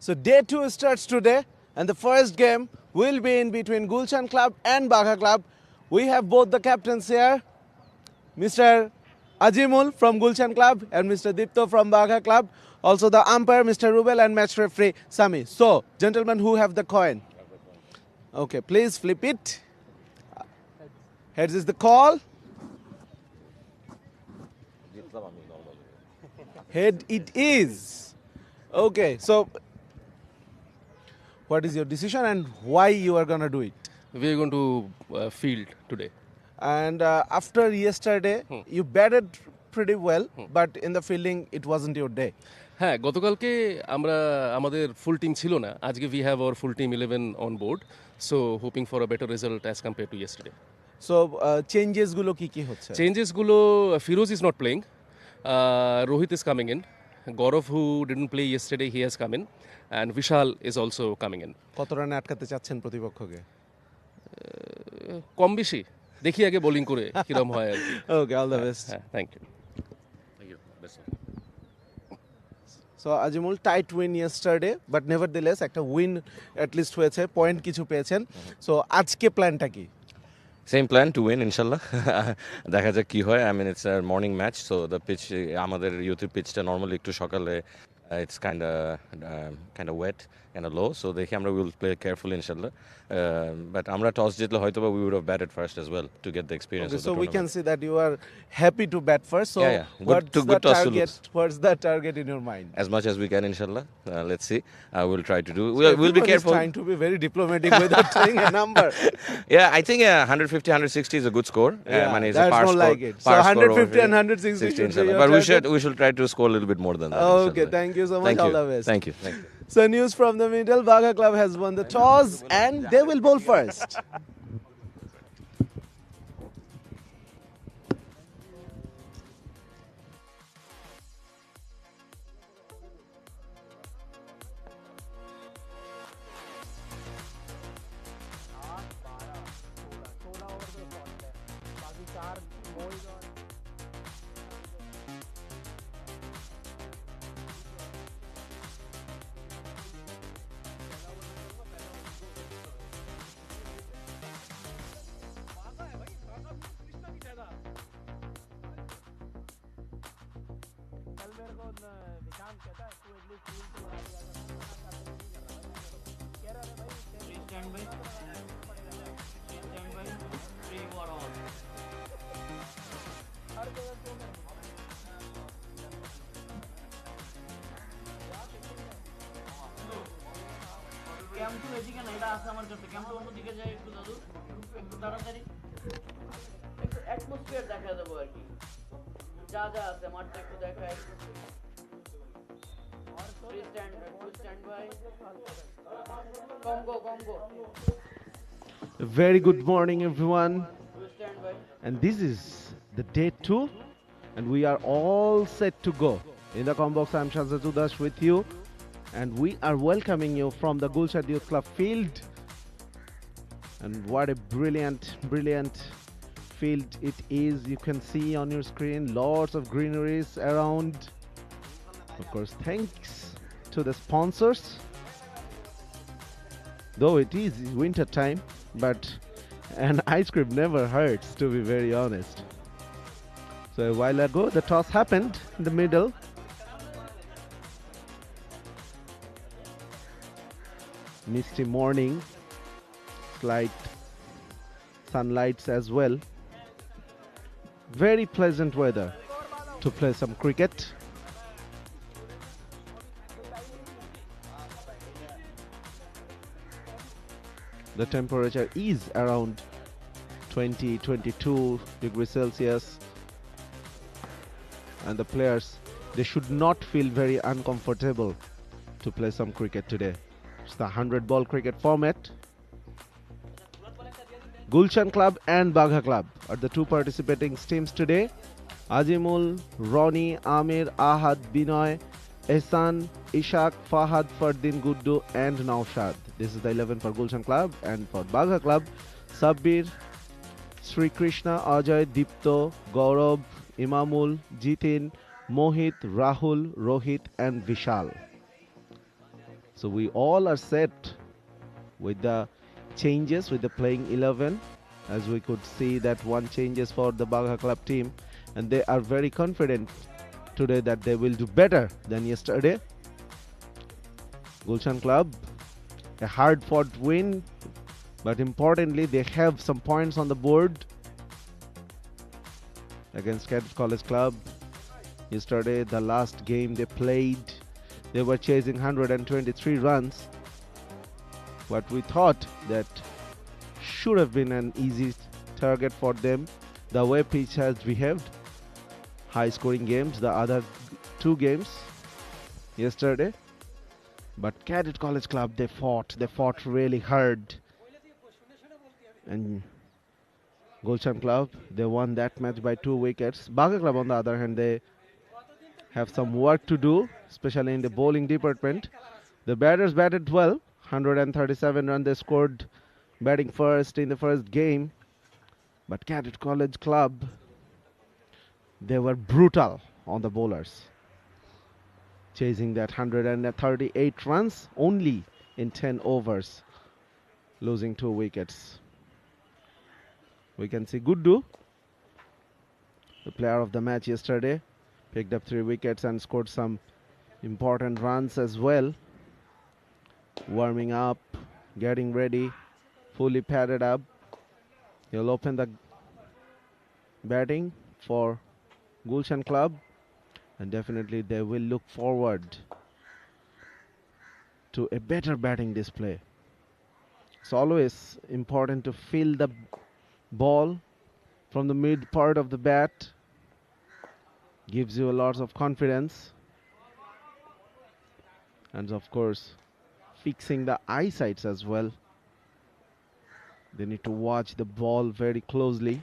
So day 2 starts today, and the first game will be in between Gulshan Club and Baga Club. We have both the captains here, Mr. Ajimul from Gulshan Club and Mr. Dipto from Baga Club. Also the umpire, Mr. Rubel, and match referee, Sami. So, gentlemen, who have the coin? Okay, please flip it. Heads is the call. Head it is. Okay, so what is your decision and why you are going to do it? We are going to field today. And after yesterday, you batted pretty well, but in the fielding, it wasn't your day. হ্যাঁ, গতকালকে আমরা আমাদের full team ছিল না। আজকে we have our full team 11 on board, so hoping for a better result as compared to yesterday. So changes গুলো কি হচ্ছে? Changes গুলো, Firoz is not playing. Rohit is coming in. Gaurav, who didn't play yesterday, he has come in, and Vishal is also coming in. কত রানে আটকাতে চাচ্ছেন প্রতিপক্ষকে? কম বেশি দেখি আগে বোলিং করে কিরকম হয় আর কি। Okay, all the best. Thank you. Thank you. Best of luck. So Ajimul, tight win yesterday, but nevertheless একটা win at least হয়েছে, পয়েন্ট কিছু পেয়েছেন। So আজকে প্ল্যানটা কি? Same plan to win, inshallah. দেখা যাক কি হয়. I mean, it's a morning match, so the pitch, আমাদের ইউথের পিচটা normally একটু সকালে it's kind of wet and low, so দেখি আমরা will play carefully, inshallah. But আমরা toss জিতলে হয়তো we would have batted first as well to get the experience of the tournament. So we can tournament. see that you are happy to bat first. So what's the target in your mind? As much as we can, inshallah. Let's see. We'll try to do. We'll be careful. Trying to be very diplomatic without saying a number. Yeah, I think 150, 160 is a good score. Yeah, I mean, it's that's a par not score. like it. So 150 and 160 inshallah. But we should try to score a little bit more than that. Okay, thank you so much. All the best. Thank you. So news from the middle, Baga Club has won the toss and they will bowl first. এদিকে না, এটা আছে আমার কাছে। Camp two অন্যদিকে যাই একটু দাদু, একটু তাড়াতাড়ি একটু অ্যাটমসফিয়ার দেখা দেবো আর কি, যা যা আছে মাঠটা একটু দেখায়। স্ট্যান্ড বাই, কমগো। Very good morning, everyone. And this is the day 2, and we are all set to go. In the combox, I'm 𝗂𝗧 𝗦𝗽𝗂 with you, and we are welcoming you from the Gulshan Youth Club field. And what a brilliant field it is. You can see on your screen lots of greeneries around. Of course, thanks to the sponsors. Though it is winter time, but an ice cream never hurts, to be very honest. So a while ago, the toss happened in the middle. Misty morning, slight sunlights as well. Very pleasant weather to play some cricket. The temperature is around 20-22 degrees Celsius, and the players, they should not feel very uncomfortable to play some cricket today. It's the 100-ball cricket format. Gulshan Club and Baga Club are the two participating teams today. Ajimul, Ronnie, Amir, Ahad, Binoy Ehsan, Ishaq, Fahad, Fardin, Guddu and Naushad. This is the 11 for Gulshan Club. And for Baga Club, Sabbir, Sri Krishna, Ajay, Deepto, Gaurav, Imamul, Jitin, Mohit, Rahul, Rohit and Vishal. So we all are set with the changes, with the playing 11. As we could see that one changes for the Baga Club team, and they are very confident today that they will do better than yesterday. Gulshan Club, a hard fought win, but importantly they have some points on the board against Cadet College Club. Yesterday, the last game they played, they were chasing 123 runs. What we thought that should have been an easy target for them. The way pitch has behaved, high scoring games, the other two games yesterday. But Cadet College Club, they fought really hard. And Gulshan Club, they won that match by 2 wickets. Baga Club, on the other hand, they have some work to do, especially in the bowling department. The batters batted well, 137 runs they scored batting first in the first game. But Cadet College Club, they were brutal on the bowlers, chasing that 138 runs only in 10 overs, losing 2 wickets. We can see Guddu, the player of the match yesterday, picked up 3 wickets and scored some important runs as well. Warming up, getting ready, fully padded up. He'll open the batting for Gulshan Club, and definitely they will look forward to a better batting display. It's always important to feel the ball from the mid part of the bat. Gives you a lot of confidence. And of course, fixing the eyesights as well. They need to watch the ball very closely.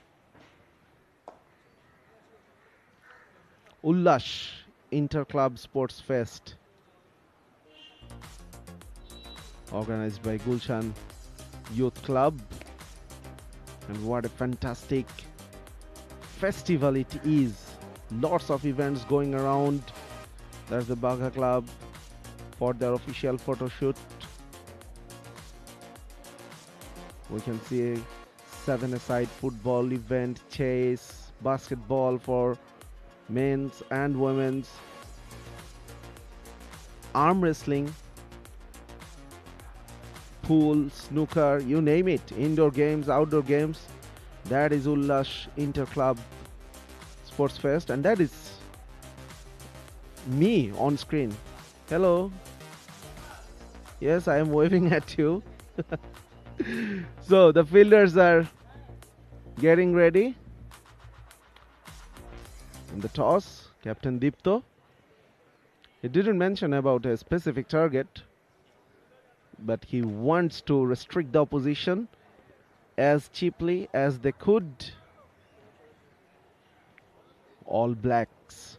ULLASH Inter-Club Sports Fest, organized by Gulshan Youth Club. And what a fantastic festival it is. Lots of events going around. There's the Baga Club for their official photo shoot. We can see a 7-a-side football event, chess, basketball for men's and women's, arm wrestling, pool, snooker, you name it, indoor games, outdoor games. That is ULLASH Inter-Club Sports Fest, and that is me on screen. Hello. Yes, I am waving at you. So the fielders are getting ready. In the toss, Captain Deepto, he didn't mention about a specific target, but he wants to restrict the opposition as cheaply as they could. All Blacks.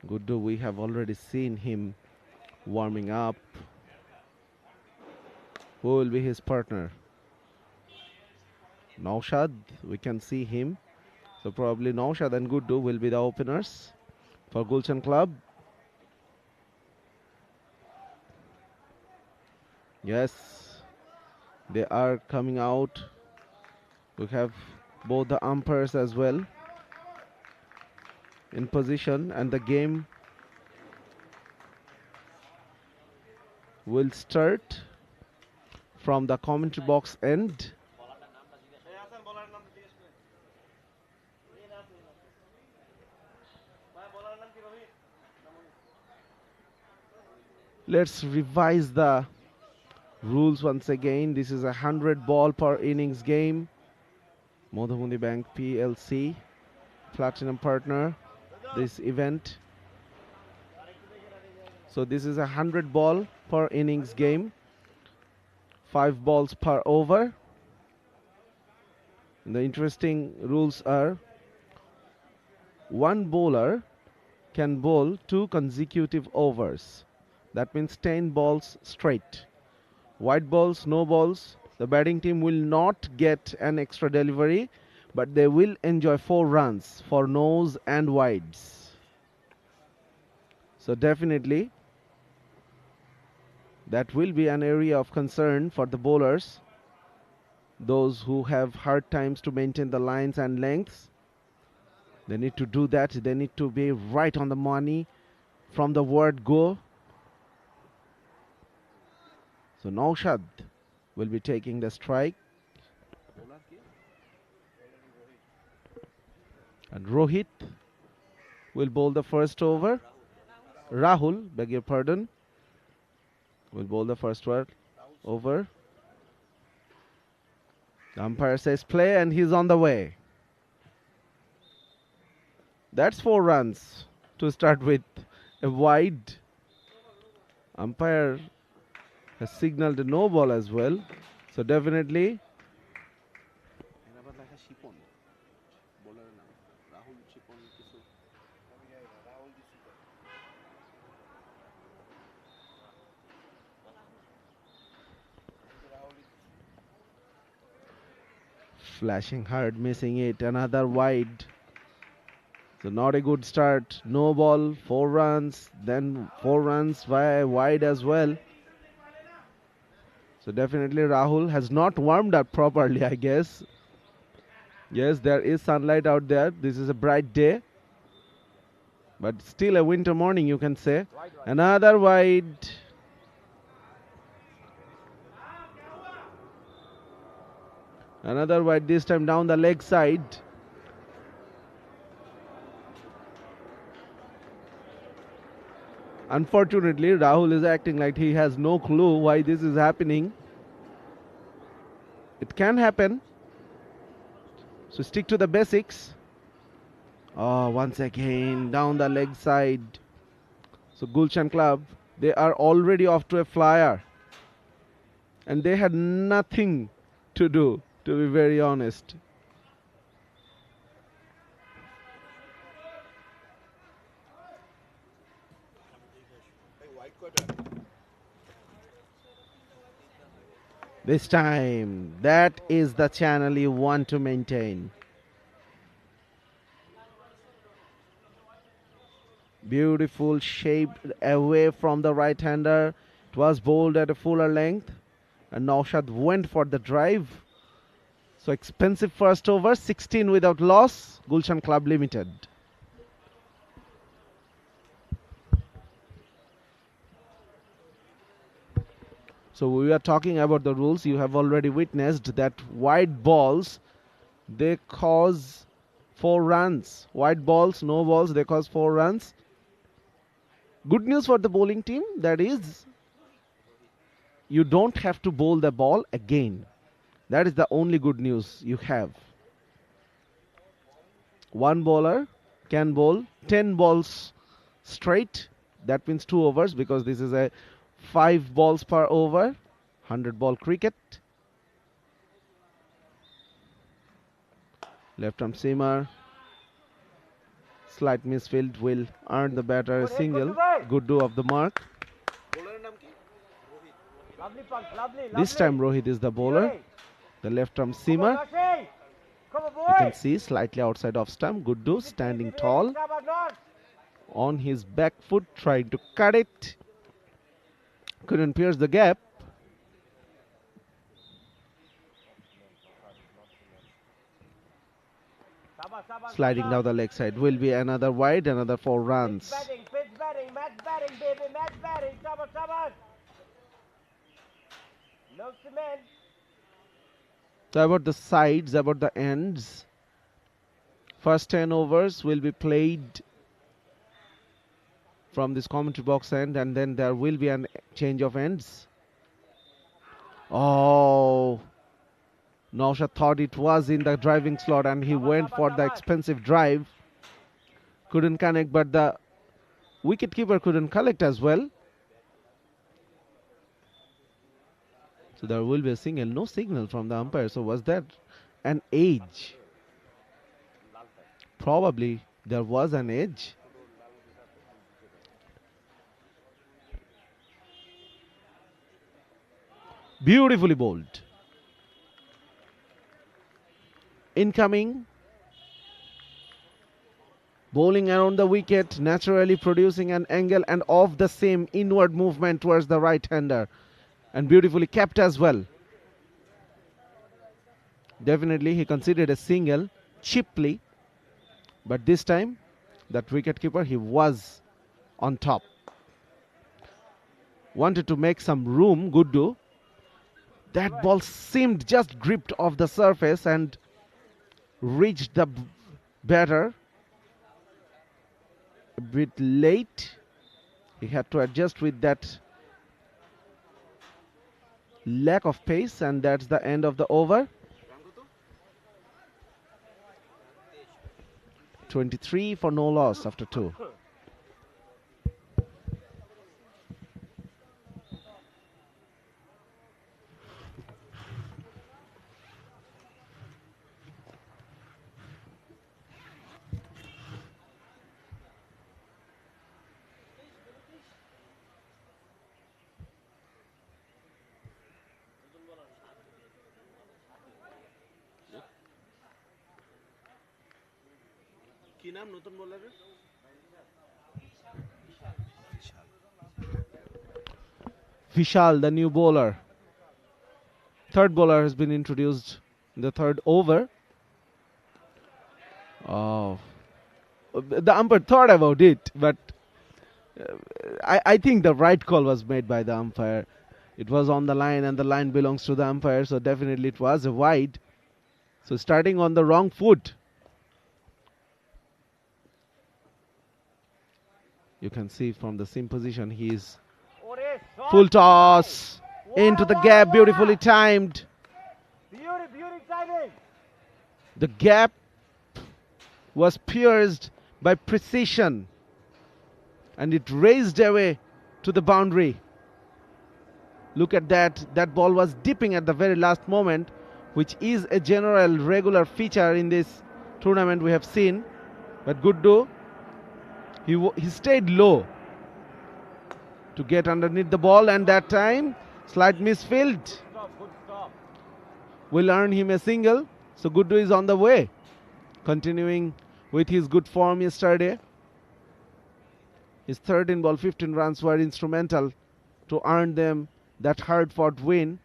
Guddu, we have already seen him warming up. Who will be his partner? Naushad, we can see him. So probably Naushad and Guddu will be the openers for Gulshan Club. Yes, they are coming out. We have both the umpires as well in position, and the game will start from the commentary box end. Let's revise the rules once again. This is a 100 ball per innings game. Modhamundi Bank PLC, platinum partner this event. So this is a 100 ball per innings game. 5 balls per over. The interesting rules are: one bowler can bowl 2 consecutive overs. That means 10 balls straight. White balls, no balls. The batting team will not get an extra delivery, but they will enjoy 4 runs for nose and wides. So definitely that will be an area of concern for the bowlers, those who have hard times to maintain the lines and lengths. They need to do that. They need to be right on the money from the word go. So Naushad will be taking the strike. And Rohit will bowl the first over. Rahul, beg your pardon, will bowl the first over. The umpire says play, and he's on the way. That's 4 runs to start with. A wide. Umpire has signaled a no ball as well. So definitely flashing hard, missing it. Another wide. So not a good start. No ball, 4 runs, then 4 runs via wide as well. So definitely Rahul has not warmed up properly, I guess. Yes, there is sunlight out there. This is a bright day, but still a winter morning, you can say. Another wide. Another wide, this time down the leg side. Unfortunately, Rahul is acting like he has no clue why this is happening. It can happen. So stick to the basics. Oh, once again, down the leg side. So Gulshan Club, they are already off to a flyer. And they had nothing to do, to be very honest. This time, that is the channel you want to maintain. Beautiful shape away from the right-hander. It was bowled at a fuller length. And Naushad went for the drive. So expensive first over, 16 without loss. Gulshan Club Limited. So we are talking about the rules. You have already witnessed that wide balls, they cause 4 runs. Wide balls, no balls, they cause 4 runs. Good news for the bowling team, that is, you don't have to bowl the ball again. That is the only good news you have. One bowler can bowl 10 balls straight. That means 2 overs, because this is a 5 balls per over, 100 ball cricket. Left arm seamer. Slight misfield will earn the batter a single. Good do of the mark. This time Rohit is the bowler. The left arm seamer. You can see slightly outside of stump. Good do, standing tall. On his back foot, trying to cut it. Couldn't pierce the gap. Sliding down the leg side will be another wide, another 4 runs. So about the sides, about the ends. First 10 overs will be played from this commentary box end, and then there will be a change of ends. Oh, Naushad thought it was in the driving slot and he went for the expensive drive. Couldn't connect, but the wicketkeeper couldn't collect as well. So there will be a single, no signal from the umpire. So was that an age. Probably there was an age. Beautifully bowled. Incoming. Bowling around the wicket, naturally producing an angle and of the same inward movement towards the right-hander. And beautifully kept as well. Definitely he considered a single cheaply. But this time, that wicketkeeper, he was on top. Wanted to make some room, Guddu. That ball seemed just gripped off the surface and reached the batter a bit late. He had to adjust with that lack of pace, and that's the end of the over. 23 for no loss after 2. Vishal, the new bowler. Third bowler has been introduced in the third over. Oh, the umpire thought about it, but I think the right call was made by the umpire. It was on the line and the line belongs to the umpire, so definitely it was a wide. So starting on the wrong foot. You can see from the same position he is full toss into the gap, beautifully timed. The gap was pierced by precision and it raced away to the boundary. Look at that. That ball was dipping at the very last moment, which is a general regular feature in this tournament we have seen. But Guddu, he stayed low to get underneath the ball, and that time slight misfield will earn him a single. So Guddu is on the way, continuing with his good form yesterday. His 13 ball 15 runs were instrumental to earn them that hard-fought win,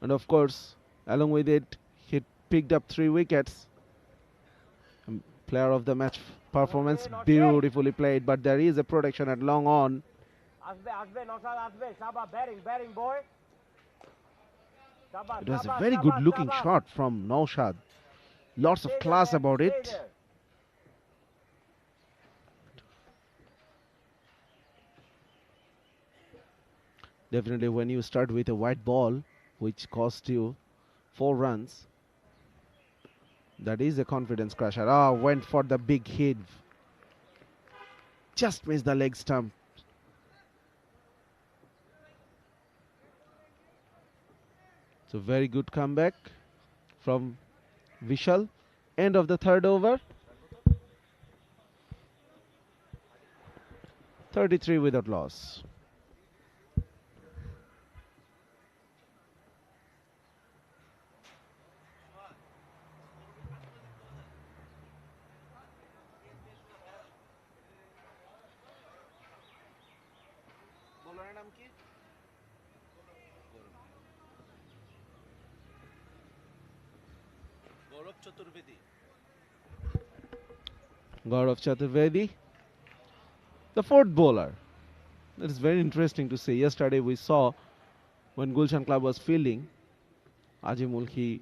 and of course along with it he picked up 3 wickets. Player of the match performance, beautifully played, but there is a protection at long on. It was a very good looking shot from Naushad. Lots of class about it. Definitely when you start with a white ball which cost you 4 runs, that is a confidence crusher. Went for the big hit. Just missed the leg stump. So very good comeback from Vishal. End of the third over. 33 without loss. 𝗂𝗫𝗂𝗃𝗃, the fourth bowler. That is very interesting to see. Yesterday we saw when Gulshan Club was fielding, Azimul, he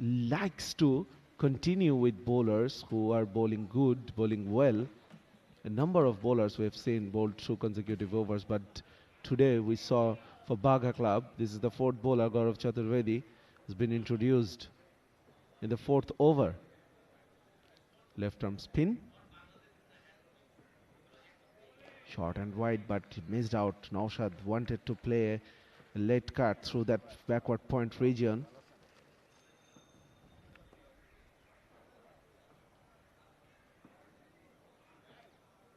likes to continue with bowlers who are bowling good, bowling well. A number of bowlers we have seen bowled through consecutive overs, but today we saw for Baga Club, this is the fourth bowler, 𝗂𝗫𝗂𝗃, has been introduced in the fourth over. Left arm spin. Short and wide, but he missed out. Naushad wanted to play a late cut through that backward point region.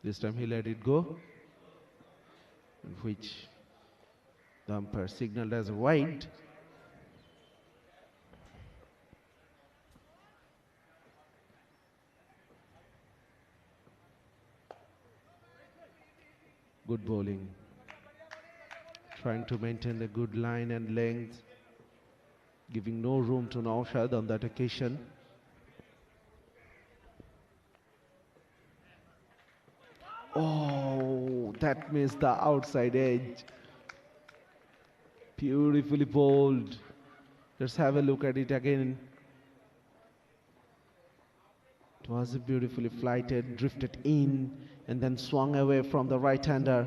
This time he let it go, which the umpire signaled as a wide. Good bowling. Trying to maintain the good line and length, giving no room to Naushad on that occasion. Oh, that missed the outside edge. Beautifully bowled. Let's have a look at it again. It was beautifully flighted, drifted in, and then swung away from the right-hander.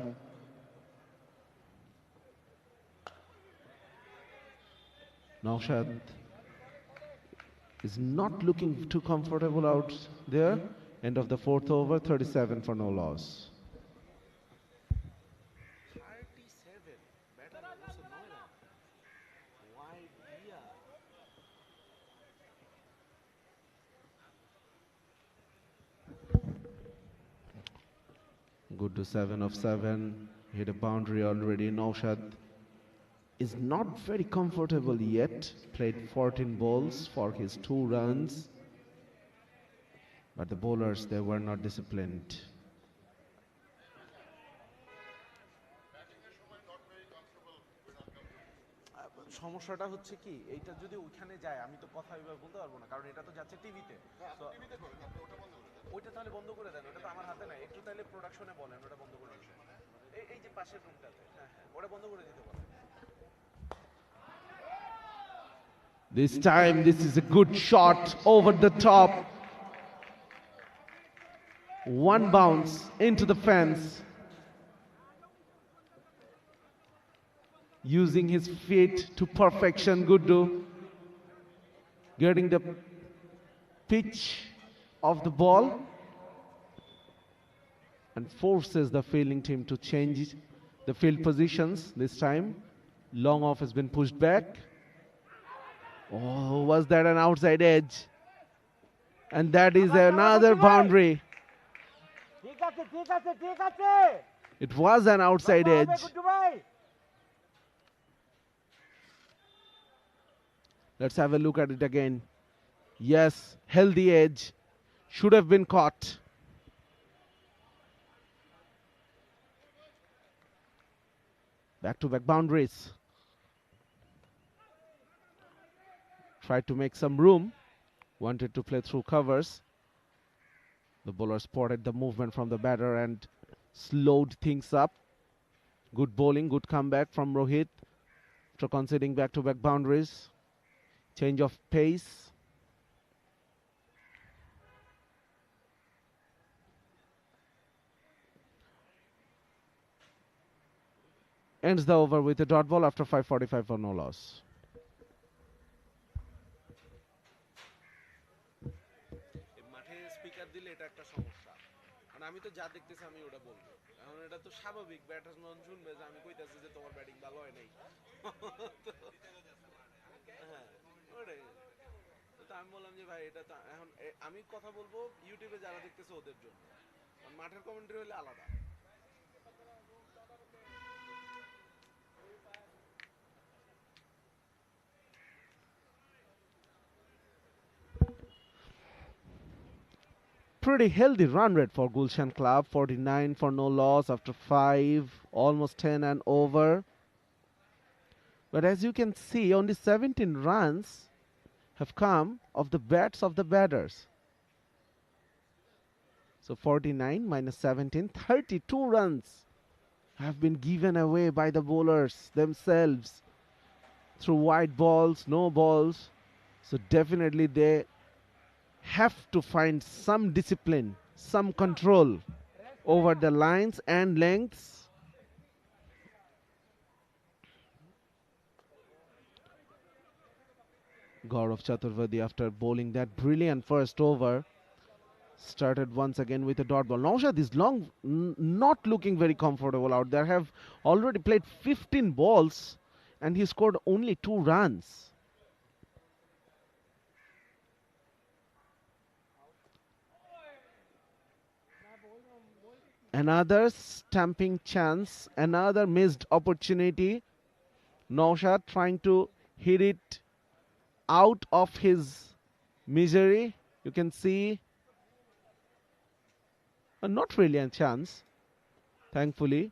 Naushad is not looking too comfortable out there. End of the 4th over, 37 for no loss. Good to 7 of 7. Hit a boundary already. Naushad is not very comfortable yet. Played 14 balls for his 2 runs. But the bowlers, they were not disciplined. সমস্যাটা হচ্ছে কি এইটা যদি ওখানে যায় আমি তো কথা এইভাবে বলতে পারবো না কারণ এটা তো যাচ্ছে টিভিতে ওইটা তাহলে বন্ধ করে দেন ওটা তো আমার হাতে নাই একটু তাহলে প্রোডাকশনে বলেন ওটা বন্ধ করে দিতে এই যে পাশের রুমটাতে হ্যাঁ ওটা বন্ধ করে দিতে বলেন This time this is a good shot over the top. One bounce into the fence. Using his feet to perfection, Guddu. Getting the pitch of the ball and forces the fielding team to change the field positions this time. Long off has been pushed back. Oh, was that an outside edge? And that is another boundary. It was an outside edge. Let's have a look at it again. Yes, healthy edge. Should have been caught. Back-to-back boundaries. Tried to make some room. Wanted to play through covers. The bowler spotted the movement from the batter and slowed things up. Good bowling, good comeback from Rohit after conceding back-to-back boundaries. Change of pace. Ends the over with a dot ball after 5:45 for no loss. আমি তো যা দেখতেছি আমি ওটা বলবো এখন এটা তো স্বাভাবিক ব্যাটসম্যান শুনবে যে আমি কইতাছি যে তোমার ব্যাটিং ভালো হয় নাই হ্যাঁ ওটাই তো আমি বললাম যে ভাই এটা তো এখন আমি কথা বলবো ইউটিউবে যারা দেখতেছে ওদের জন্য মাঠের কমেন্ট্রি হলে আলাদা Pretty healthy run rate for Gulshan Club. 49 for no loss after 5, almost 10 and over. But as you can see, only 17 runs have come of the bats of the batters. So 49 minus 17, 32 runs have been given away by the bowlers themselves through wide balls, no balls. So definitely they have to find some discipline, some control over the lines and lengths. 𝗂𝗃𝗽𝗂𝗪𝗃, after bowling that brilliant first over, started once again with a dot ball. Naushad is not looking very comfortable out there. Have already played 15 balls and he scored only 2 runs. Another stamping chance, another missed opportunity. Naushad trying to hit it out of his misery. You can see not really a chance. Thankfully,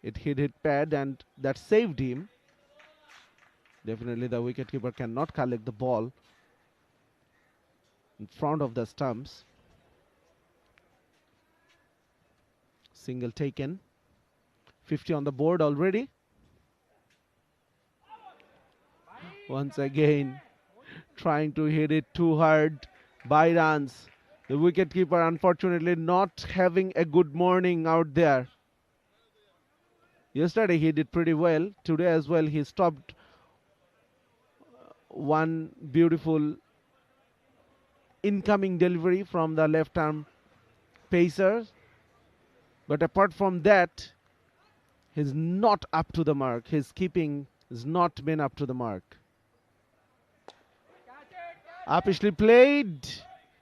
it hit his pad and that saved him. Definitely the wicketkeeper cannot collect the ball in front of the stumps. Single taken. 50 on the board already. Once again, trying to hit it too hard by runs. The wicketkeeper unfortunately not having a good morning out there. Yesterday he did pretty well. Today as well he stopped one beautiful incoming delivery from the left arm pacer. But apart from that, he's not up to the mark. His keeping has not been up to the mark. Upishly played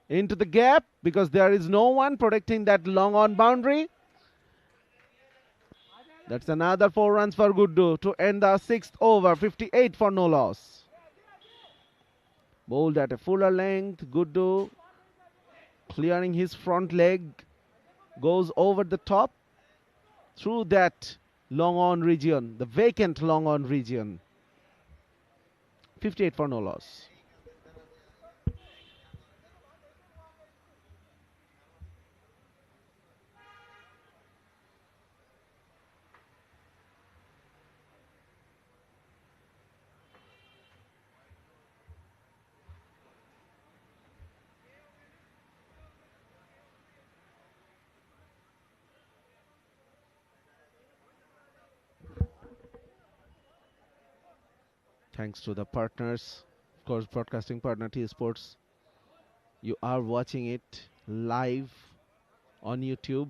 into the gap because there is no one protecting that long on boundary. That's another 4 runs for Guddu to end the 6th over. 58 for no loss. Bowled at a fuller length. Guddu clearing his front leg. Goes over the top through that long on region, the vacant long on region. 58 for no loss. Thanks to the partners, of course, broadcasting partner 𝗃𝗵𝗃𝗃. You are watching it live on YouTube.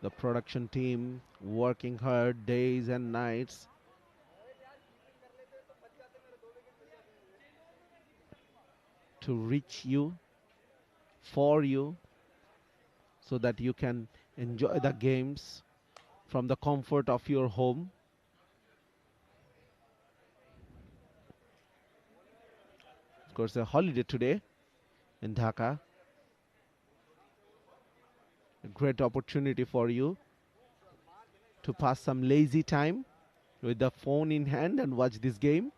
The production team working hard days and nights to reach you, for you, so that you can enjoy the games from the comfort of your home. Of course, a holiday today in Dhaka. A great opportunity for you to pass some lazy time with the phone in hand and watch this game.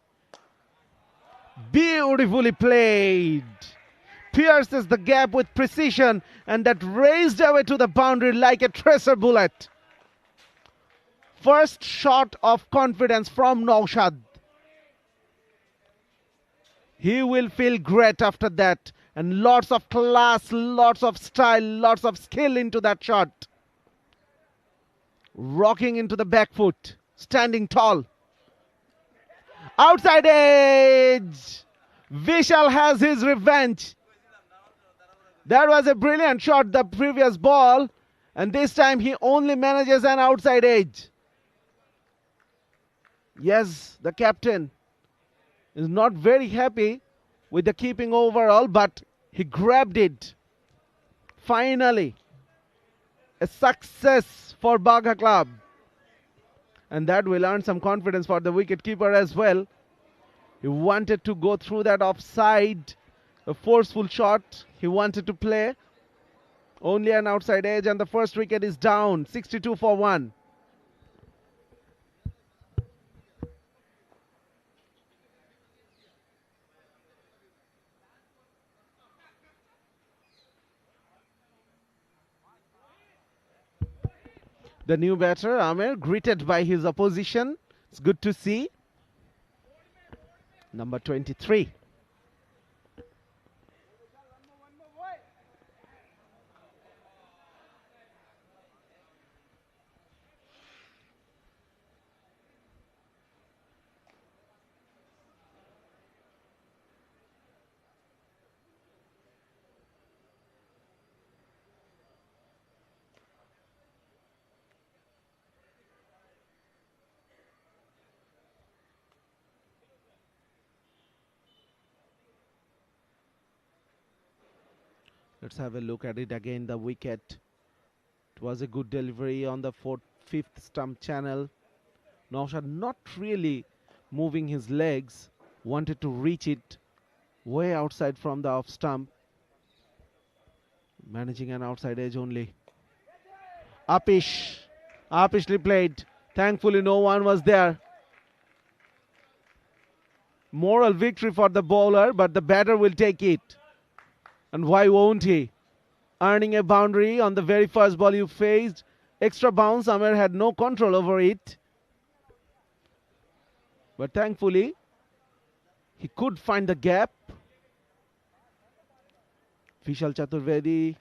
Beautifully played. Pierces the gap with precision and that raised away to the boundary like a tracer bullet. First shot of confidence from Naushad. He will feel great after that, and lots of class, lots of style, lots of skill into that shot. Rocking into the back foot, standing tall. Outside edge. Vishal has his revenge. That was a brilliant shot the previous ball, and this time he only manages an outside edge. Yes, the captain is not very happy with the keeping overall, but he grabbed it. Finally, a success for Baga Club. And that will earn some confidence for the wicketkeeper as well. He wanted to go through that offside, a forceful shot. He wanted to play. Only an outside edge, and the first wicket is down, 62 for 1. The new batter, Amer, greeted by his opposition. It's good to see. Number 23. Let's have a look at it again. The wicket. It was a good delivery on the fifth stump channel. Naushad not really moving his legs. Wanted to reach it way outside from the off stump. Managing an outside edge only. Uppishly played. Thankfully no one was there. Moral victory for the bowler, but the batter will take it. And why won't he? Earning a boundary on the very first ball you faced. Extra bounce, Amer had no control over it. But thankfully, he could find the gap. 𝗂𝗫 𝗬𝗂𝗽,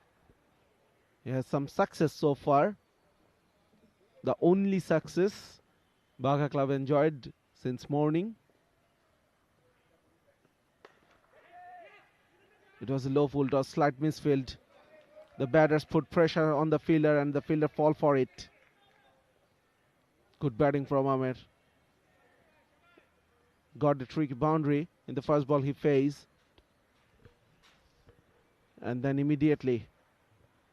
he has some success so far. The only success Baga Club enjoyed since morning. It was a low full toss, slight misfield. The batters put pressure on the fielder and the fielder fall for it. Good batting from Amer. Got the tricky boundary in the first ball he faced. And then immediately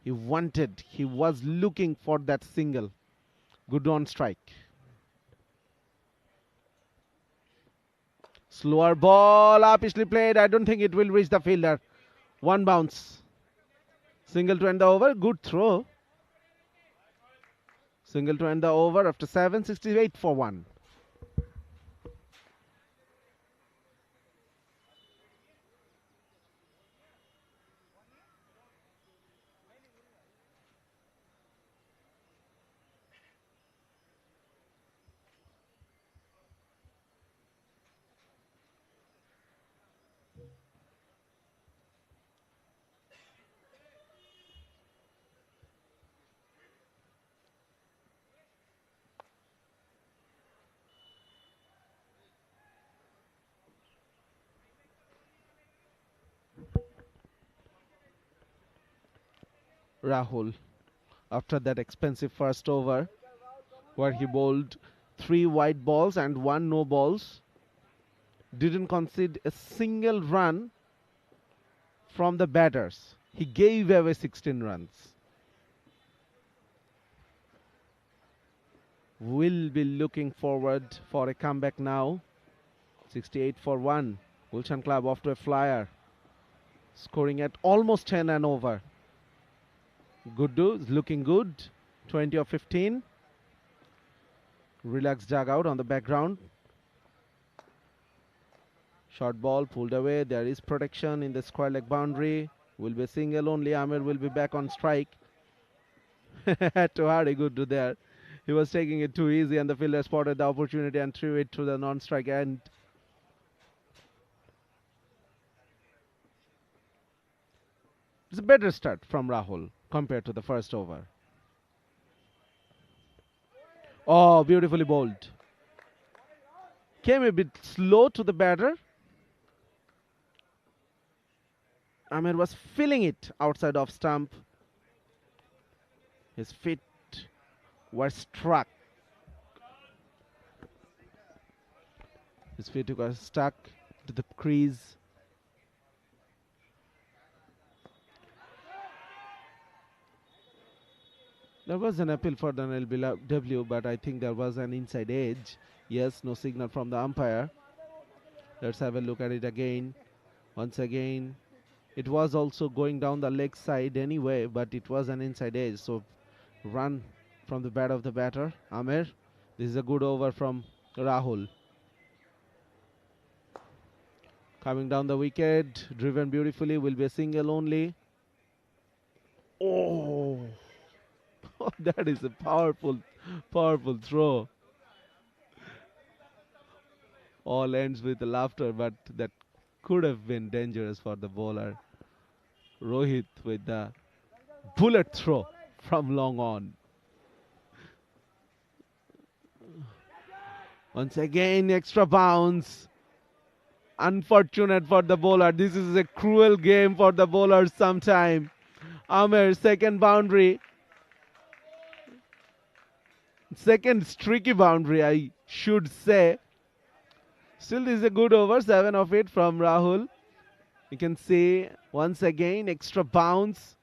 he was looking for that single. Good on strike. Slower ball, uppishly played. I don't think it will reach the fielder. One bounce. Single to end the over. Good throw. Single to end the over after 7, 68 for 1. Rahul, after that expensive first over where he bowled 3 white balls and 1 no balls, didn't concede a single run from the batters. He gave away 16 runs. Will be looking forward for a comeback now. 68 for 1. Gulshan Club off to a flyer, scoring at almost 10 and over. Guddu is looking good. 20 of 15. Relaxed dugout on the background. Short ball pulled away. There is protection in the square leg boundary. Will be single only. Amer will be back on strike. Too hard, Guddu there. He was taking it too easy and the fielder spotted the opportunity and threw it to the non-strike end. It's a better start from Rahul compared to the first over. Oh, beautifully bowled. Came a bit slow to the batter. Amer was feeling it outside off stump. His feet were struck. His feet were stuck to the crease. There was an appeal for the LBW, but I think there was an inside edge. Yes, no signal from the umpire. Let's have a look at it again. Once again, it was also going down the leg side anyway, but it was an inside edge. So, run from the bat of the batter, Amer. This is a good over from Rahul. Coming down the wicket, driven beautifully, will be a single only. Oh! That is a powerful throw. All ends with laughter, but that could have been dangerous for the bowler. Rohit with the bullet throw from long on. Once again, extra bounce. Unfortunate for the bowler. This is a cruel game for the bowlers sometime. Amer, second boundary. Second streaky boundary, I should say. Still, this is a good over. 7 of 8 from Rahul. You can see once again extra bounce.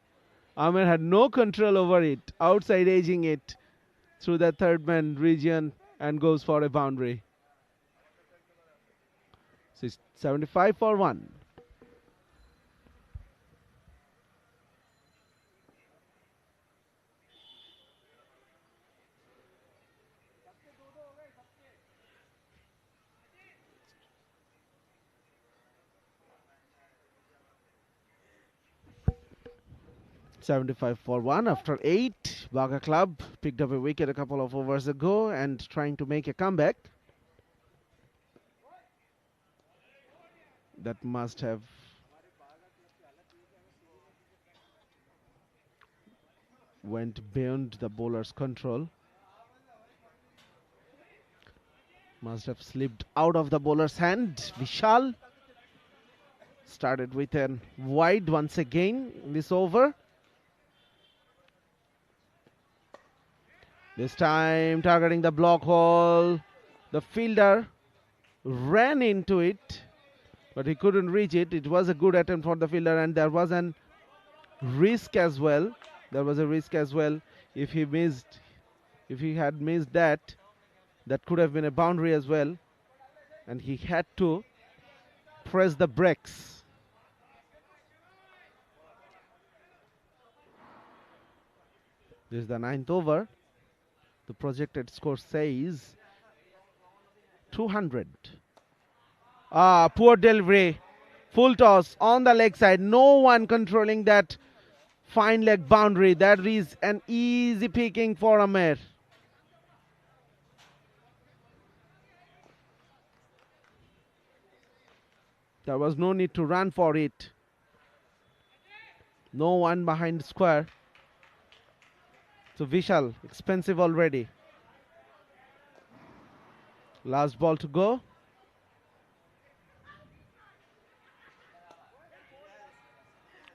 𝗂𝗲 had no control over it, outside edging it through the third man region and goes for a boundary. So it's 75 for 1. 𝗬𝗡 for 1 after 8. Baga Club picked up a wicket a couple of overs ago and trying to make a comeback. That must have went beyond the bowler's control. Must have slipped out of the bowler's hand. Vishal started with a wide once again in this over. This time targeting the block hole. The fielder ran into it, but he couldn't reach it. It was a good attempt for the fielder, and there was an risk as well. There was a risk as well. If he had missed that, that could have been a boundary as well. And he had to press the brakes. This is the 9th over. The projected score says 200. Poor delivery. Full toss on the leg side. No one controlling that fine leg boundary. That is an easy picking for 𝗂𝗲. There was no need to run for it. No one behind square. So Vishal, expensive already. Last ball to go.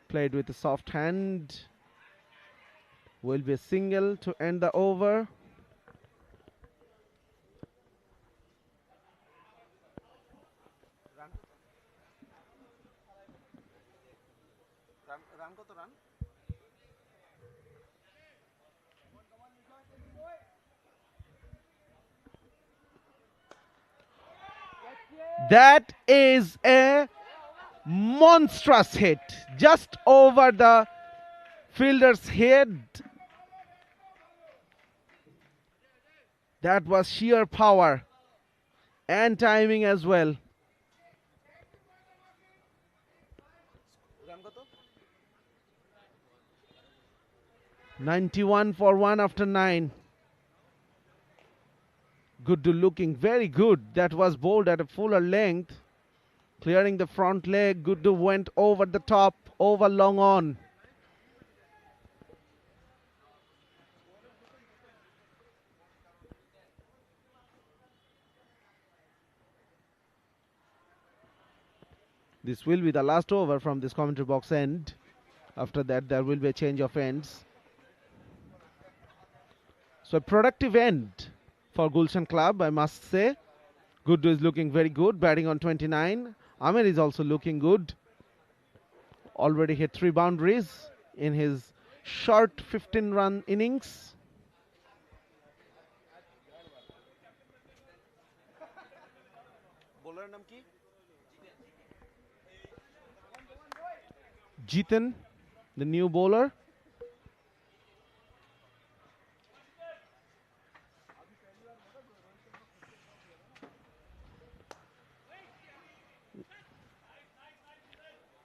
Played with a soft hand. Will be a single to end the over. That is a monstrous hit just over the fielder's head. That was sheer power and timing as well. 91 for 1 after 9. Guddu looking very good. That was bowled at a fuller length. Clearing the front leg. Guddu went over the top, over long on. This will be the last over from this commentary box end. After that, there will be a change of ends. So a productive end for Gulshan Club, I must say. Guddu is looking very good, batting on 29. 𝗂𝗲 is also looking good. Already hit 3 boundaries in his short 15-run innings. Jitin, the new bowler.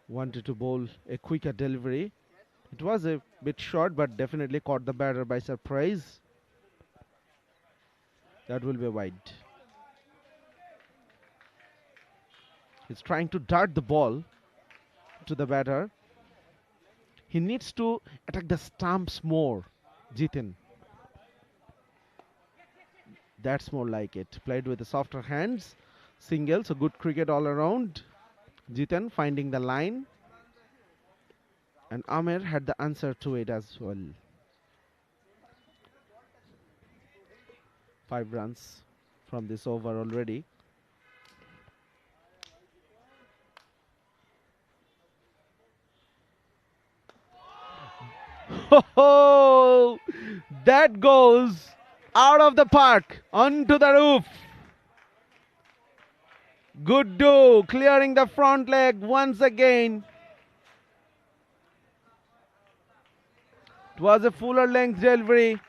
Wanted to bowl a quicker delivery. It was a bit short, but definitely caught the batter by surprise. That will be wide. He's trying to dart the ball to the batter. He needs to attack the stumps more, Jitin. That's more like it. Played with the softer hands. Single, so good cricket all around. Jitin finding the line. And 𝗂𝗲 had the answer to it as well. 5 runs from this over already. Oh, that goes out of the park onto the roof. Gulshan clearing the front leg once again. It was a fuller length delivery.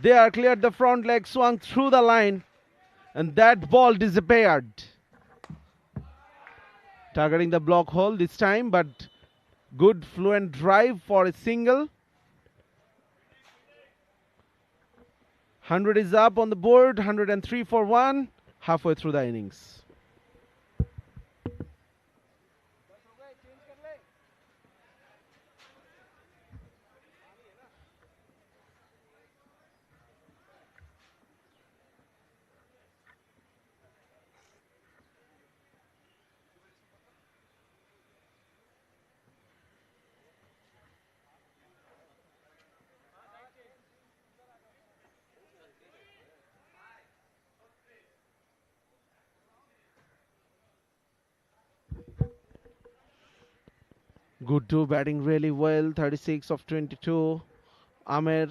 There cleared the front leg, swung through the line, and that ball disappeared. Targeting the block hole this time, but good fluent drive for a single. 100 is up on the board, 103 for 1, halfway through the innings. Gulshan batting really well, 36 of 22. Amer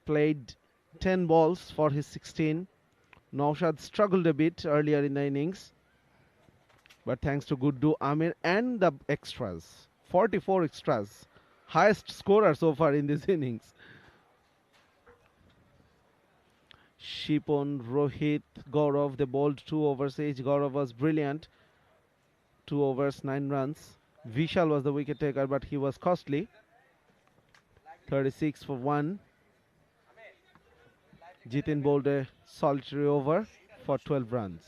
played 10 balls for his 16. Naushad struggled a bit earlier in the innings, but thanks to Gulshan, Amer and the extras, 44 extras, highest scorer so far in this innings. Shipon, Rohit, Gaurav, they bowled 2 overs each. Gaurav was brilliant, 2 overs, 9 runs. Vishal was the wicket taker, but he was costly. 36 for 1. Jitin bowled a solitary over for 12 runs.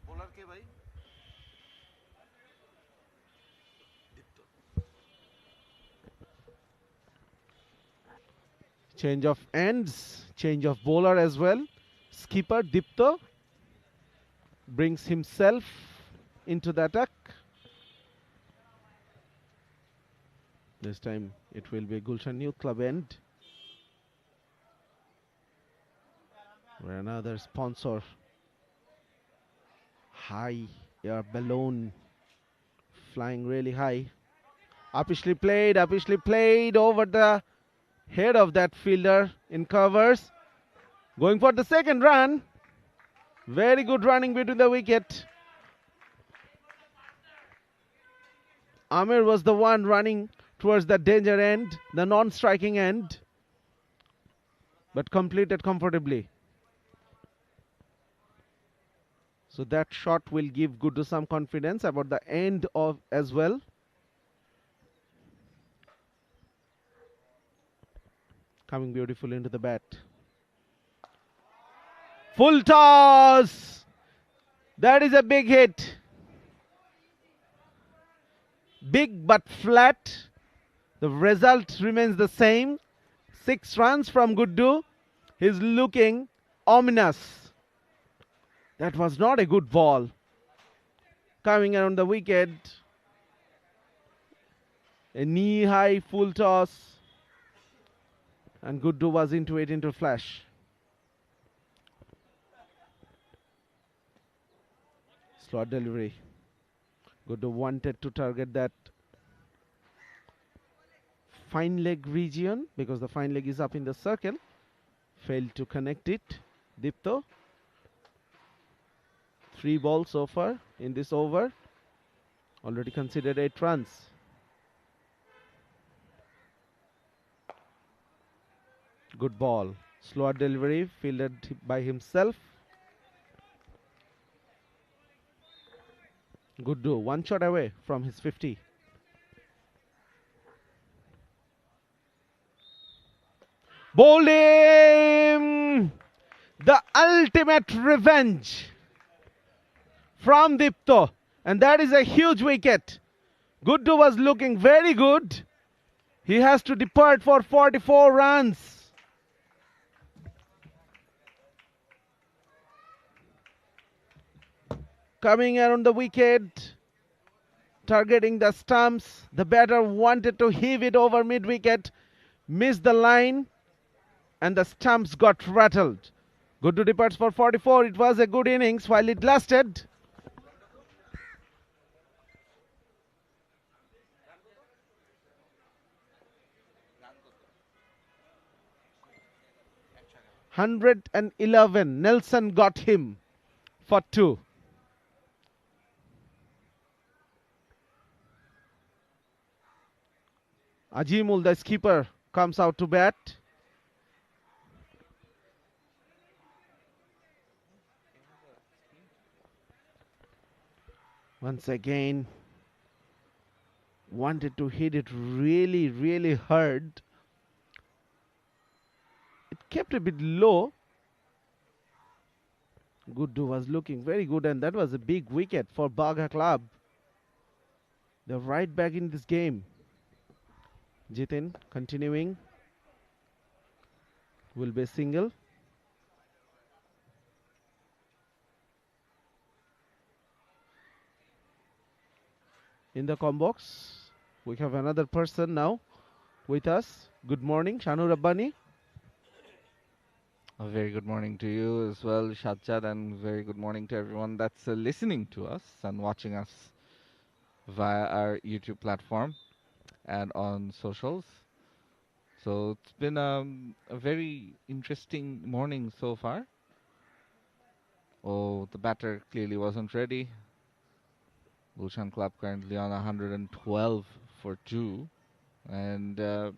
Bowler কে ভাই? Change of ends, change of bowler as well. Skipper 𝗂𝗧 brings himself into the attack. This time it will be Gulshan Youth Club end, where another sponsor, high air balloon, flying really high. 𝗂𝗧cie played over the head of that fielder in covers, going for the second run. Very good running between the wicket. Amer was the one running towards the danger end, the non-striking end, but completed comfortably. So that shot will give Gulshan some confidence about the end of as well. Coming beautiful into the bat. Full toss. That is a big hit. Big but flat. The result remains the same. 6 runs from Gulshan. He's looking ominous. That was not a good ball. Coming around the wicket. A knee-high full toss. And Gulshan was into it into flash. Slot delivery. Gulshan wanted to target that fine leg region because the fine leg is up in the circle. Failed to connect it. 𝗂𝗧. 3 balls so far in this over. Already considered 8 runs. Good ball. Slower delivery, fielded by himself. Gulshan, 1 shot away from his 50. Bowled him! The ultimate revenge from 𝗂𝗧. And that is a huge wicket. Gulshan was looking very good. He has to depart for 44 runs. Coming around the wicket, targeting the stumps. The batter wanted to heave it over mid-wicket, missed the line, and the stumps got rattled. Good to departs for 44. It was a good innings while it lasted. _111. Nelson got him for 2. Azimul, the skipper, comes out to bat. Once again, wanted to hit it really hard. It kept a bit low. Guddu was looking very good, and that was a big wicket for Baga Club. They're right back in this game. Jitin continuing. Will be a single. In the com box, we have another person now with us. Good morning, Shanu Rabbani. A very good morning to you as well, Shadjad, and very good morning to everyone that's listening to us and watching us via our YouTube platform and on socials. So it's been a very interesting morning so far. Oh, the batter clearly wasn't ready. Gulshan Club currently on 112 for 2. And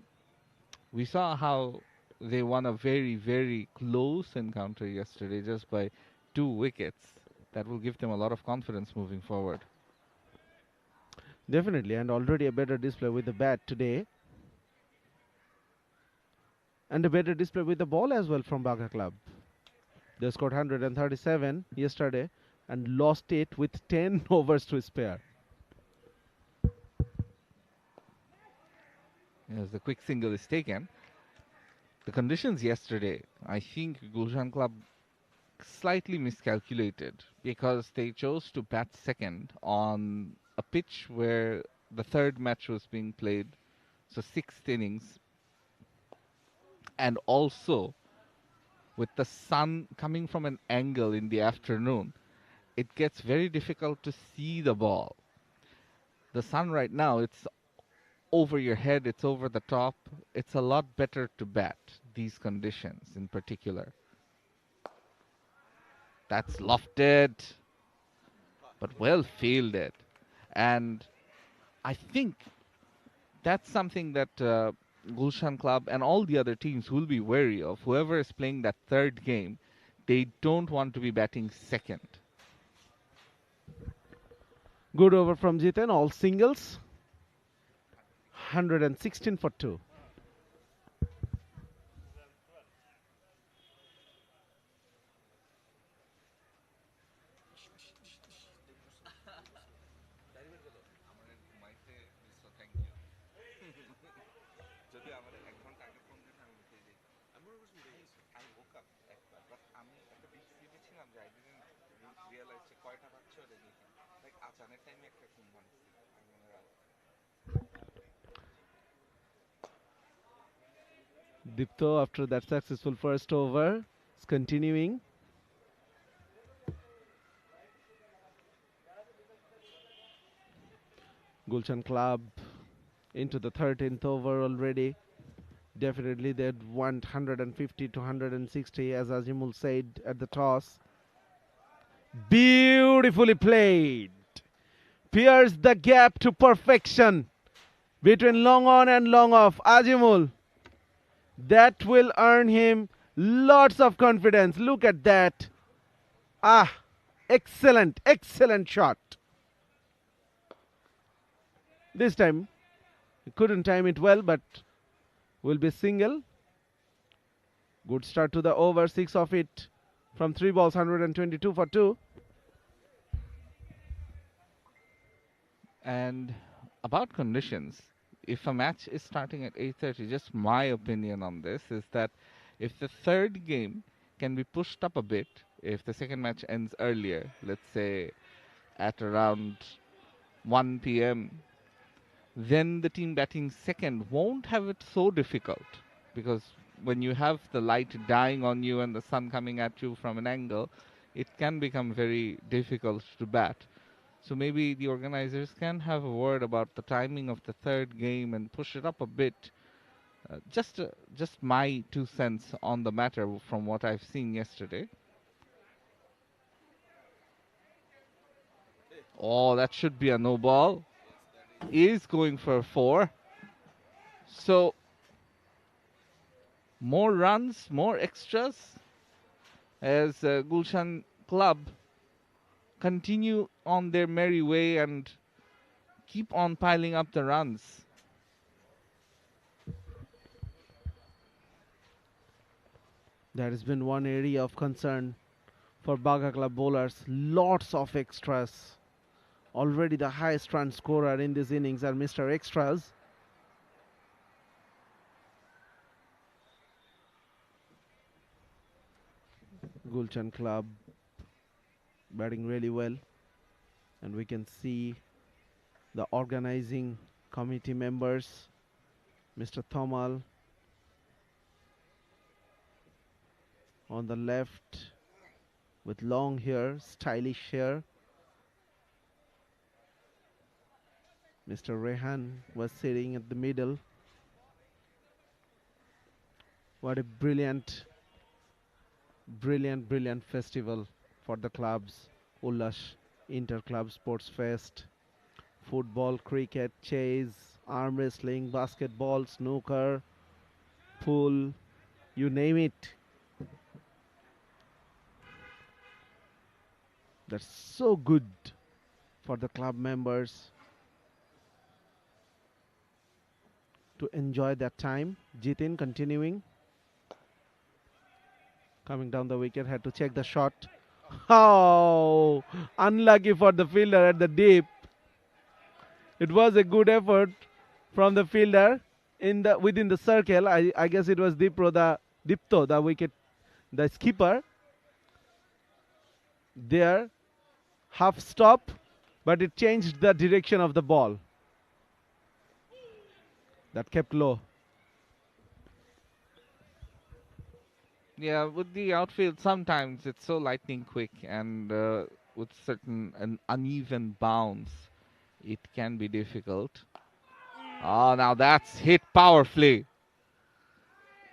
we saw how they won a very close encounter yesterday just by 2 wickets. That will give them a lot of confidence moving forward. Definitely, and already a better display with the bat today. And a better display with the ball as well from Baga Club. They scored 137 yesterday and lost it with 10 overs to spare. As the quick single is taken. The conditions yesterday, I think Gulshan Club slightly miscalculated because they chose to bat second on a pitch where the 3rd match was being played, so 6th innings, and also with the sun coming from an angle in the afternoon, it gets very difficult to see the ball. The sun right now, it's over your head, it's over the top. It's a lot better to bat these conditions in particular. That's lofted, but well fielded. And I think that's something that Gulshan Club and all the other teams will be wary of. Whoever is playing that 3rd game, they don't want to be batting second. Good over from Jitin, all singles. 116 for 2. Dipto, after that successful first over, is continuing. Gulshan Club into the 13th over already. Definitely they'd want 150 to 160, as Azimul said at the toss. Beautifully played. Pierced the gap to perfection between long on and long off. Azimul. That will earn him lots of confidence. Look at that. Excellent shot. This time, he couldn't time it well, but will be single. Good start to the over, 6 of it from 3 balls, 122 for 2. And about conditions, if a match is starting at 8:30, just my opinion on this is that if the 3rd game can be pushed up a bit, if the 2nd match ends earlier, let's say at around 1 p.m., then the team batting second won't have it so difficult, because when you have the light dying on you and the sun coming at you from an angle, it can become very difficult to bat. So maybe the organizers can have a word about the timing of the third game and push it up a bit. Just my 2 cents on the matter from what I've seen yesterday. Oh, that should be a no ball. Is going for 4. So more runs, more extras as Gulshan Club continue on their merry way and keep on piling up the runs. That has been one area of concern for Baga Club bowlers. Lots of extras. Already the highest run scorer in this innings are Mr. Extras. Gulshan Club batting really well, and we can see the organizing committee members, Mr. Thomal on the left with long hair, stylish hair. Mr. Rehan was sitting at the middle. What a brilliant festival for the clubs. ULLASH Inter-Club Sports Fest. Football, cricket, chess, arm wrestling, basketball, snooker, pool, you name it. That's so good for the club members to enjoy that time. Jitin continuing. Coming down the wicket, had to check the shot. Oh, unlucky for the fielder at the deep. It was a good effort from the fielder within the circle. I guess it was 𝗃𝗺𝗃𝗃, the wicket, the skipper. There, half stop, but it changed the direction of the ball. That kept low. Yeah, with the outfield, sometimes it's so lightning quick, and with certain uneven bounce, it can be difficult. Oh, now that's hit powerfully.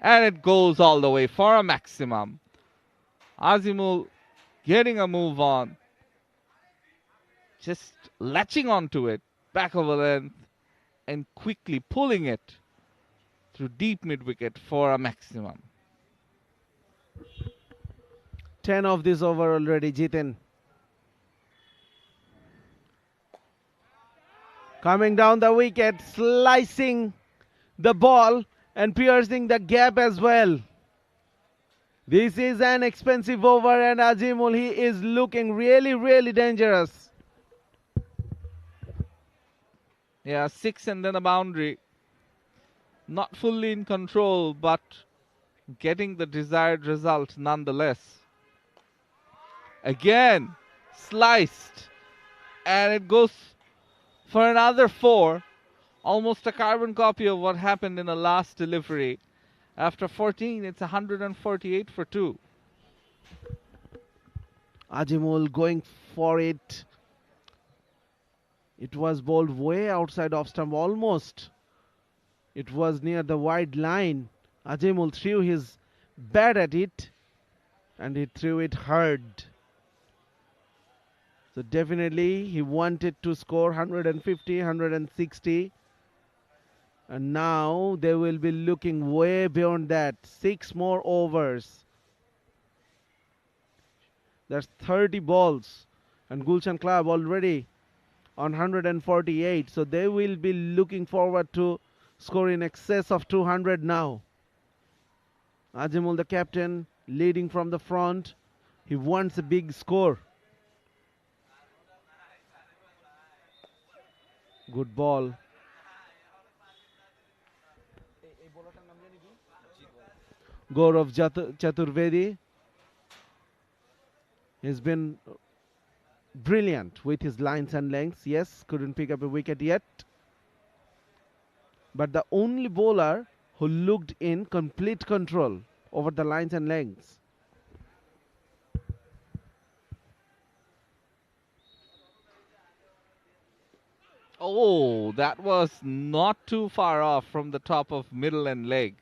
And it goes all the way for a maximum. Azimul getting a move on. Just latching onto it, back over length, and quickly pulling it through deep mid-wicket for a maximum. 10 of this over already, Jitin. Coming down the wicket, slicing the ball and piercing the gap as well. This is an expensive over, and Azimul, he is looking really dangerous. Yeah, 6 and then a boundary. Not fully in control, but getting the desired result nonetheless. Again, sliced. And it goes for another 4. Almost a carbon copy of what happened in the last delivery. After 14, it's 148 for 2. Azimul going for it. It was bowled way outside off stump, almost. It was near the wide line. Azimul threw his bat at it, and he threw it hard. So definitely he wanted to score 150, 160. And now they will be looking way beyond that. 6 more overs. That's 30 balls. And Gulshan Club already on 148. So they will be looking forward to score in excess of 200 now. Azimul, the captain, leading from the front. He wants a big score. Good ball. 𝗃𝗺𝗃𝗃𝗃 Chaturvedi. He's been brilliant with his lines and lengths. Yes, couldn't pick up a wicket yet. But the only bowler who looked in complete control over the lines and lengths. Oh, that was not too far off from the top of middle and leg.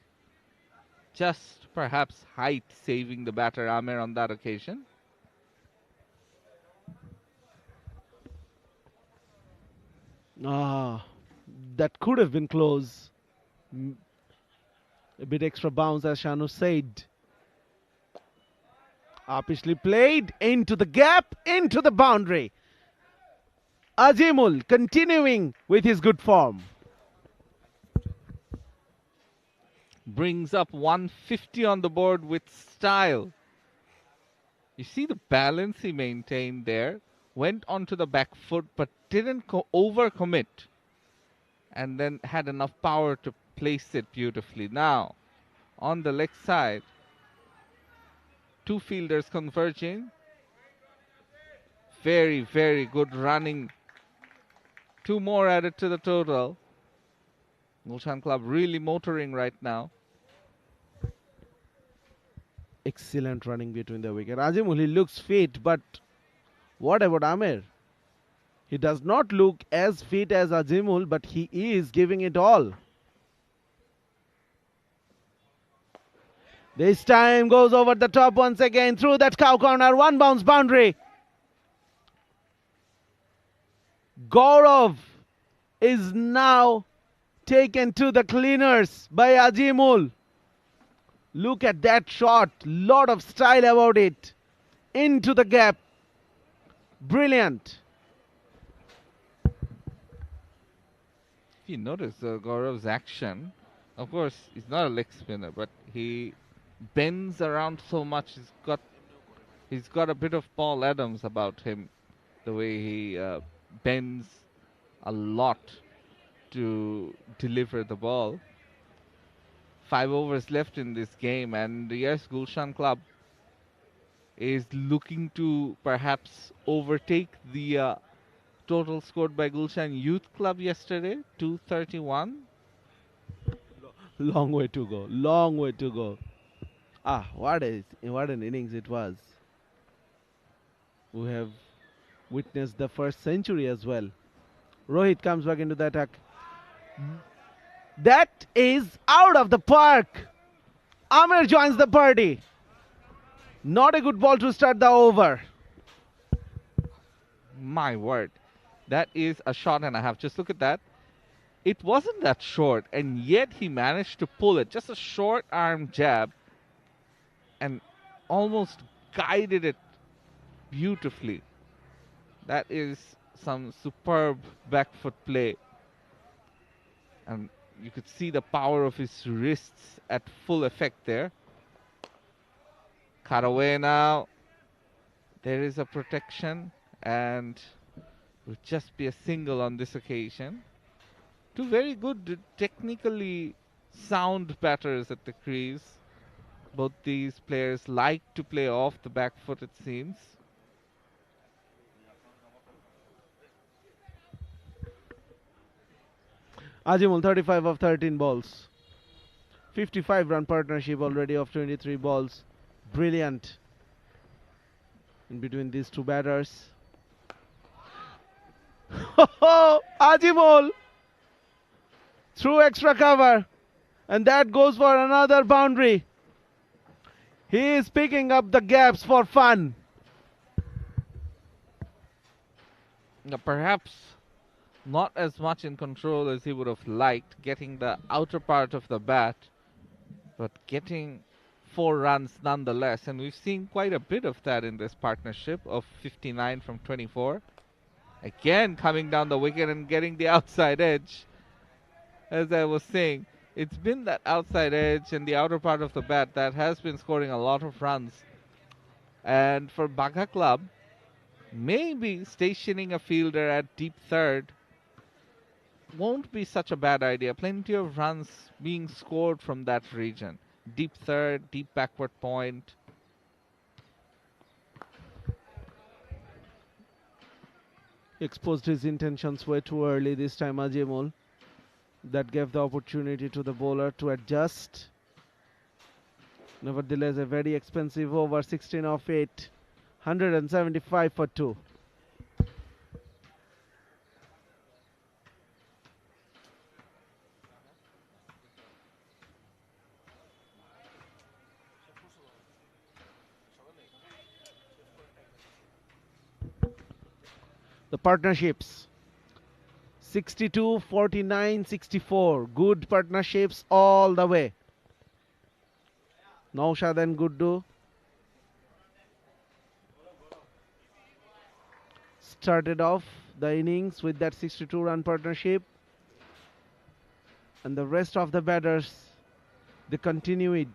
Just perhaps height saving the batter Aamer on that occasion. That could have been close. A bit extra bounce, as Shanu said. Uppishly played into the gap, into the boundary. Azimul continuing with his good form. Brings up 150 on the board with style. You see the balance he maintained there. Went onto the back foot but didn't overcommit. And then had enough power to place it beautifully. Now, on the leg side, two fielders converging. Very, very good running. Two more added to the total. Gulshan Club really motoring right now. Excellent running between the wicket. Azimul, he looks fit, but what about Aamer? He does not look as fit as Azimul, but he is giving it all. This time goes over the top once again through that cow corner. One bounce boundary. Gaurav is now taken to the cleaners by Azimul. Look at that shot. Lot of style about it. Into the gap. Brilliant. If you notice Gaurav's action, of course, he's not a leg spinner, but he bends around so much. He's got a bit of Paul Adams about him. The way he bends a lot to deliver the ball. 5 overs left in this game, and yes, Gulshan Club is looking to perhaps overtake the total scored by Gulshan Youth Club yesterday, 231. Long way to go. Long way to go. What an innings it was. We have witnessed the first century as well. Rohit comes back into the attack. That is out of the park. Aamer joins the party. Not a good ball to start the over. My word. That is a shot and a half. Just look at that. It wasn't that short, and yet he managed to pull it. Just a short arm jab and almost guided it beautifully. That is some superb back foot play. And you could see the power of his wrists at full effect there. Cut away now. There is a protection, and it would just be a single on this occasion. Two very good, technically sound batters at the crease. Both these players like to play off the back foot, it seems. Azimul 35 of 13 balls. 55 run partnership already of 23 balls. Brilliant in between these two batters. Azimul through extra cover, and that goes for another boundary. He is picking up the gaps for fun. Perhaps not as much in control as he would have liked, getting the outer part of the bat, but getting 4 runs nonetheless. And we've seen quite a bit of that in this partnership of 59 from 24. Again, coming down the wicket and getting the outside edge. As I was saying, it's been that outside edge and the outer part of the bat that has been scoring a lot of runs. And for Baga Club, maybe stationing a fielder at deep third won't be such a bad idea. Plenty of runs being scored from that region. Deep third, deep backward point. exposed his intentions way too early this time, Ajimul. That gave the opportunity to the bowler to adjust. Nevertheless, a very expensive over, 16 of 8, 175 for 2. The partnerships 62, 49, 64. Good partnerships all the way. Naushad and Guddu started off the innings with that 62-run partnership, and the rest of the batters, they continue it.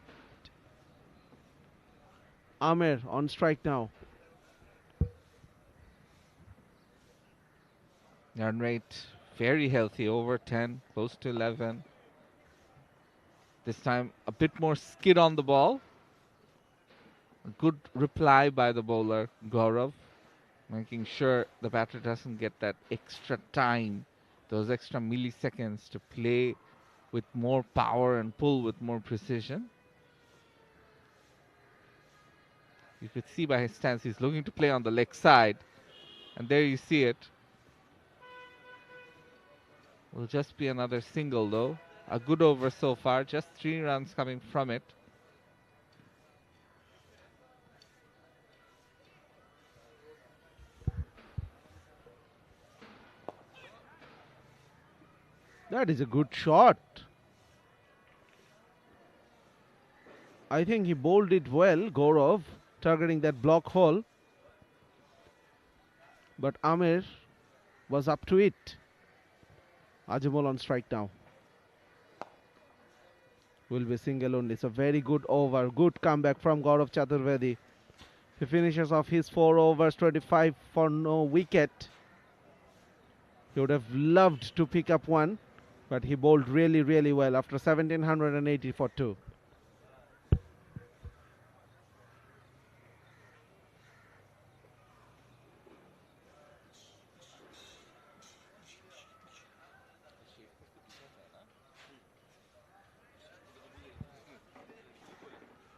Amer on strike now. Run rate very healthy, over 10, close to 11. This time a bit more skid on the ball. A good reply by the bowler, Gaurav, making sure the batter doesn't get that extra time, those extra milliseconds to play with more power and pull with more precision. You could see by his stance he's looking to play on the leg side, and there you see it. Will just be another single though. A good over so far, just 3 runs coming from it. That is a good shot. I think he bowled it well, Gaurav, targeting that block hole. But Amer was up to it. Ajimul on strike now. Will be single only. It's a very good over. Good comeback from Gaurav Chaturvedi. He finishes off his 4 overs, 25 for no wicket. He would have loved to pick up one, but he bowled really, really well after 1780 for 2.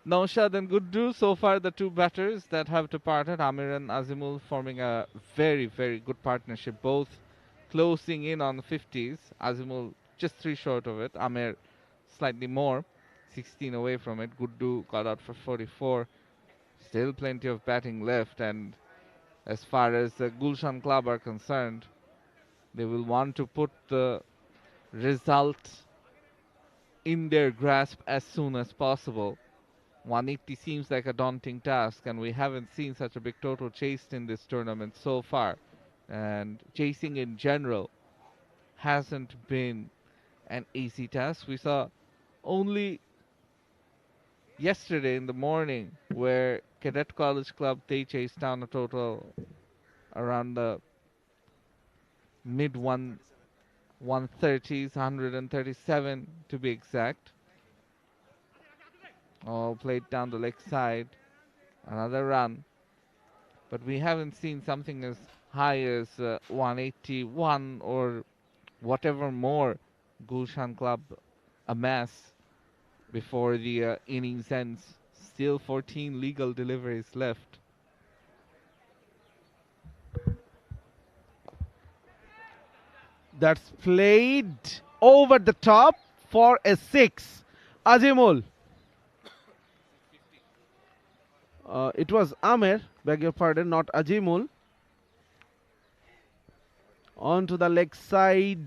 Naushad and Guddu, so far the 2 batters that have departed, Amer and Azimul, forming a very, very good partnership, both closing in on the 50s. Azimul just 3 short of it, Amer slightly more, 16 away from it. Guddu got out for 44. Still plenty of batting left, and as far as the Gulshan club are concerned, they will want to put the result in their grasp as soon as possible. 180 seems like a daunting task, and we haven't seen such a big total chased in this tournament so far. And chasing in general hasn't been an easy task. We saw only yesterday in the morning where Cadet College Club, they chased down a total around the mid 130s, 137 to be exact. Oh, played down the leg side. Another run. But we haven't seen something as high as 181 or whatever more Gulshan Club amass before the innings ends. Still 14 legal deliveries left. That's played over the top for a 6. Ajimul. It was Amer, beg your pardon, not Ajimul. On to the leg side.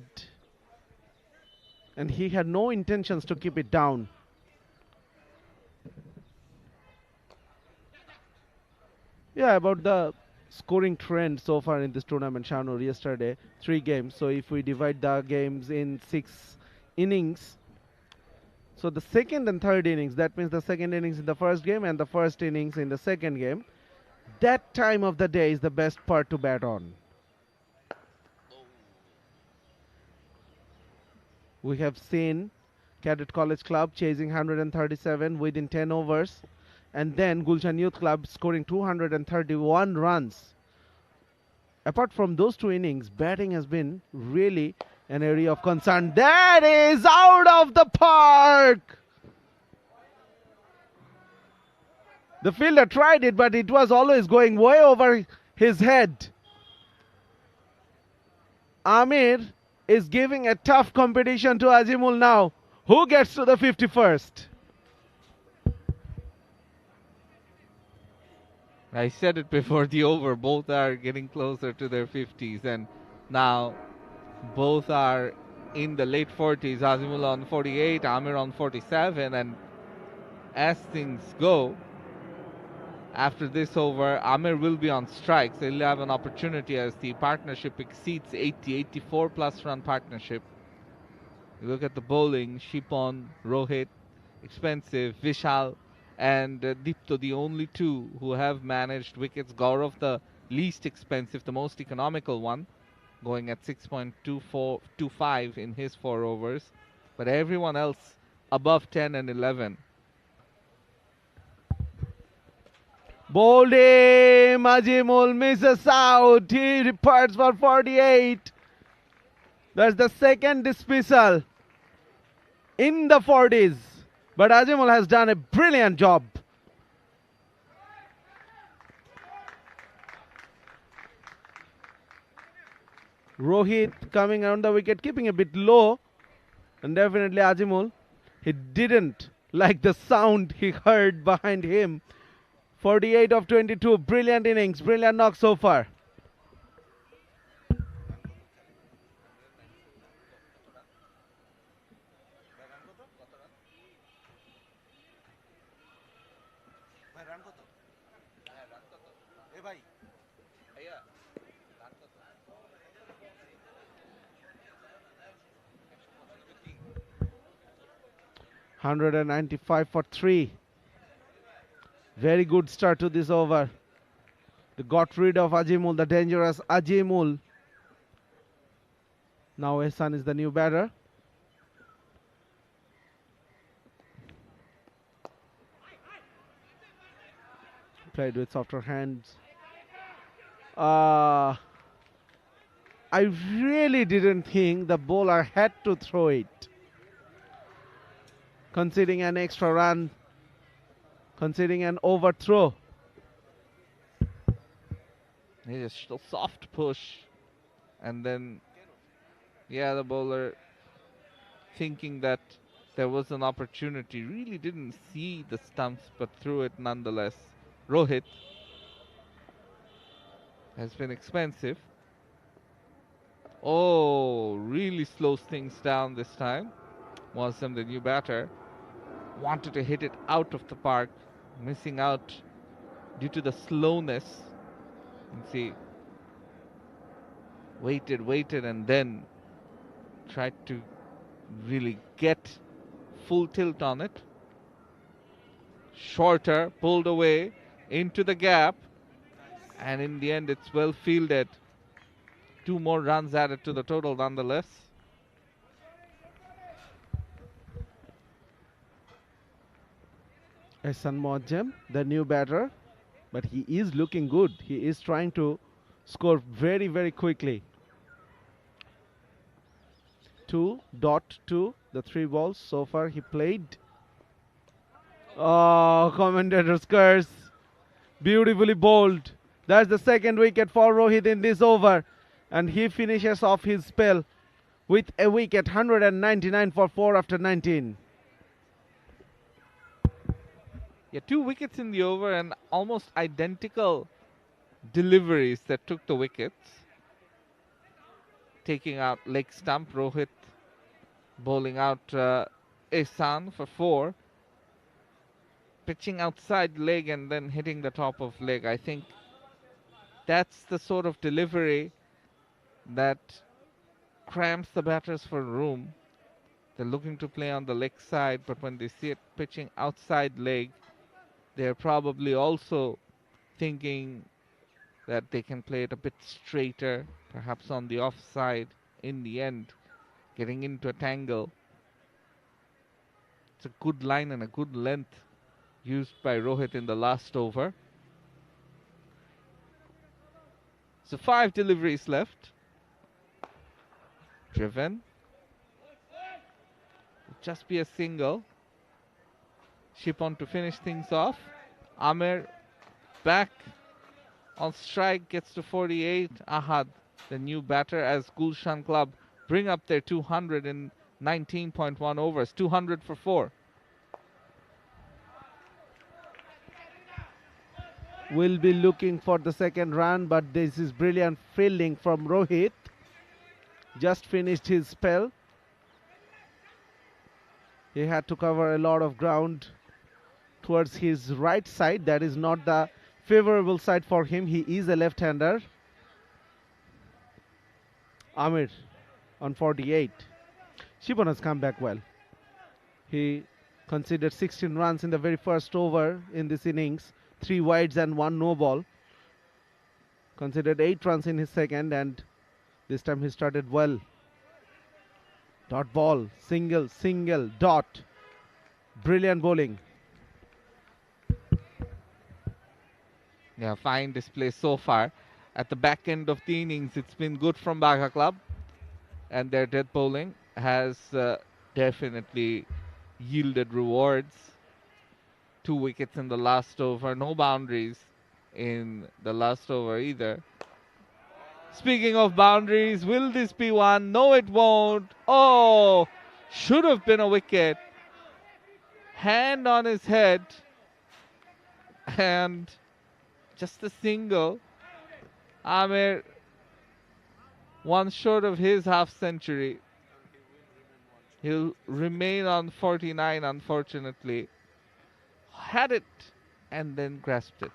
And he had no intentions to keep it down. Yeah, about the scoring trend so far in this tournament, Shanur, yesterday, 3 games. So if we divide the games in 6 innings, so the second and third innings, that means the second innings in the first game and the first innings in the second game, that time of the day is the best part to bat on. We have seen Cadet College Club chasing 137 within 10 overs, and then Gulshan Youth Club scoring 231 runs apart from those two innings, batting has been really an area of concern. That is out of the park! The fielder tried it, but it was always going way over his head. Amir is giving a tough competition to Azimul now. Who gets to the 51st? I said it before the over, both are getting closer to their 50s, and now both are in the late 40s. Azimul on 48, Amir on 47, and as things go, after this over, Amir will be on strike, so he'll have an opportunity as the partnership exceeds 80, 84 plus run partnership. You look at the bowling, Shipon, Rohit, expensive, Vishal, and Deepto, the only two who have managed wickets. Gaurav, the least expensive, the most economical one, going at 6.25 in his 4 overs. But everyone else above 10 and 11. Bowled him, Azimul misses out. He departs for 48. That's the second dismissal in the 40s. But Azimul has done a brilliant job. Rohit coming around the wicket, keeping a bit low. And definitely Azimul, he didn't like the sound he heard behind him. 48 of 22, brilliant innings, brilliant knock so far. $195 for 3. Very good start to this over. They got rid of Azimul, the dangerous Azimul. Now Ehsan is the new batter. Played with softer hands. I really didn't think the bowler had to throw it. Conceding an extra run, conceding an overthrow. Just a soft push, and then, yeah, the bowler thinking that there was an opportunity, really didn't see the stumps but threw it nonetheless. Rohit has been expensive. Oh, really slows things down this time. Wasam, the new batter, wanted to hit it out of the park, missing out due to the slowness. You see, waited, and then tried to really get full tilt on it. Shorter, pulled away into the gap, and in the end it's well fielded. 2 more runs added to the total nonetheless. Ehsan Moajam, the new batter, but he is looking good. He is trying to score very, very quickly. 2.2, the 3 balls so far he played. Oh, commentator's curse. Beautifully bowled. That's the second wicket for Rohit in this over. And he finishes off his spell with a wicket, 199 for 4 after 19. Yeah, 2 wickets in the over and almost identical deliveries that took the wickets. Taking out leg stump, Rohit bowling out Ehsan for 4. Pitching outside leg and then hitting the top of leg. I think that's the sort of delivery that cramps the batters for room. They're looking to play on the leg side, but when they see it pitching outside leg, they're probably also thinking that they can play it a bit straighter, perhaps on the offside in the end, getting into a tangle. It's a good line and a good length used by Rohit in the last over. So 5 deliveries left. Driven. Just be a single. Shipon to finish things off. Amer back on strike, gets to 48. Ahad, the new batter, as Gulshan Club bring up their 200 in 19.1 overs. 200 for 4. Will be looking for the second run, but this is brilliant fielding from Rohit. Just finished his spell. He had to cover a lot of ground towards his right side. That is not the favorable side for him. He is a left-hander. Amir on 48. Shipon has come back well. He conceded 16 runs in the very first over in this innings. 3 wides and 1 no ball. Conceded 8 runs in his second, and this time he started well. Dot ball, single, single, dot. Brilliant bowling. Yeah, fine display so far. At the back end of the innings, it's been good from Baga Club, and their death bowling has definitely yielded rewards. 2 wickets in the last over, no boundaries in the last over either. Speaking of boundaries, will this be one? No, it won't. Oh, should have been a wicket. Hand on his head, and just a single. Amer, one short of his half century. He'll remain on 49, unfortunately. Had it and then grasped it.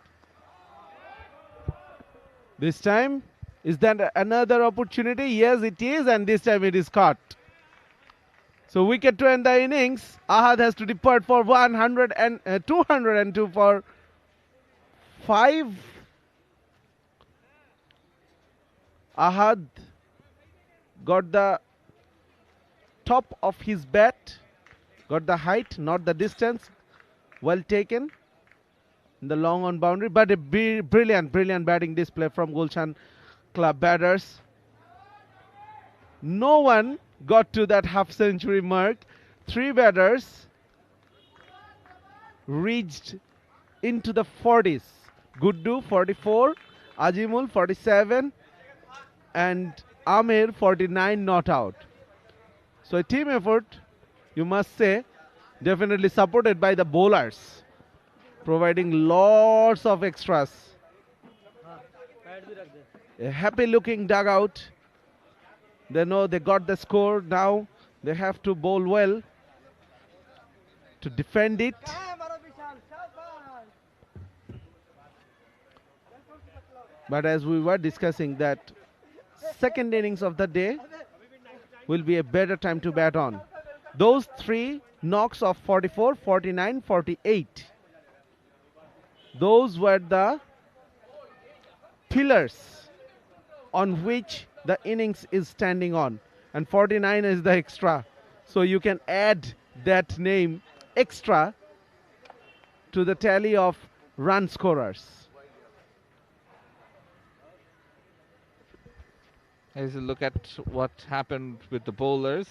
This time, is that another opportunity? Yes, it is, and this time it is caught. So wicket to end the innings. Ahad has to depart for 202 for 5. Ahad got the top of his bat, got the height, not the distance. Well taken in the long on boundary, but a brilliant batting display from Gulshan Club batters. No one got to that half century mark. 3 batters reached into the 40s. Guddu 44, Azimul 47, and Amir 49 not out. So a team effort, you must say, definitely supported by the bowlers, providing lots of extras. A happy looking dugout. They know they got the score. Now they have to bowl well to defend it. But as we were discussing, that second innings of the day will be a better time to bat on. Those 3 knocks of 44, 49, 48. Those were the pillars on which the innings is standing on. And 49 is the extra. So you can add that name extra to the tally of run scorers. Here's a look at what happened with the bowlers.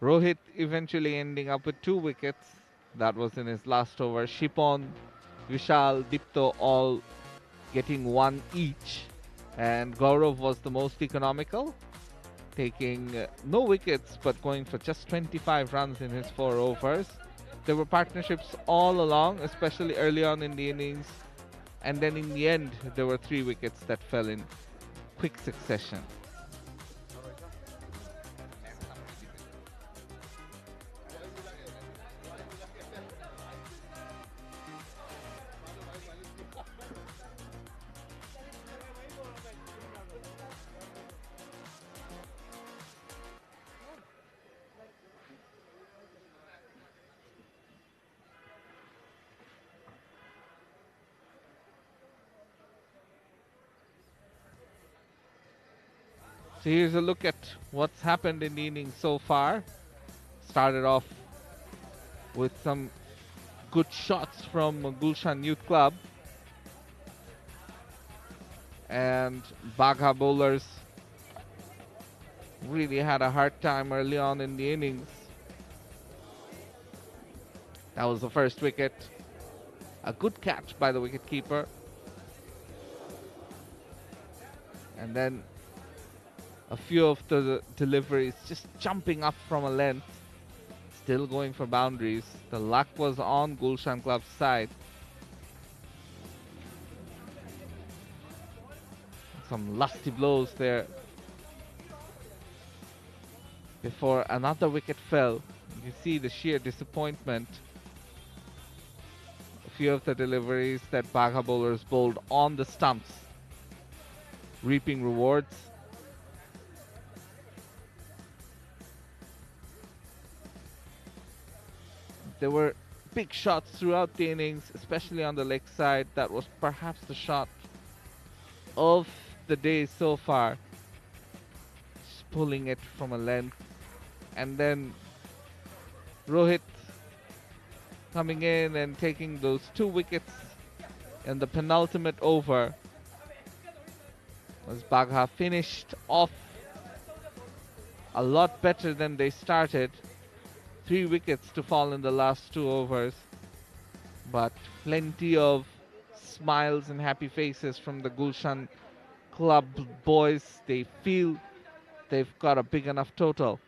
Rohit eventually ending up with 2 wickets. That was in his last over. Shipon, Vishal, Dipto all getting 1 each. And Gaurav was the most economical, taking no wickets but going for just 25 runs in his 4 overs. There were partnerships all along, especially early on in the innings. And then in the end, there were 3 wickets that fell in quick succession. So here's a look at what's happened in the inning so far. Started off with some good shots from Gulshan Youth Club. and Bagha bowlers really had a hard time early on in the innings. That was the first wicket. A good catch by the wicketkeeper. And then a few of the deliveries just jumping up from a length. Still going for boundaries. The luck was on Gulshan Club's side. Some lusty blows there before another wicket fell. You see the sheer disappointment. A few of the deliveries that Bagha bowlers bowled on the stumps, reaping rewards. There were big shots throughout the innings, especially on the leg side. That was perhaps the shot of the day so far. Just pulling it from a length. And then Rohit coming in and taking those 2 wickets in the penultimate over, as Bagha finished off a lot better than they started. 3 wickets to fall in the last 2 overs, but plenty of smiles and happy faces from the Gulshan Club boys. They feel they've got a big enough total.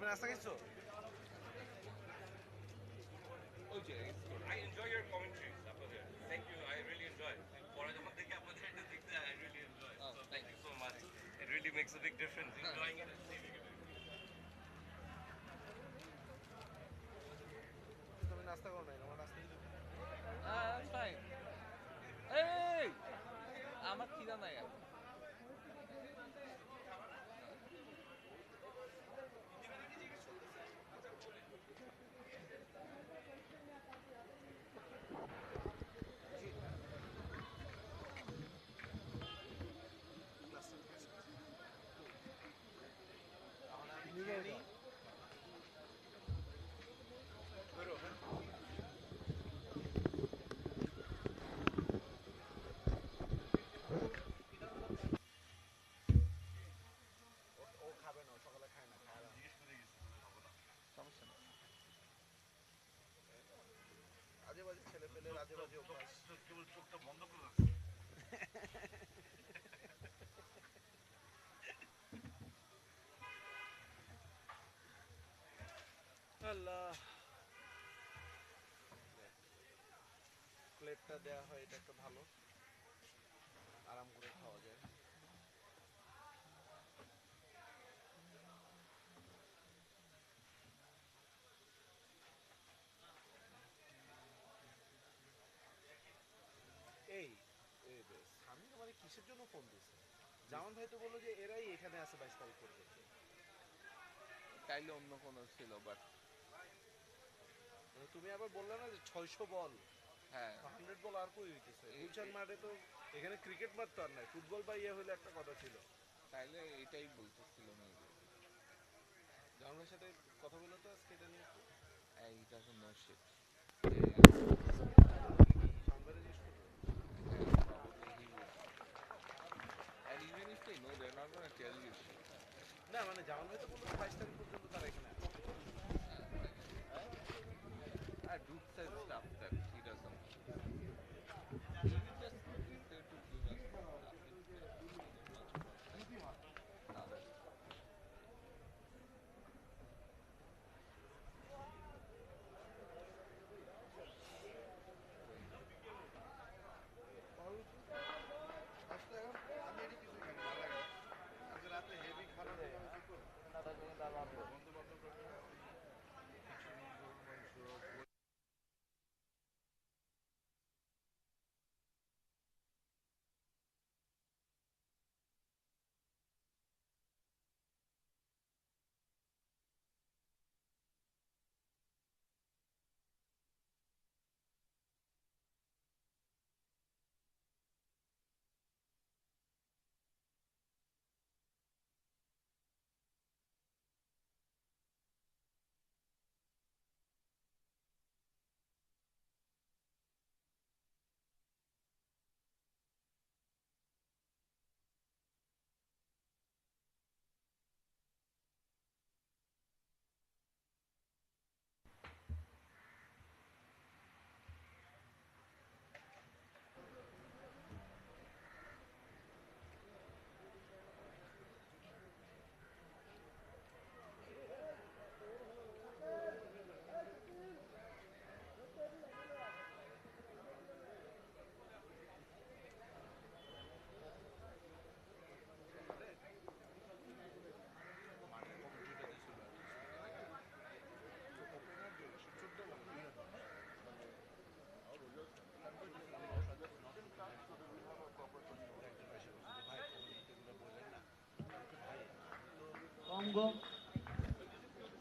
তুমি নাস্তা খেয়েছো? I enjoy your commentaries. Thank you. I really enjoy. পরে যখন দেখি আপনাদের এটা দেখতে I really enjoy. So thank you so much. It really makes a big difference. Enjoying it and saving it. তুমি নাস্তা করো না, আমার নাস্তা দিতে। That's fine. Hey! আমার খিদা নাই আর। আল্লাহ, প্লেটটা দেয়া হয়, এটা একটা ভালো, আরাম করে খাওয়া যায়। আমি তোমাকে কিসের জন্য ফোন দিয়েছি? জামান ভাই তো বললো যে এরাই এখানে আছে 22 তারিখ পর্যন্ত। তাইলে অন্য কোনো ছিল, বাট তুমি আবার বললে না যে 600 বল, হ্যাঁ 100 বল আর কই হইতেছে? গুলশান মাঠে তো এখানে ক্রিকেট মাঠ তো আর নাই, ফুটবল বা ইয়ে হইলে একটা কথা ছিল। তাইলে এটাই বলতেছিল মেবি। ভাইয়ের সাথে কথা বলো তো আজকে এটা নিয়ে একটু। He doesn't know shit. সংবাদে জিজ্ঞেস করবো। Probably he would. And even if they know, they're not going to tell you shit. না মানে জামান ভাই তো বললো 22 তারিখ পর্যন্ত তারা এখানে আছে। Dude says stuff that he doesn't. He will just be there to give us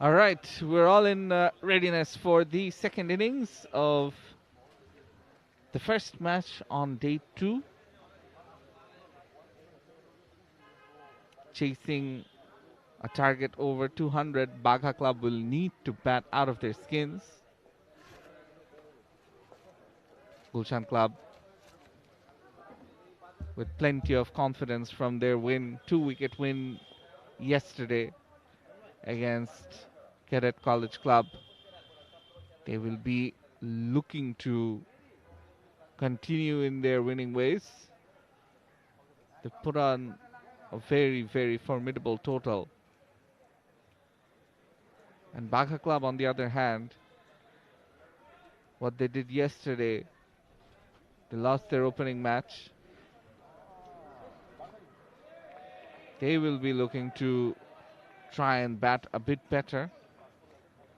All right, we're all in readiness for the second innings of the first match on day 2. Chasing a target over 200, Baga Club will need to bat out of their skins. Gulshan Club with plenty of confidence from their win, 2-wicket win yesterday against Cadet College Club. They will be looking to continue in their winning ways. They put on a very, very formidable total. And Baga Club, on the other hand, what they did yesterday, they lost their opening match. They will be looking to try and bat a bit better,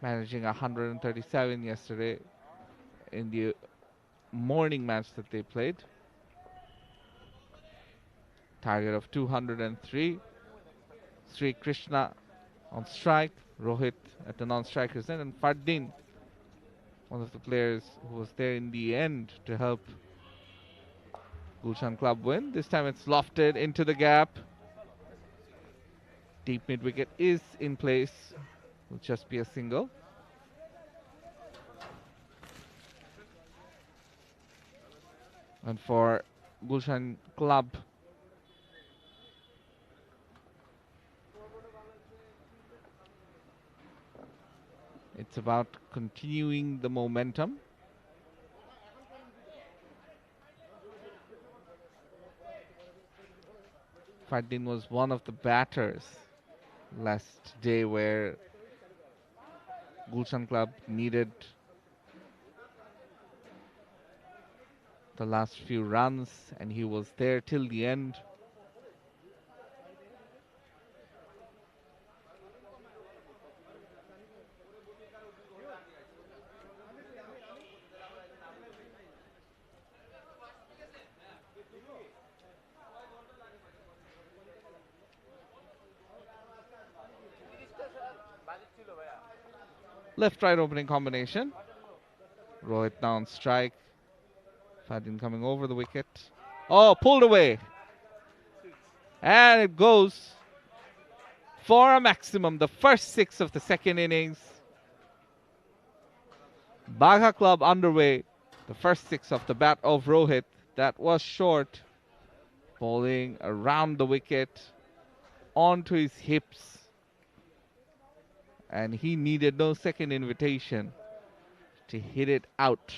managing 137 yesterday in the morning match that they played. Target of 203. Sri Krishna on strike, Rohit at the non-strikers end, and Fardin, one of the players who was there in the end to help Gulshan Club win. This time it's lofted into the gap. Deep mid-wicket is in place. Will just be a single. And for Gulshan Club, it's about continuing the momentum. Fardin was one of the batters last day where Gulshan Club needed the last few runs, and he was there till the end. Left-right opening combination. Rohit now on strike. Fardin coming over the wicket. Oh, pulled away. And it goes for a maximum. The first 6 of the second innings. Baga Club underway. The first 6 of the bat of Rohit. That was short. Bowling around the wicket. Onto his hips. And he needed no second invitation to hit it out.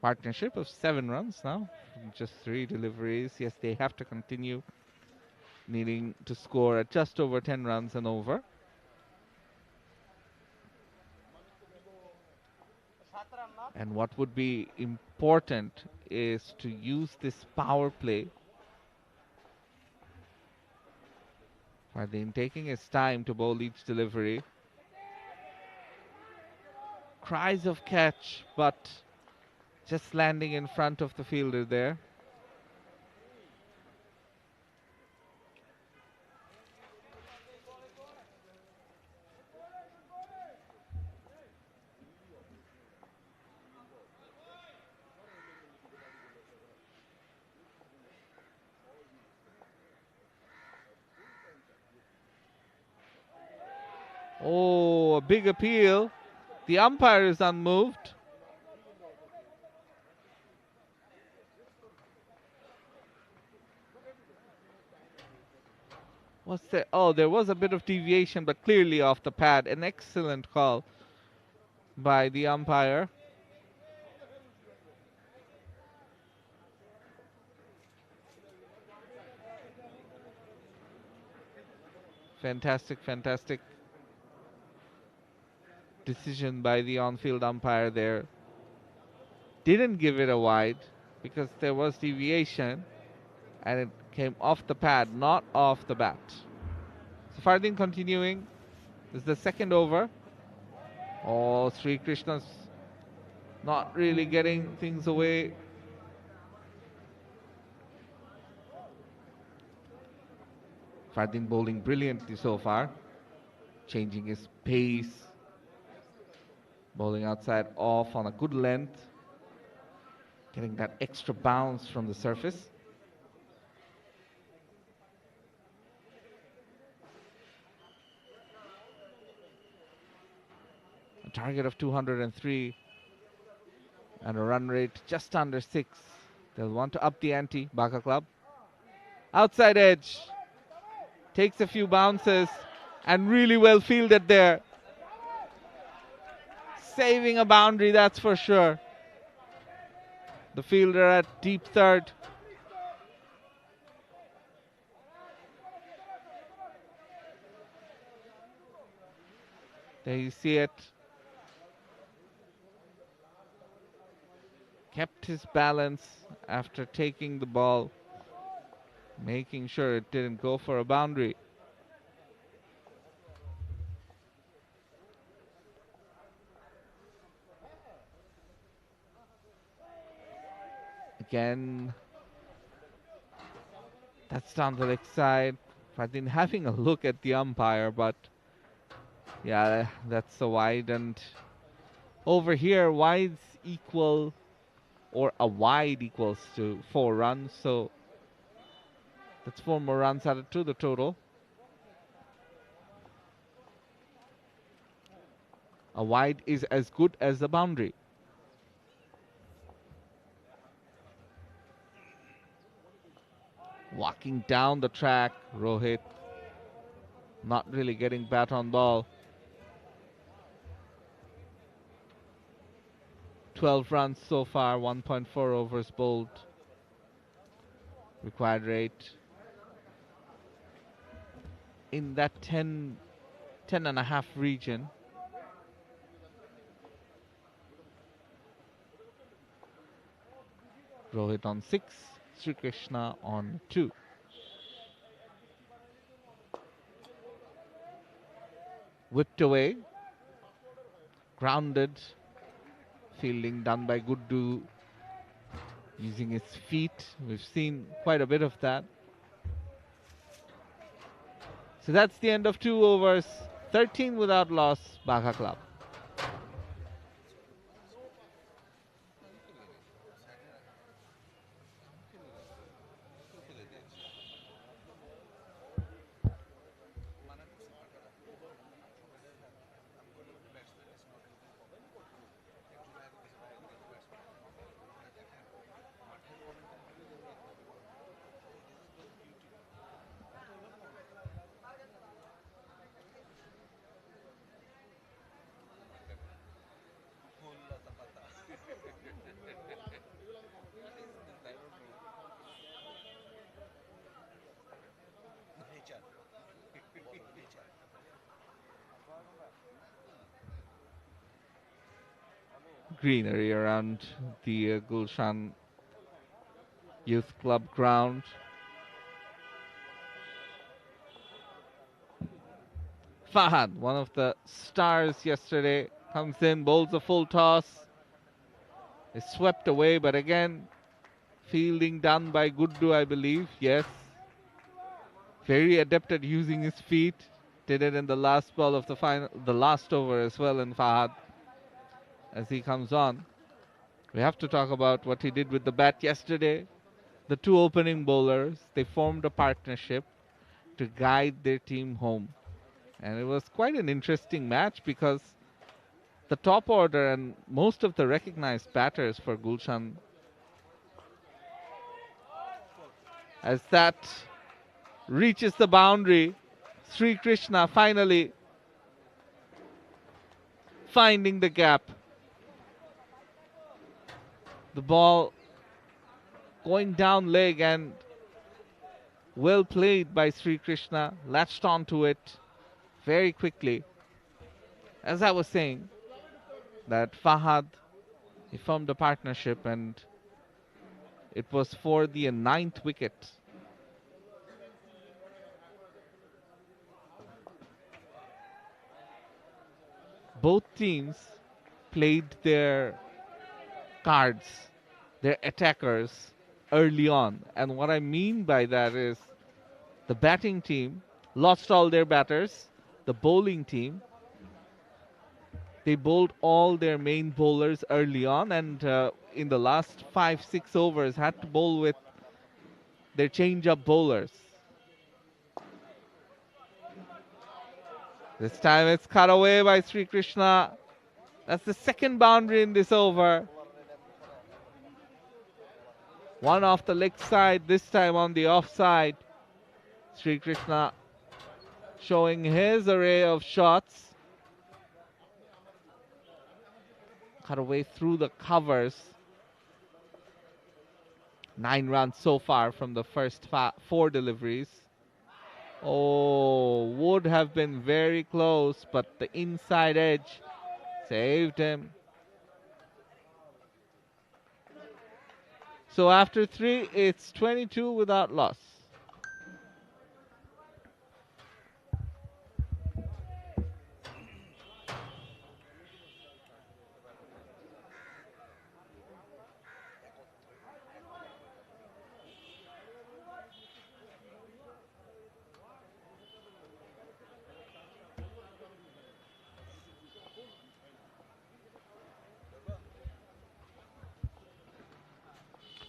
Partnership of 7 runs now. Just 3 deliveries. Yes, they have to continue needing to score at just over 10 runs and over. And what would be important is to use this power play. Fardeen taking his time to bowl each delivery. Cries of catch, but just landing in front of the fielder there. Oh, a big appeal. The umpire is unmoved. What's there? Oh, there was a bit of deviation, but clearly off the pad. An excellent call by the umpire. Fantastic, fantastic decision by the on-field umpire there. Didn't give it a wide because there was deviation and it came off the pad, not off the bat. So Fardeen continuing. This is the second over. Oh, Sri Krishna's not really getting things away. Fardeen bowling brilliantly so far. Changing his pace. Bowling outside off on a good length. Getting that extra bounce from the surface. A target of 203 and a run rate just under 6. They'll want to up the ante, Baga Club. Outside edge. Takes a few bounces and really well fielded there. Saving a boundary, that's for sure. The fielder at deep third. There you see it. Kept his balance after taking the ball, making sure it didn't go for a boundary. Again, that's down the leg side. Fardeen having a look at the umpire, but yeah, that's a wide. And over here, wides equal, or a wide equals to 4 runs. So that's 4 more runs added to the total. A wide is as good as the boundary. Walking down the track, Rohit not really getting bat on ball. 12 runs so far, 1.4 overs bowled. Required rate in that 10 and a half region. Rohit on 6. Sri Krishna on 2. Whipped away. Grounded. Fielding done by Guddu. Using his feet. We've seen quite a bit of that. So that's the end of 2 overs. 13 without loss, Baga Club. greenery around the Gulshan Youth Club ground. Fahad, one of the stars yesterday, comes in, bowls a full toss. Is swept away, but again, fielding done by 𝗏𝗺, I believe. Yes. Very adept at using his feet. Did it in the last ball of the last over as well in Fahad. As he comes on, we have to talk about what he did with the bat yesterday. The two opening bowlers, they formed a partnership to guide their team home. And it was quite an interesting match because the top order and most of the recognized batters for Gulshan, as that reaches the boundary, Sri Krishna finally finding the gap. The ball going down leg and well played by Sri Krishna, latched onto it very quickly. As I was saying, that Fahad, he formed a partnership and it was for the 9th wicket. Both teams played their cards, their attackers early on. And what I mean by that is the batting team lost all their batters. The bowling team, they bowled all their main bowlers early on, and in the last 5-6 overs had to bowl with their change-up bowlers. This time it's cut away by Sri Krishna. That's the second boundary in this over. One off the leg side, this time on the offside. Sri Krishna showing his array of shots. Cut away through the covers. 9 runs so far from the first 4 deliveries. Oh, would have been very close, but the inside edge saved him. So after 3, it's 22 without loss.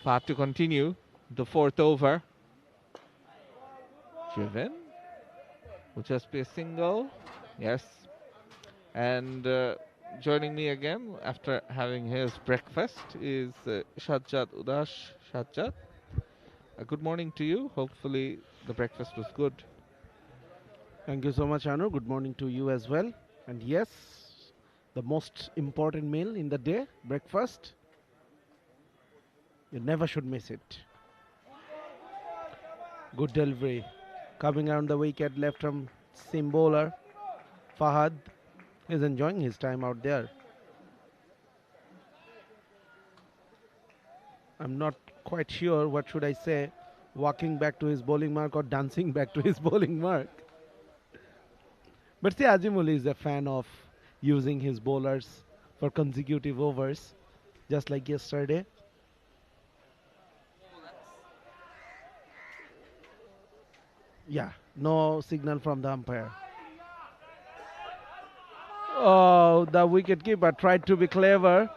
Fahad to continue the 4th over. Driven. Will just be a single. Yes. And joining me again after having his breakfast is Sajjad Udash. Sajjad, good morning to you. Hopefully the breakfast was good. Thank you so much, Anu. Good morning to you as well. And yes, the most important meal in the day, breakfast. You never should miss it. Good delivery. Coming around the wicket, left from seam bowler. Fahad is enjoying his time out there. I'm not quite sure what should I say. Walking back to his bowling mark or dancing back to his bowling mark. But see, Azimul is a fan of using his bowlers for consecutive overs, just like yesterday. Yeah, no signal from the umpire. Oh, the wicketkeeper tried to be clever,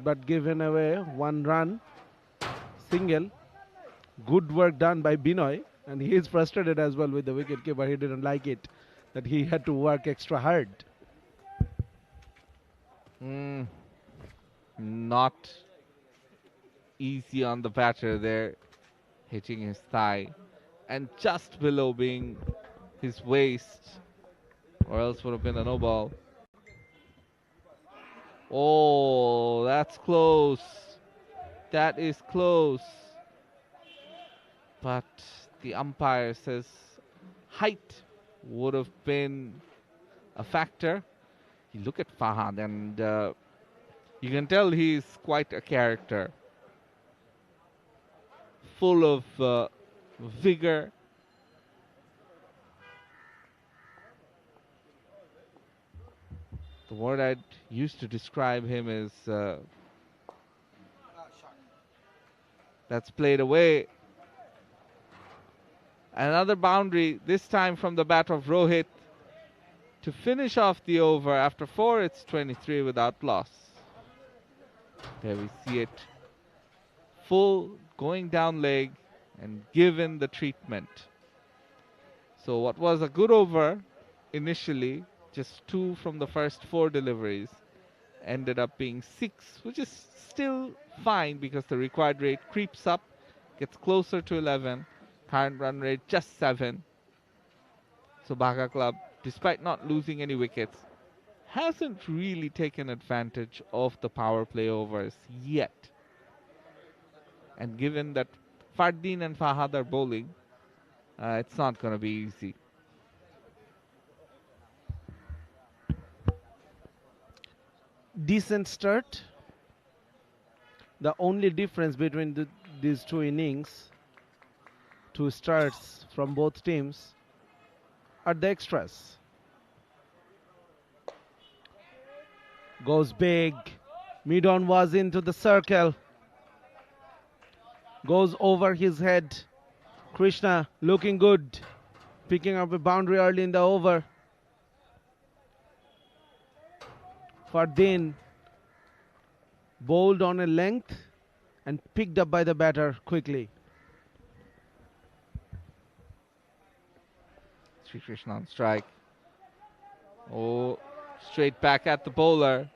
but given away 1 run, single. Good work done by Binoy, and he is frustrated as well with the wicketkeeper. He didn't like it, that he had to work extra hard. Not easy on the batter there. Hitting his thigh and just below being his waist, or else would have been a no ball. Oh, that's close. That is close. But the umpire says height would have been a factor. You look at Fahad and you can tell he's quite a character. Full of vigor. The word I'd used to describe him is that's played away. Another boundary, this time from the bat of Rohit to finish off the over. After 4, it's 23 without loss. There we see it. Full going down leg and given the treatment. So what was a good over initially, just 2 from the first 4 deliveries, ended up being 6, which is still fine because the required rate creeps up, gets closer to 11. Current run rate just 7. So Baga Club, despite not losing any wickets, hasn't really taken advantage of the power play overs yet. And given that Fardeen and Fahad are bowling, it's not going to be easy. Decent start. The only difference between these 2 innings, 2 starts from both teams, are the extras. Goes big. Mid-on was into the circle. Goes over his head. Krishna looking good. Picking up a boundary early in the over. Fardeen bowled on a length and picked up by the batter quickly. Sri Krishna on strike. Oh, straight back at the bowler,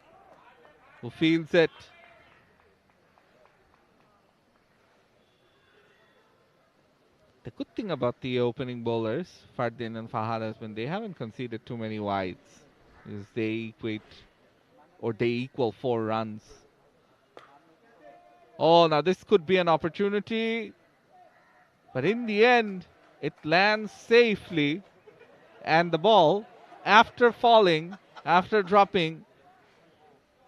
who fields it. The good thing about the opening bowlers, Fardeen and Fahad, has been they haven't conceded too many wides. Because they equal 4 runs. Oh, now this could be an opportunity. But in the end, it lands safely. And the ball, after falling, after dropping,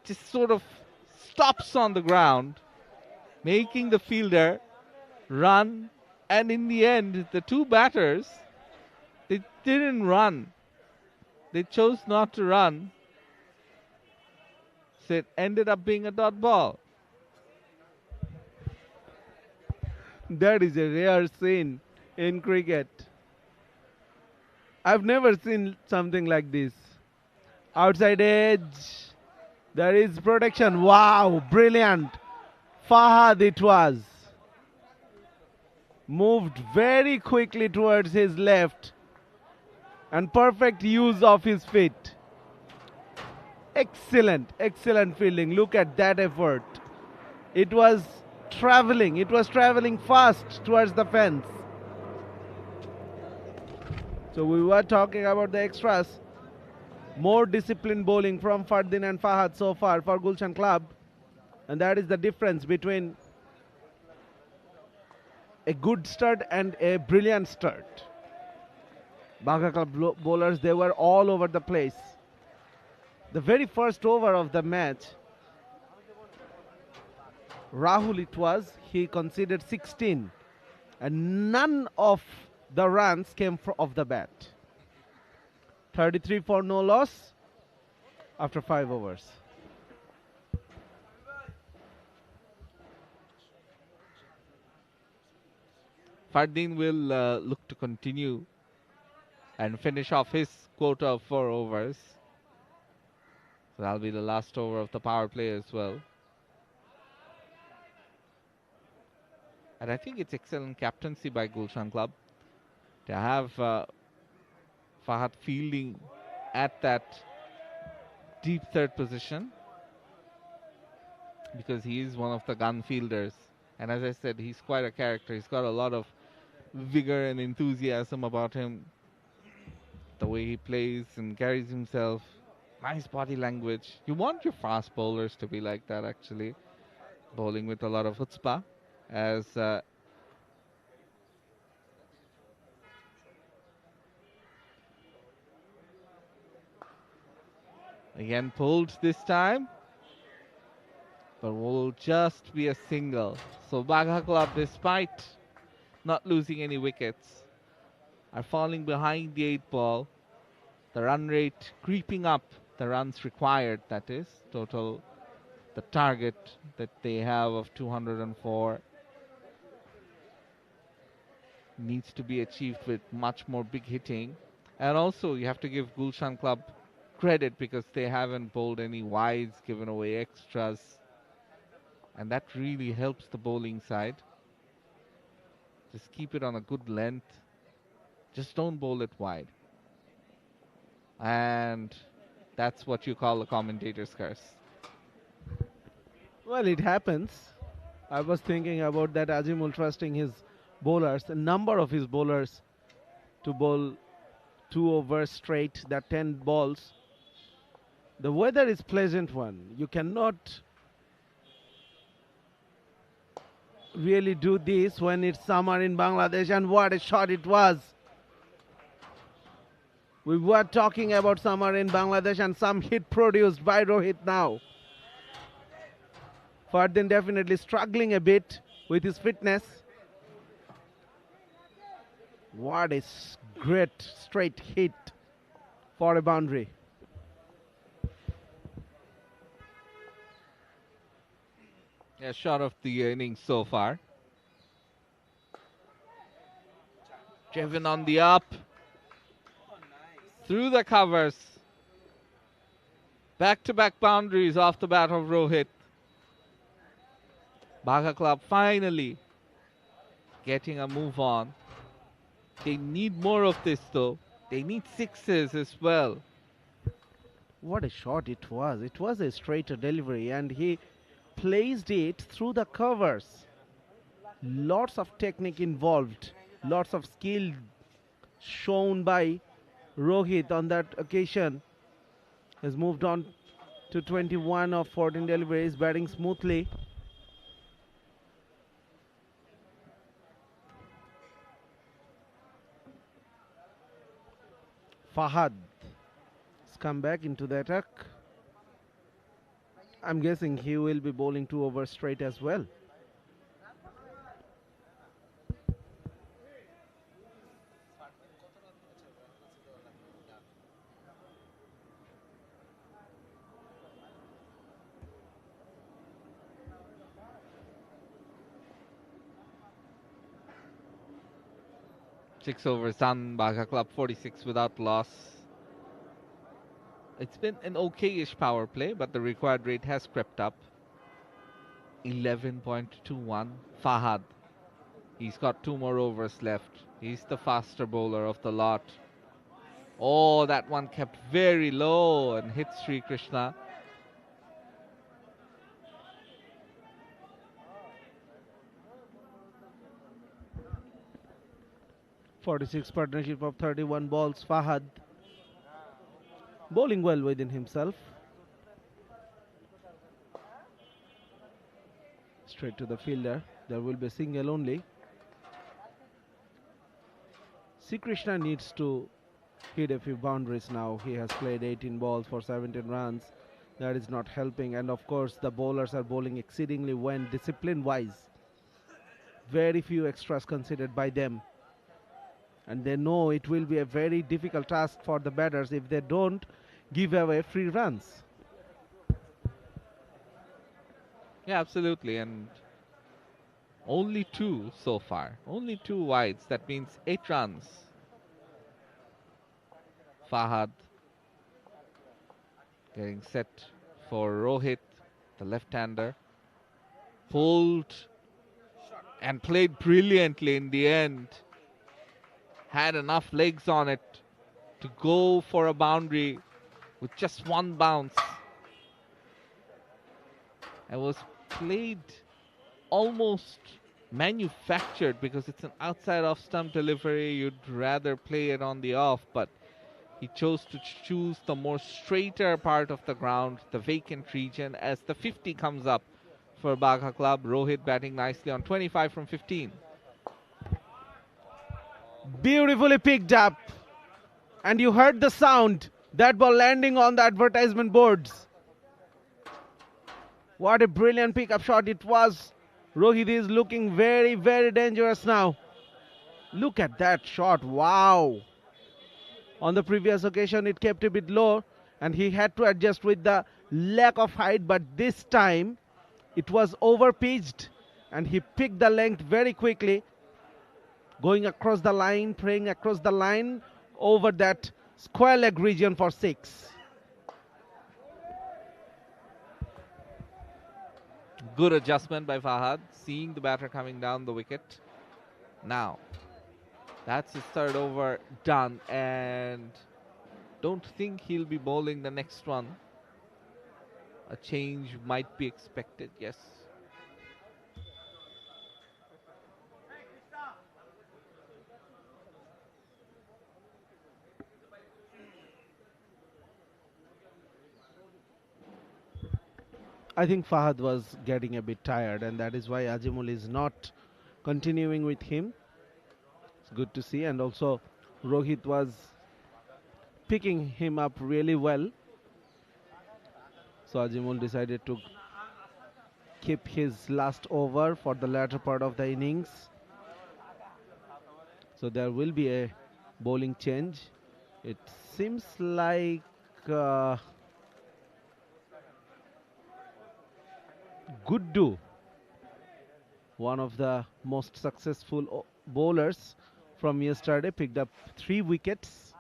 just sort of stops on the ground, making the fielder run. And in the end, the 2 batters, they didn't run. They chose not to run. So it ended up being a dot ball. That is a rare scene in cricket. I've never seen something like this. Outside edge. There is protection. Wow, brilliant. Fahad it was. Moved very quickly towards his left. And perfect use of his feet. Excellent, excellent fielding. Look at that effort. It was traveling fast towards the fence. So we were talking about the extras. More disciplined bowling from Fardeen and Fahad so far for Gulshan Club. And that is the difference between a good start and a brilliant start. Baga Club bowlers, they were all over the place. The very first over of the match, Rahul it was, he conceded 16. And none of the runs came off the bat. 33 for no loss after 5 overs. Fardeen will look to continue and finish off his quota of 4 overs. So that'll be the last over of the power play as well. And I think it's excellent captaincy by Gulshan Club to have Fahad fielding at that deep third position, because he is one of the gun fielders. And as I said, he's quite a character. He's got a lot of vigor and enthusiasm about him. The way he plays and carries himself. Nice body language. You want your fast bowlers to be like that, actually. Bowling with a lot of chutzpah. As Again pulled this time, but will just be a single. So Baga Club, despite not losing any wickets, are falling behind the 8 ball. The run rate creeping up, the runs required, that is, total, the target that they have of 204 needs to be achieved with much more big hitting. And also you have to give Gulshan Club credit because they haven't bowled any wides, given away extras, and that really helps the bowling side. Just keep it on a good length, just don't bowl it wide. And that's what you call a commentator's curse. Well, it happens. I was thinking about that Azimul trusting his bowlers, a number of his bowlers, to bowl 2 overs straight, that 10 balls. The weather is pleasant one. You cannot really do this when it's summer in Bangladesh, and what a shot it was. We were talking about summer in Bangladesh and some hit produced by Rohit now. Fardin definitely struggling a bit with his fitness. What a great straight hit for a boundary. Yeah, shot of the innings so far. Driven on the up. Through the covers. Back-to-back boundaries off the bat of Rohit. Baga Club finally getting a move on. They need more of this though. They need 6s as well. What a shot it was. It was a straighter delivery and he placed it through the covers. Lots of technique involved. Lots of skill shown by Rohit on that occasion. Has moved on to 21 of 14 deliveries, batting smoothly. Fahad has come back into the attack. I'm guessing he will be bowling 2 overs straight as well. Six overs done, Baga Club 46 without loss. It's been an okay-ish power play, but the required rate has crept up. 11.21. Fahad. He's got 2 more overs left. He's the faster bowler of the lot. Oh, that one kept very low and hit Sri Krishna. .46 partnership of 31 balls. Fahad bowling well within himself. Straight to the fielder. There will be a single only. Sri Krishna needs to hit a few boundaries now. He has played 18 balls for 17 runs. That is not helping. And of course, the bowlers are bowling exceedingly well discipline-wise. Very few extras considered by them. And they know it will be a very difficult task for the batters if they don't give away free runs. Yeah, absolutely. And only 2 so far. Only 2 wides. That means 8 runs. Fahad getting set for Rohit, the left-hander. Pulled and played brilliantly in the end. Had enough legs on it to go for a boundary with just 1 bounce. It was played almost manufactured because it's an outside off stump delivery. You'd rather play it on the off, but he chose to choose the more straighter part of the ground, the vacant region, as the 50 comes up for Baga Club. Rohit batting nicely on 25 from 15. Beautifully picked up. And you heard the sound That ball landing on the advertisement boards. What a brilliant pickup shot it was. Rohit is looking very, very dangerous now. Look at that shot. Wow. On the previous occasion, it kept a bit low and he had to adjust with the lack of height. But this time, it was over pitched and he picked the length very quickly. Going across the line, praying across the line over that square leg region for 6. Good adjustment by Fahad, seeing the batter coming down the wicket. Now, that's his third over done, and don't think he'll be bowling the next one. A change might be expected, yes. I think Fahad was getting a bit tired, and that is why Azimul is not continuing with him. It's good to see, and also Rohit was picking him up really well. So Azimul decided to keep his last over for the latter part of the innings. So there will be a bowling change. It seems like Guddu, one of the most successful bowlers from yesterday, picked up 3 wickets.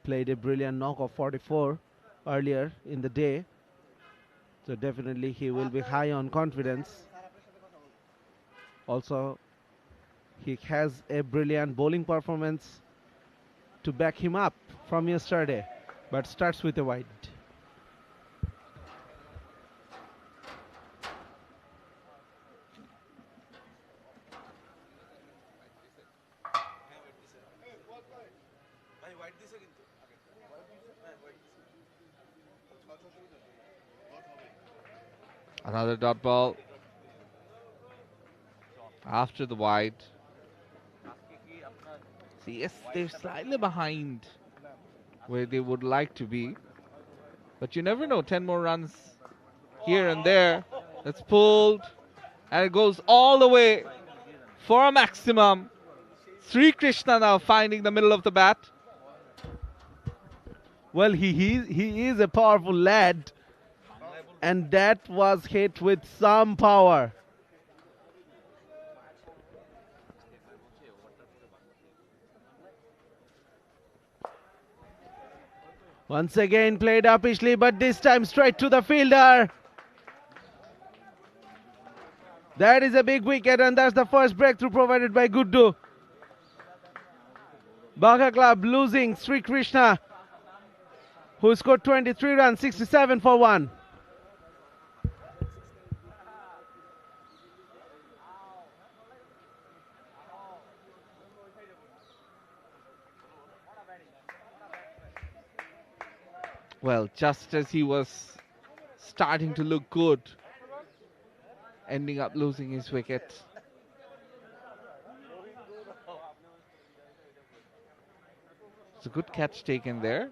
Played a brilliant knock of 44 earlier in the day. So definitely he will be high on confidence. Also, he has a brilliant bowling performance to back him up from yesterday, but starts with a wide. Another dot ball after the wide. See, yes, they're slightly behind where they would like to be, but you never know. 10 more runs here and there. It's pulled and it goes all the way for a maximum. Sri Krishna now finding the middle of the bat. Well, he is a powerful lad, and that was hit with some power. Once again played uppishly, but this time straight to the fielder. That is a big wicket, and that's the first breakthrough provided by Guddu. Baga Club losing Sri Krishna, who scored 23 runs, 67 for 1. Well, just as he was starting to look good, ending up losing his wicket. It's a good catch taken there.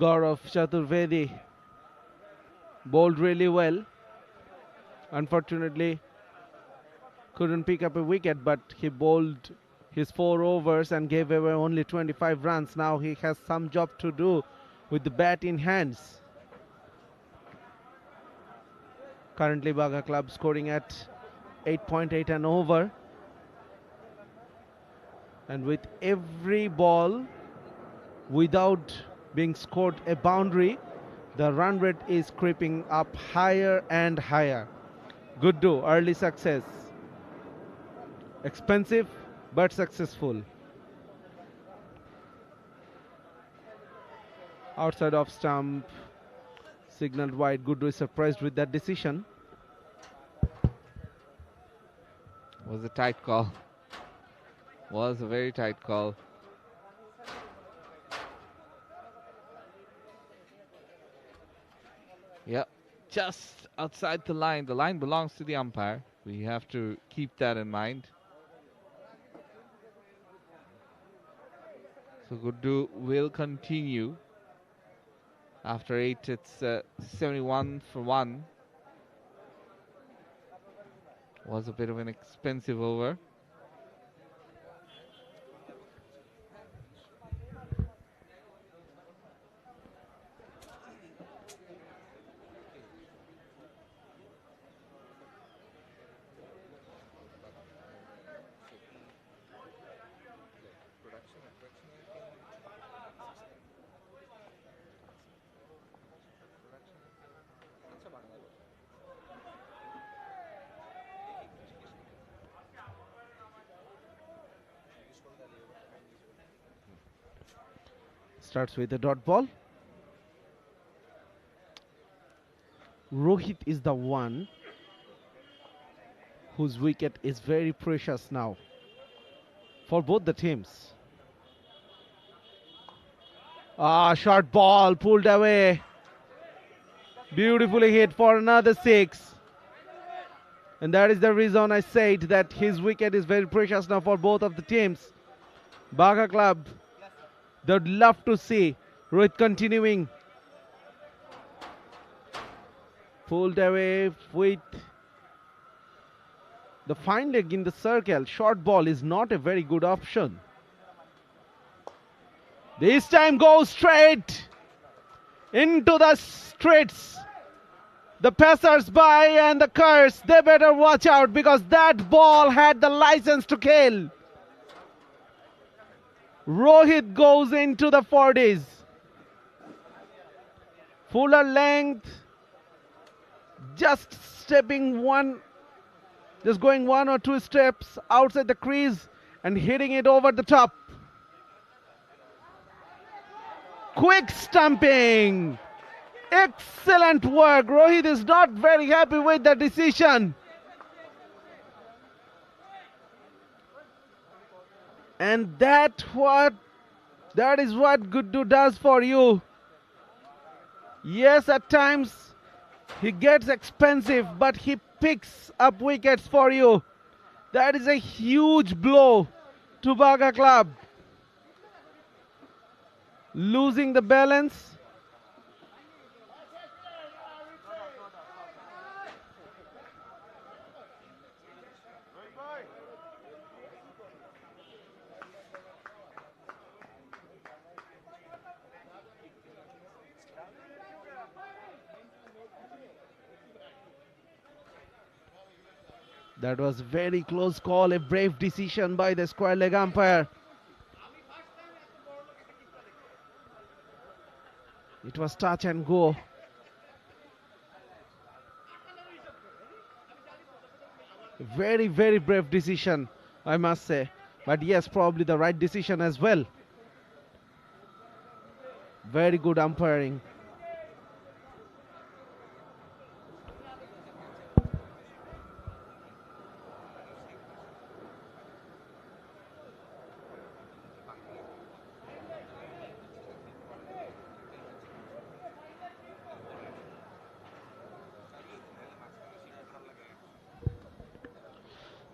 𝗂𝗃𝗃 bowled really well. Unfortunately, couldn't pick up a wicket, but he bowled his 4 overs and gave away only 25 runs. Now he has some job to do with the bat in hands. Currently, Baga Club scoring at 8.8 and over. And with every ball without being scored a boundary, The run rate is creeping up higher and higher. Good do, early success. Expensive but successful. Outside of stump, signaled wide. Good do is surprised with that decision. Was a tight call. Was a very tight call. Yep, just outside the line. The line belongs to the umpire. We have to keep that in mind. So Guddu will continue. After 8, it's 71 for 1. Was a bit of an expensive over. Starts with a dot ball. Rohit is the one whose wicket is very precious now for both the teams. Short ball pulled away. Beautifully hit for another 6. And that is the reason I said that his wicket is very precious now for both of the teams. Baga Club, they'd love to see Rohit continuing. Pulled away with the fine leg in the circle. Short ball is not a very good option. This time goes straight into the streets. The passers-by and the curs, they better watch out because that ball had the license to kill. Rohit goes into the 40s. Fuller length. Just going 1 or 2 steps outside the crease and hitting it over the top. Quick stumping. Excellent work. Rohit is not very happy with the decision. And that is what Guddu does for you. Yes, at times he gets expensive, but he picks up wickets for you. That is a huge blow to Baga Club. Losing the balance. That was very close call, a brave decision by the square leg umpire. It was touch and go. Very, very brave decision, I must say. But yes, probably the right decision as well. Very good umpiring.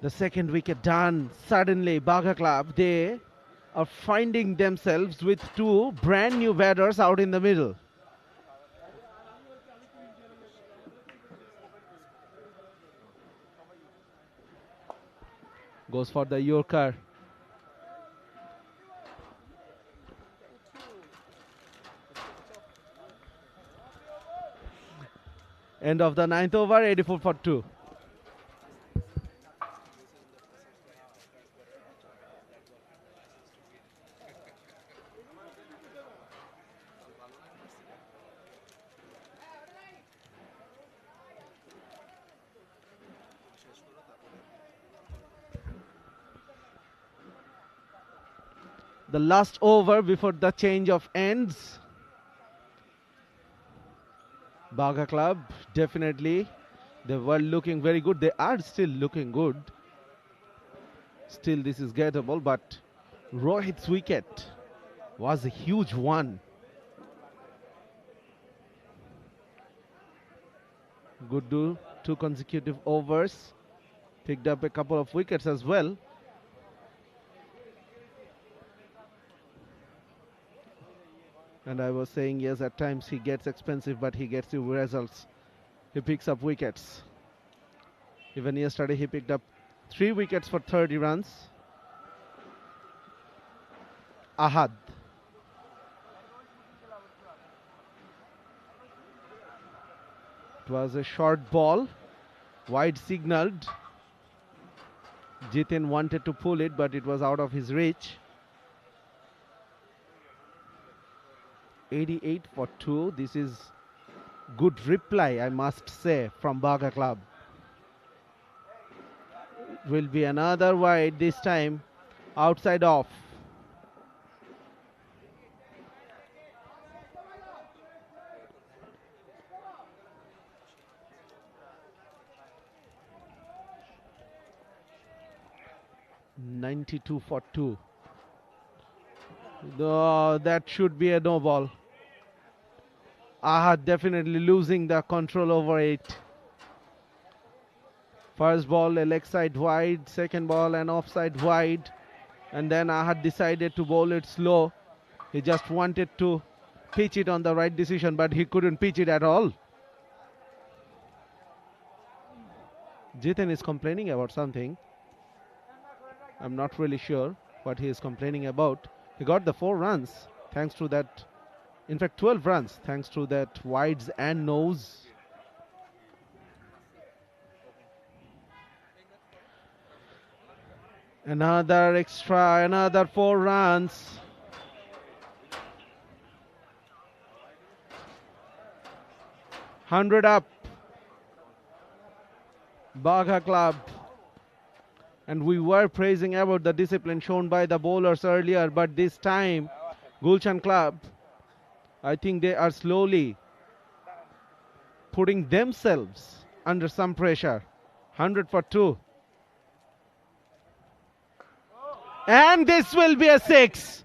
The second wicket done. Suddenly, Baga Club, they are finding themselves with 2 brand new batters out in the middle. Goes for the Yorker. End of the 9th over, 84 for 2. the last over before the change of ends. Baga Club, definitely, they were looking very good. They are still looking good. Still, this is gettable, but Rohit's wicket was a huge one. Good do 2 consecutive overs. Picked up a couple of wickets as well. And I was saying, yes, at times he gets expensive, but he gets you results. He picks up wickets. Even yesterday he picked up 3 wickets for 30 runs. Ahad. It was a short ball, wide signaled. Jitin wanted to pull it, but it was out of his reach. 88 for 2. This is good reply, I must say, from Baga Club. It will be another wide, this time outside off. $92 for 2. That should be a no ball. Ahad definitely losing the control over it. First ball, a leg side wide. Second ball, an offside wide. And then Ahad decided to bowl it slow. He just wanted to pitch it on the right decision, but he couldn't pitch it at all. Jitin is complaining about something. I'm not really sure what he is complaining about. He got the 4 runs thanks to that, in fact 12 runs thanks to that wides and nose. Another extra, another 4 runs. $100 up. Baga Club. And we were praising about the discipline shown by the bowlers earlier, but this time Gulshan Club, I think they are slowly putting themselves under some pressure. 100 for 2. And this will be a 6.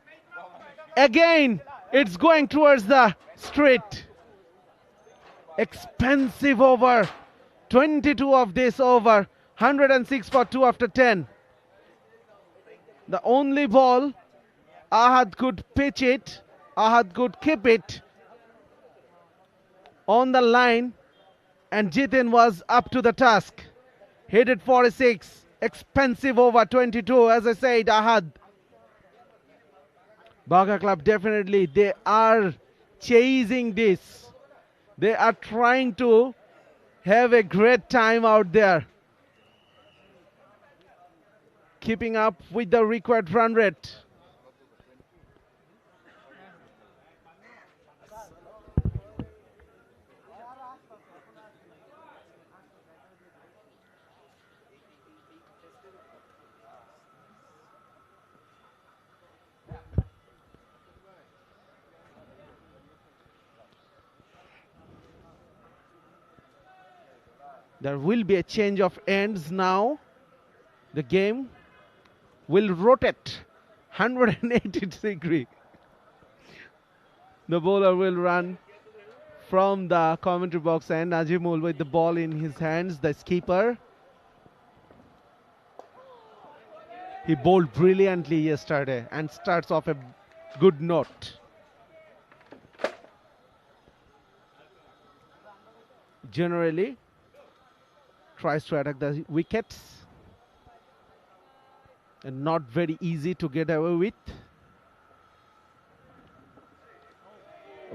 Again, it's going towards the street. Expensive over. 22 of this over. 106 for 2 after 10. The only ball, Ahad could pitch it. Ahad could keep it on the line. And Jitin was up to the task. Hit it for a 6. Expensive over 22. As I said, Ahad. Baga Club definitely, they are chasing this. They are trying to have a great time out there. Keeping up with the required run rate. There will be a change of ends now. The game will rotate 180 degree. The bowler will run from the commentary box and Najimul with the ball in his hands, the skipper. He bowled brilliantly yesterday and starts off a good note. Generally tries to attack the wickets. And not very easy to get away with.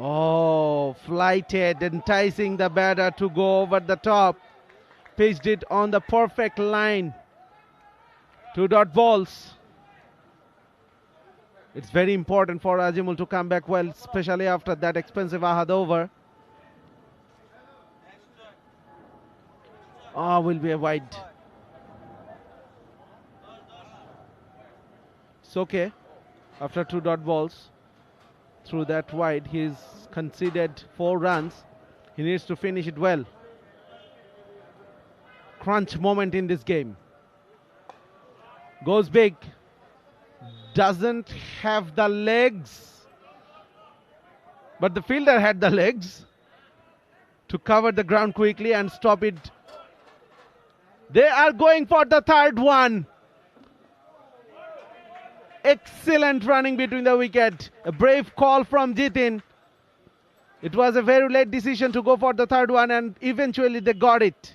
Oh, flighted, enticing the batter to go over the top. Pitched it on the perfect line. 2 dot balls. It's very important for Ajimul to come back well, especially after that expensive Ahad over. Oh, will be a wide. It's okay. after 2 dot balls. Through that wide, he's conceded 4 runs. He needs to finish it well. Crunch moment in this game. Goes big. Doesn't have the legs. But the fielder had the legs to cover the ground quickly and stop it. They are going for the third one. Excellent running between the wicket. A brave call from Jitin. It was a very late decision to go for the third one, and eventually they got it.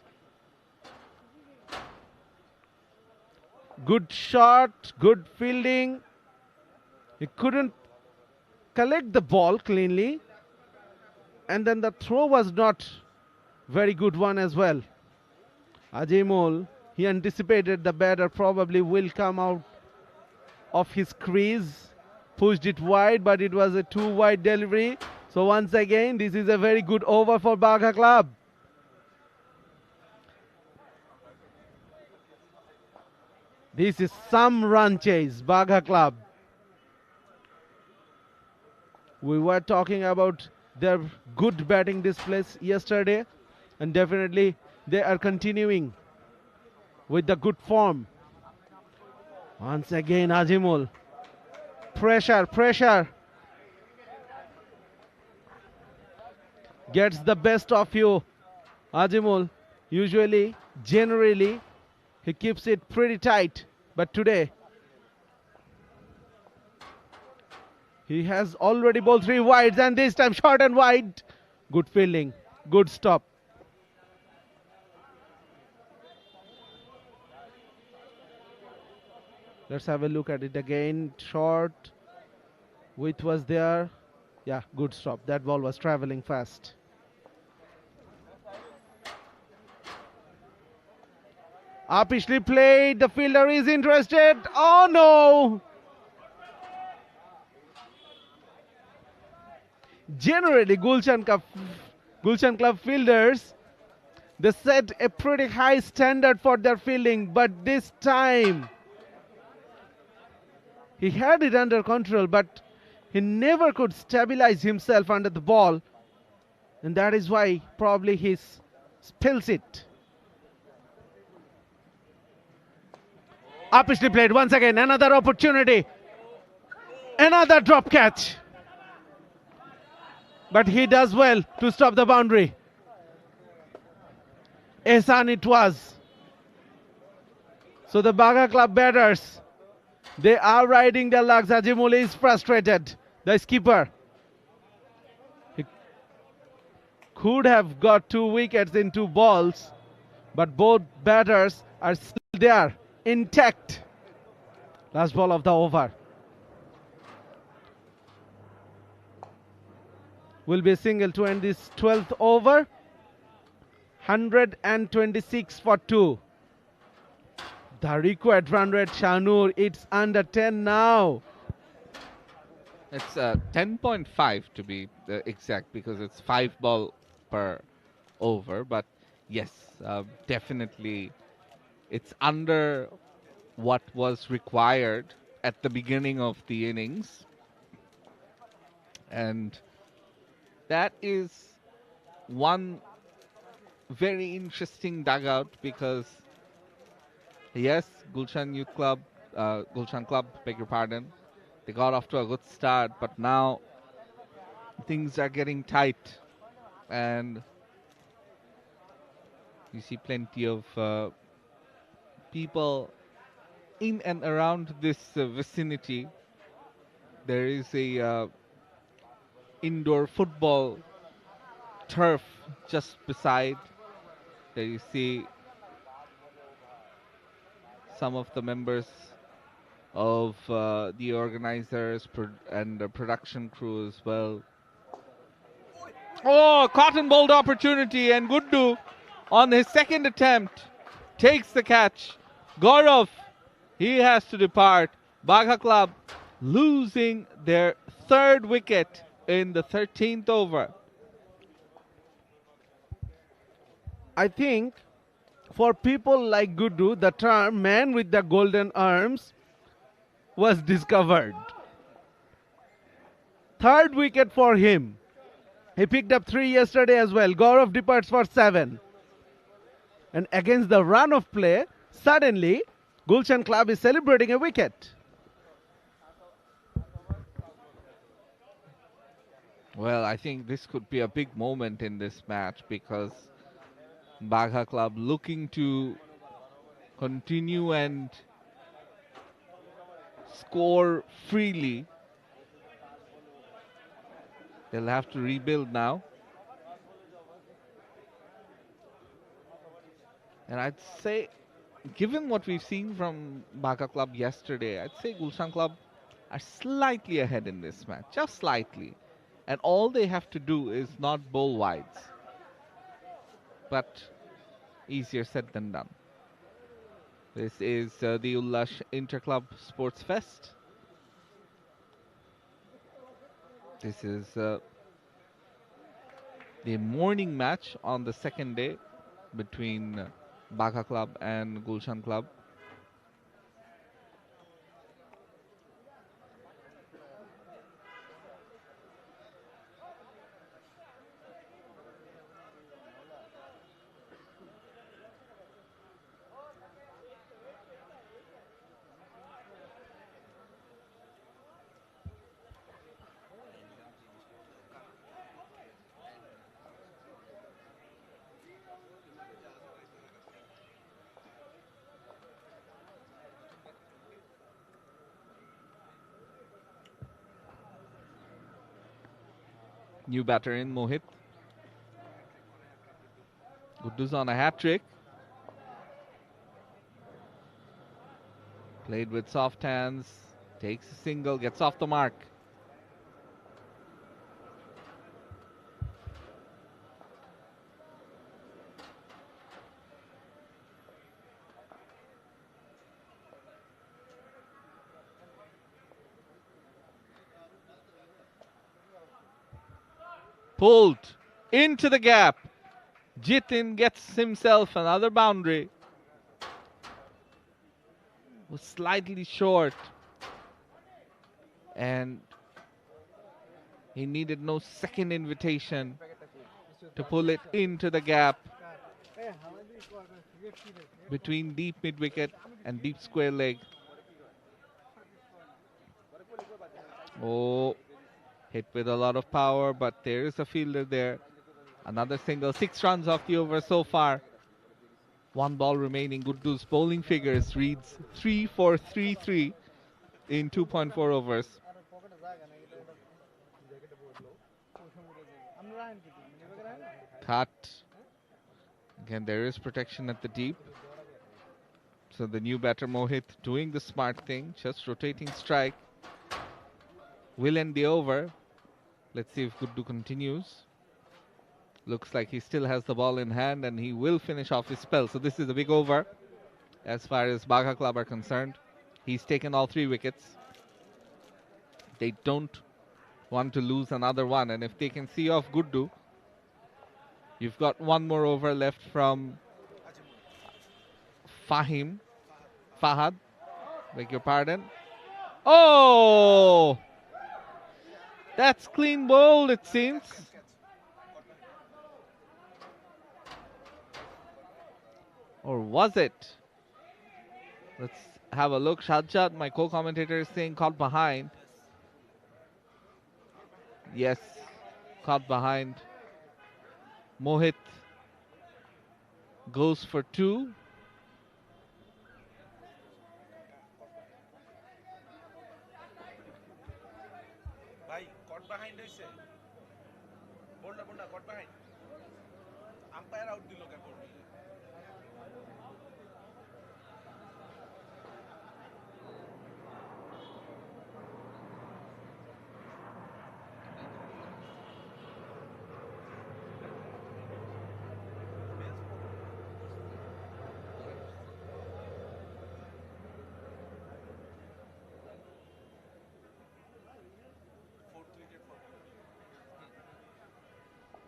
Good shot, good fielding. He couldn't collect the ball cleanly. And then the throw was not very good one as well. Azimul, he anticipated the batter probably will come out of his crease. Pushed it wide, but it was a too wide delivery. So once again, this is a very good over for Baga Club. This is some run chase, Baga Club. We were talking about their good batting displays yesterday, and definitely they are continuing with the good form. Once again, Azimul. Pressure, pressure. Gets the best of you. Azimul, usually, generally, he keeps it pretty tight. But today, he has already bowled 3 wides, and this time short and wide. Good fielding, good stop. Let's have a look at it again. Short, width was there. Yeah, good stop. That ball was traveling fast. Upishly played. The fielder is interested. Oh no! Generally, Gulshan Club fielders, they set a pretty high standard for their fielding, but this time he had it under control, but he never could stabilize himself under the ball, and that is why probably he spills it. Upishly played once again. Another opportunity. Another drop catch. But he does well to stop the boundary. Ehsan it was. So the Baga Club batters, they are riding their luck. Azimul is frustrated. The skipper. He could have got 2 wickets in 2 balls, but both batters are still there, intact. Last ball of the over. Will be a single to end this 12th over. 126 for 2. The required run rate, Shanur, it's under 10 now. It's 10.5 to be exact, because it's 5 ball per over. But yes, definitely it's under what was required at the beginning of the innings. And that is one very interesting dugout, because yes, Gulshan Club, beg your pardon, they got off to a good start, but now things are getting tight, and you see plenty of people in and around this vicinity. There is a indoor football turf just beside. There you see some of the members of the organizers and the production crew as well. Oh, cotton bowled opportunity, and Guddu on his second attempt takes the catch. Gaurav, he has to depart. Baga Club losing their 3rd wicket in the 13th over. I think for people like Guddu, the term man with the golden arms was discovered. Third wicket for him. He picked up 3 yesterday as well. Gaurav departs for 7. And against the run of play, suddenly Gulshan Club is celebrating a wicket. Well, I think this could be a big moment in this match because Baga Club looking to continue and score freely. They'll have to rebuild now. And I'd say, given what we've seen from Baga Club yesterday, I'd say Gulshan Club are slightly ahead in this match, just slightly. And all they have to do is not bowl wides. But easier said than done. This is the ULLASH Inter-Club Sports Fest. This is the morning match on the second day between Baga Club and Gulshan Club. New batter in Mohit. Guddu's on a hat trick. Played with soft hands. Takes a single, gets off the mark. Pulled into the gap. Jitin gets himself another boundary. Was slightly short. And he needed no second invitation to pull it into the gap between deep mid wicket and deep square leg. Oh. Hit with a lot of power, but there is a fielder there. Another single, 6 runs off the over so far. 1 ball remaining. Guddu's bowling figures reads 3-4-3-3 in 2.4 overs. Cut. Again, there is protection at the deep. So the new batter Mohit doing the smart thing, just rotating strike. Will end the over. Let's see if Guddu continues. Looks like he still has the ball in hand and he will finish off his spell. So this is a big over as far as Baga Club are concerned. He's taken all 3 wickets. They don't want to lose another one. And if they can see off Guddu, you've got 1 more over left from Fahad. Beg your pardon. Oh! That's clean bowled, it seems. Or was it? Let's have a look. Shadjad, my co-commentator, is saying caught behind. Yes, caught behind. Mohit goes for 2.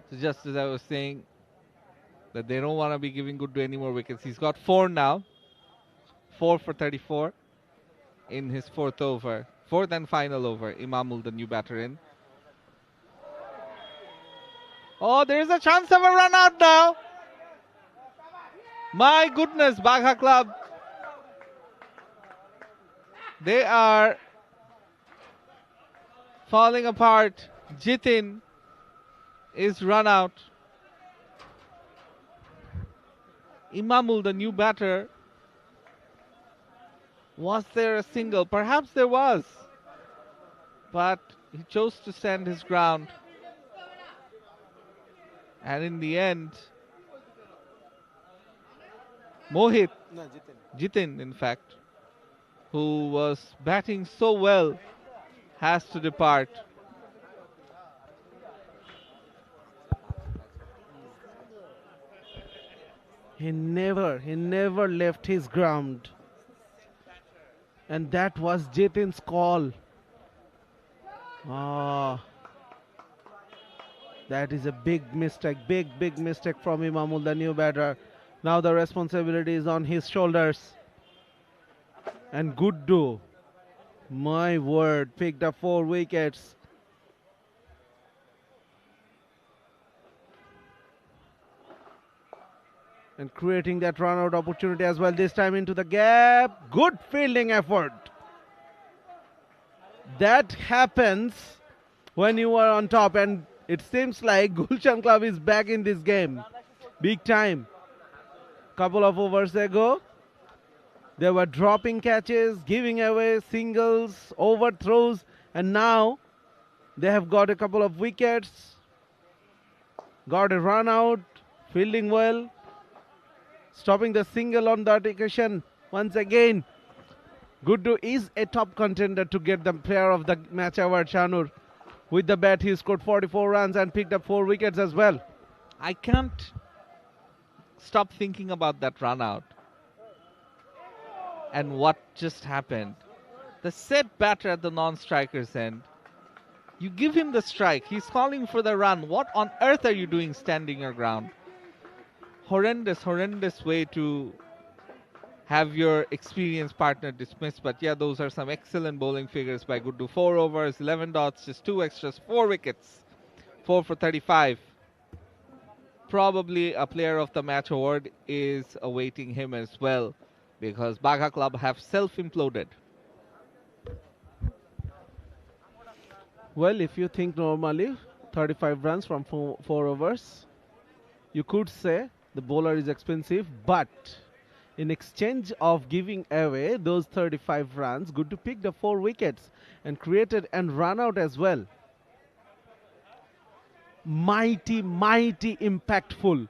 So just as I was saying, that they don't want to be giving Guddu any more wickets. He's got 4 now. 4 for 34 in his 4th over. 4th and final over. Imamul, the new batter in. Oh, there is a chance of a run out now. My goodness, Baga Club. They are falling apart. Jitin is run out. Imamul, the new batter. Was there a single? Perhaps there was. But he chose to stand his ground. And in the end, Mohit, Jitin in fact, who was batting so well, has to depart. He never left his ground. And that was Jitin's call. That is a big mistake, big mistake from Imamul, the new batter. Now the responsibility is on his shoulders. And Guddu, my word, picked up 4 wickets. And creating that run-out opportunity as well, this time into the gap. Good fielding effort. That happens when you are on top, and it seems like Gulshan Club is back in this game. Big time. Couple of overs ago, they were dropping catches, giving away singles, overthrows, and now they have got a couple of wickets, got a run out, fielding well, stopping the single on that occasion once again. Guddu is a top contender to get the player of the match award, Shanur. With the bat, he scored 44 runs and picked up 4 wickets as well. I can't stop thinking about that run out and what just happened. The set batter at the non-striker's end, you give him the strike, he's calling for the run. What on earth are you doing standing your ground? Horrendous way to have your experienced partner dismissed. But yeah, those are some excellent bowling figures by Guddu. 4 overs, 11 dots, just 2 extras, 4 wickets, 4 for 35. Probably a player of the match award is awaiting him as well, because Baga Club have self-imploded. Well, if you think normally 35 runs from 4 overs, you could say the bowler is expensive, but in exchange of giving away those 35 runs, Guddu picked up 4 wickets and created and run out as well. Mighty impactful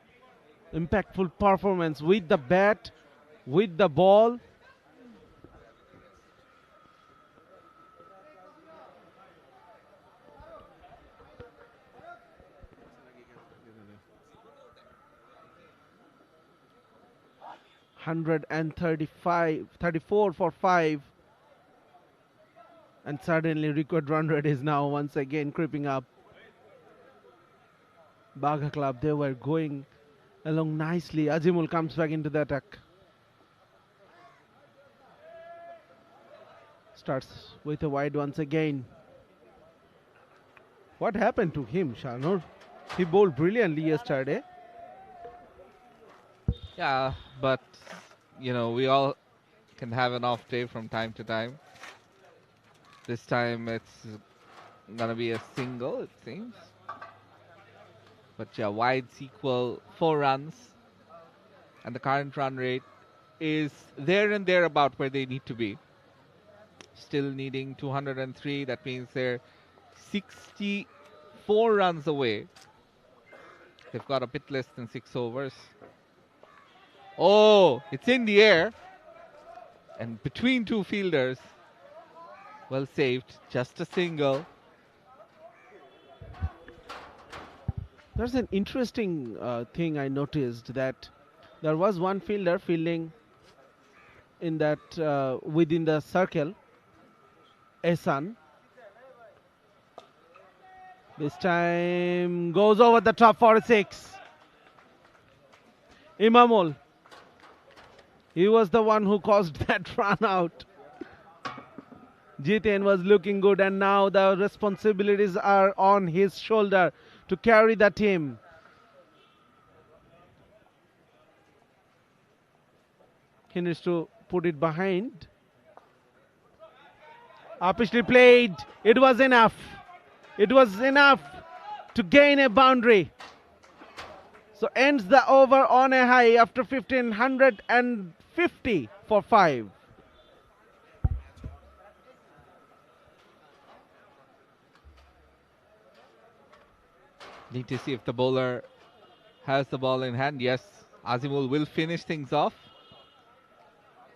performance with the bat, with the ball. .135, 34 for 5, and suddenly record run rate is now once again creeping up. Baga Club, they were going along nicely. Azimul comes back into the attack. Starts with a wide once again. What happened to him, Shanur? He bowled brilliantly yesterday. Yeah, but you know, we all can have an off day from time to time. This time it's gonna be a single, it seems. But yeah, wides equal 4 runs, and the current run rate is there and thereabout where they need to be. Still needing 203, that means they're 64 runs away. They've got a bit less than 6 overs. Oh, it's in the air, and between 2 fielders. Well saved, just a single. There's an interesting thing I noticed, that there was one fielder fielding in that within the circle. Ehsan. This time goes over the top for 6. Imamul. He was the one who caused that run out. Jitin was looking good, and now the responsibilities are on his shoulder to carry the team. He needs to put it behind. Upishly played. It was enough. It was enough to gain a boundary. So ends the over on a high after 1550 for 5. Need to see if the bowler has the ball in hand. Yes, Azimul will finish things off.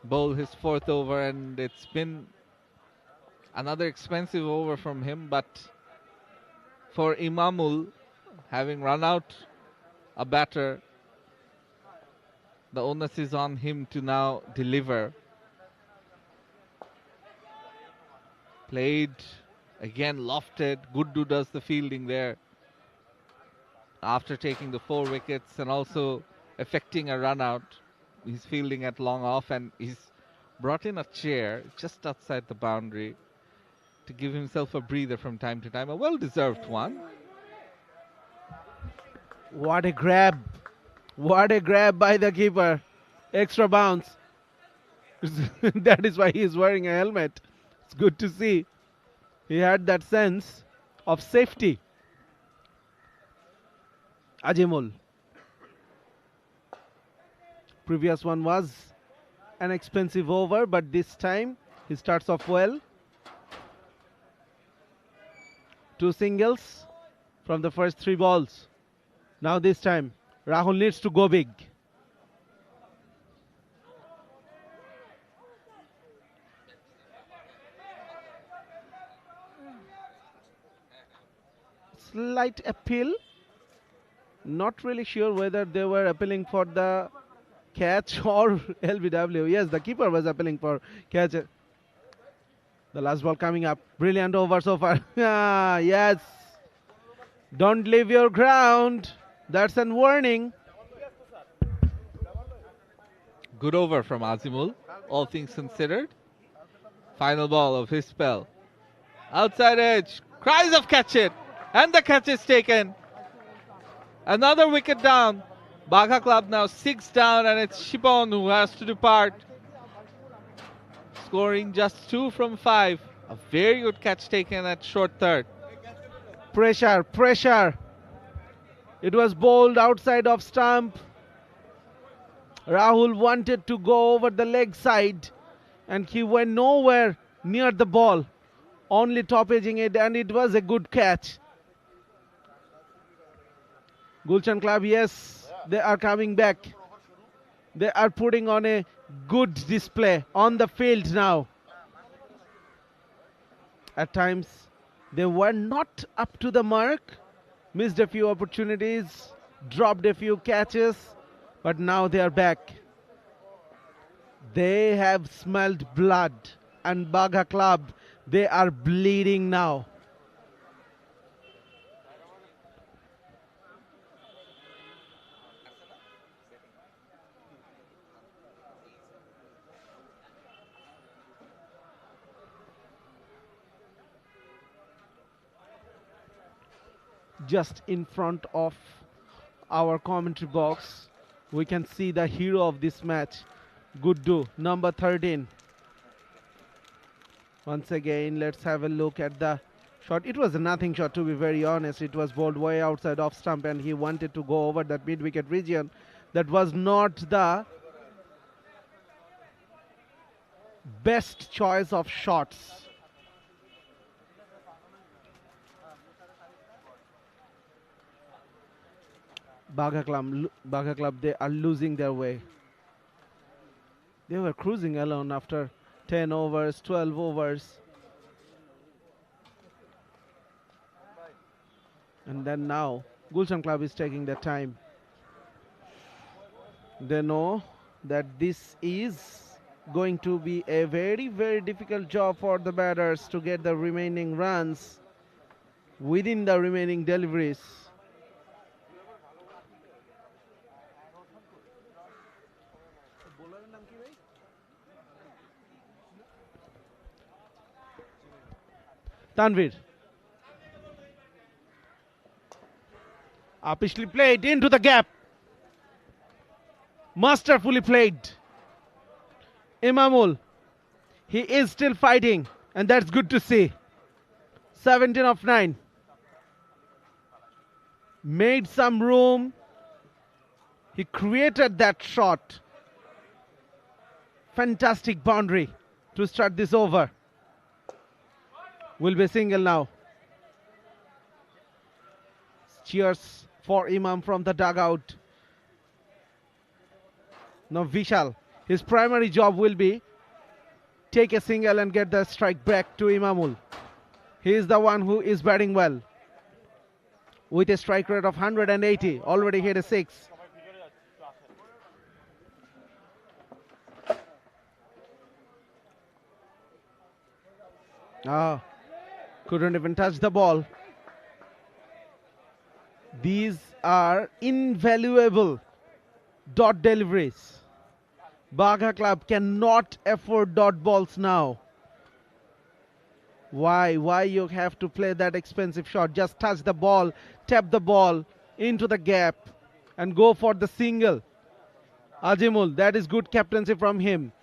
Bowl his 4th over, and it's been another expensive over from him, but for Imamul, having run out a batter, the onus is on him to now deliver. Played, again lofted. Guddu does the fielding there after taking the 4 wickets and also effecting a run out. He's fielding at long off, and he's brought in a chair just outside the boundary to give himself a breather from time to time. A well-deserved one. What a grab. What a grab by the keeper. Extra bounce. That is why he is wearing a helmet. It's good to see. He had that sense of safety. Azimul. Previous one was an expensive over, but this time he starts off well. 2 singles from the first 3 balls. Now this time Rahul needs to go big. Slight appeal. Not really sure whether they were appealing for the catch or LBW. Yes, the keeper was appealing for catch. The last ball coming up. Brilliant over so far. Yes. Don't leave your ground. That's a warning. Good over from Azimul, all things considered. Final ball of his spell. Outside edge. Cries of catch it. And the catch is taken. Another wicket down. Baga Club now 6 down, and it's Shipon who has to depart. Scoring just 2 from 5. A very good catch taken at short third. Pressure, pressure. It was bowled outside of stump. Rahul wanted to go over the leg side, and he went nowhere near the ball, only top edging it, and it was a good catch. Gulshan Club, yes, they are coming back. They are putting on a good display on the field now. At times, they were not up to the mark, missed a few opportunities, dropped a few catches, but now they are back. They have smelled blood, and Baga Club, they are bleeding now. Just in front of our commentary box, we can see the hero of this match, Guddu, number 13. Once again, let's have a look at the shot. It was a nothing shot, to be very honest. It was bowled way outside off stump, and he wanted to go over that mid-wicket region. That was not the best choice of shots. Baga Club, they are losing their way. They were cruising alone after 10 overs, 12 overs. And then now, Gulshan Club is taking their time. They know that this is going to be a very, very difficult job for the batters to get the remaining runs within the remaining deliveries. Tanvir. Upishly played into the gap. Masterfully played. Imamul, he is still fighting, and that's good to see. 17 of 9. Made some room. He created that shot. Fantastic boundary to start this over. Will be single now. Cheers for Imam from the dugout. Now Vishal, his primary job will be take a single and get the strike back to Imamul. He is the one who is batting well. With a strike rate of 180, already hit a 6. Couldn't even touch the ball. These are invaluable dot deliveries. Baga Club cannot afford dot balls now. Why you have to play that expensive shot? Just touch the ball, tap the ball into the gap and go for the single. Azimul, that is good captaincy from him.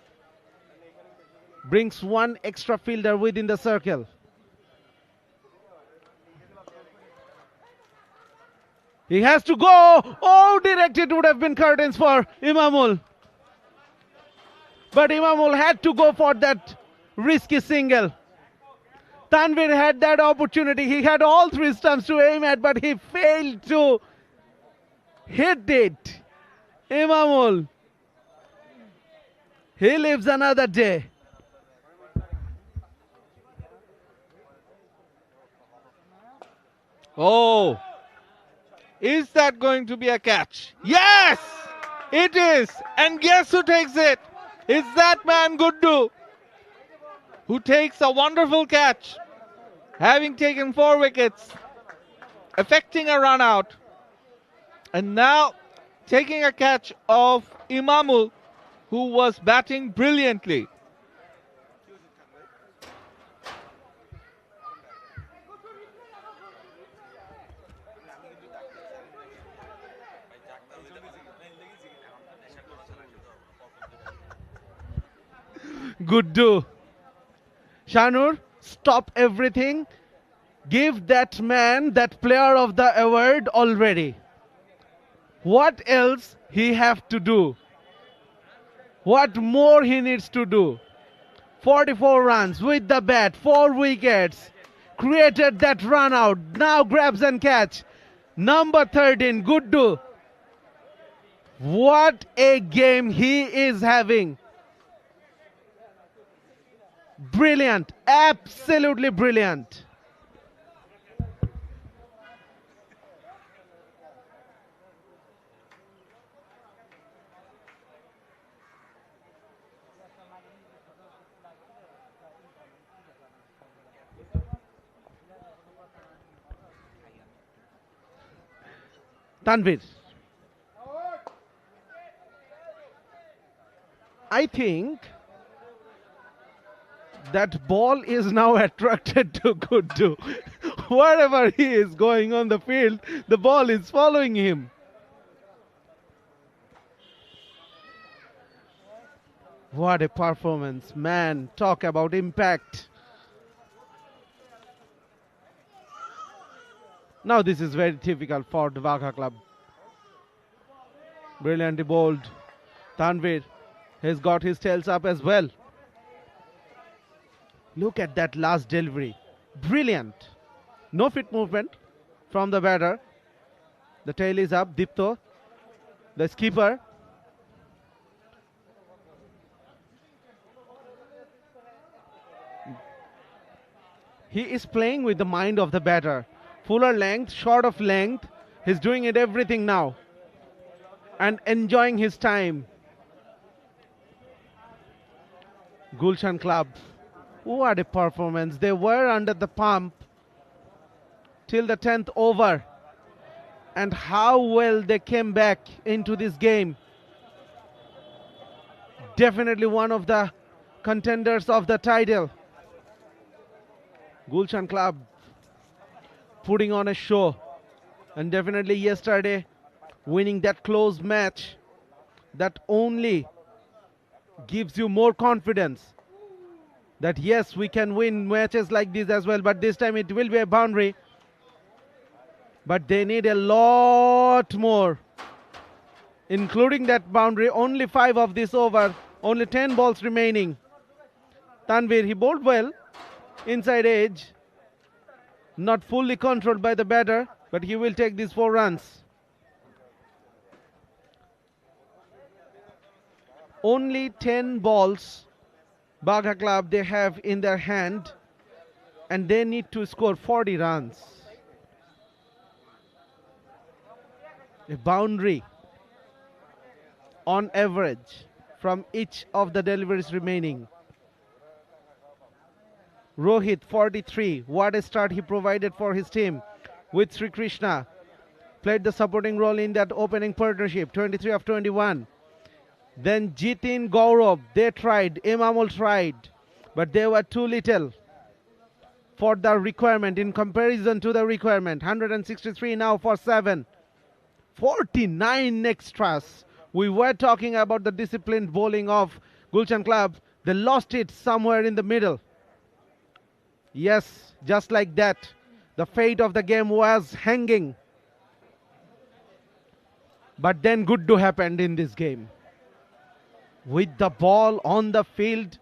Brings one extra fielder within the circle. He has to go. Oh, directed would have been curtains for Imamul. But Imamul had to go for that risky single. Tanvir had that opportunity. He had all 3 stumps to aim at, but he failed to hit it. Imamul, he lives another day. Oh, is that going to be a catch? Yes, it is. And guess who takes it? It's that man Guddu, who takes a wonderful catch, having taken 4 wickets, affecting a run out, and now taking a catch of Imamul, who was batting brilliantly. Guddu. Shanur, stop everything. Give that man that player of the award already. What else he have to do? What more he needs to do? 44 runs with the bat, 4 wickets. Created that run out. Now grabs and catch. Number 13, Guddu. What a game he is having. Brilliant, absolutely brilliant. Tanvir, I think that ball is now attracted to Guddu. Wherever he is going on the field, the ball is following him. What a performance, man. Talk about impact. Now this is very difficult for the Baga Club. Brilliantly bowled. Tanvir has got his tails up as well. Look at that last delivery. Brilliant. No fit movement from the batter. The tail is up. Dipto, the skipper. He is playing with the mind of the batter. Fuller length, short of length. He's doing it everything now. And enjoying his time. Gulshan Club. What a performance. They were under the pump till the 10th over. And how well they came back into this game. Definitely one of the contenders of the title. Gulshan Club putting on a show. And definitely yesterday winning that close match that only gives you more confidence that yes, we can win matches like this as well, but this time it will be a boundary. But they need a lot more, including that boundary. Only 5 of this over, only 10 balls remaining. Tanvir, he bowled well, inside edge, not fully controlled by the batter, but he will take these 4 runs. Only 10 balls Baga Club they have in their hand, and they need to score 40 runs. A boundary on average from each of the deliveries remaining. Rohit 43, what a start he provided for his team with Sri Krishna. Played the supporting role in that opening partnership, 23 of 21. Then Jitin, Gaurav, they tried, Emamul tried, but they were too little for the requirement in comparison to the requirement. 163 now for 7. 49 extras. We were talking about the disciplined bowling of Gulshan Club. They lost it somewhere in the middle. Yes, just like that, the fate of the game was hanging. But then Guddu happened in this game. With the ball on the field,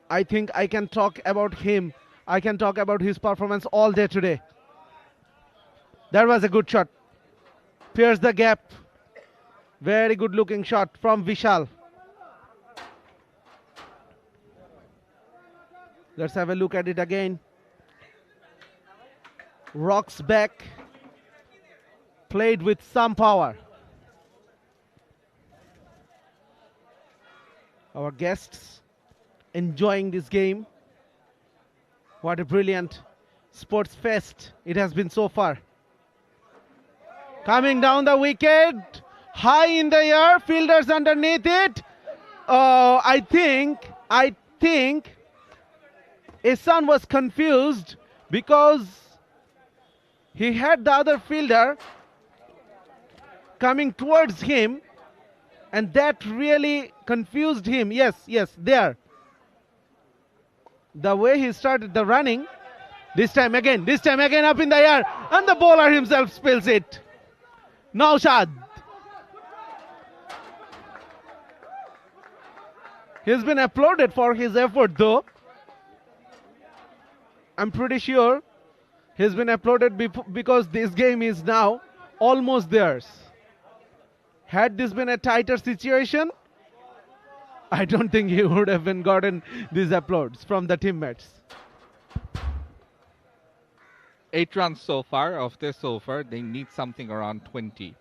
I think I can talk about him. I can talk about his performance all day today. That was a good shot. Pierced the gap. Very good looking shot from Vishal. Let's have a look at it again. Rocks back. Played with some power. Our guests enjoying this game. What a brilliant sports fest it has been so far. Coming down the wicket, high in the air, fielders underneath it. I think Ihsan was confused because he had the other fielder coming towards him, and that really confused him. Yes, there. The way he started the running, this time again up in the air, and the bowler himself spills it. Naushad. He's been applauded for his effort though. I'm pretty sure he's been applauded because this game is now almost theirs. Had this been a tighter situation, I don't think he would have been gotten these applauds from the teammates. 8 runs so far. Of this over, they need something around 20.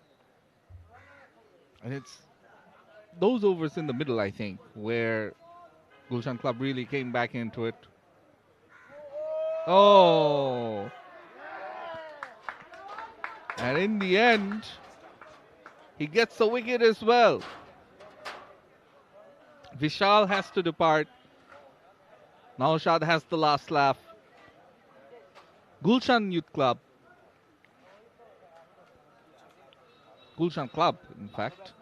And it's those overs in the middle, I think, where Gulshan Club really came back into it. Oh! And in the end, he gets a wicket as well. Vishal has to depart. Naushad has the last laugh. Gulshan Youth Club. Gulshan Club, in fact.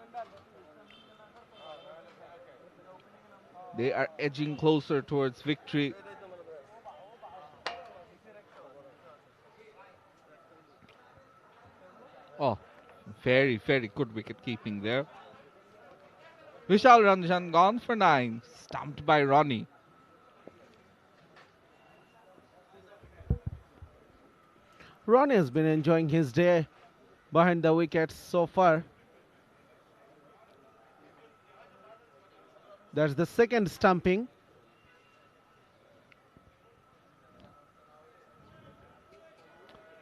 They are edging closer towards victory. Oh, very, very good wicket keeping there. Vishal Ranjan gone for 9, stumped by Ronnie. Ronnie has been enjoying his day behind the wickets so far. That's the second stumping.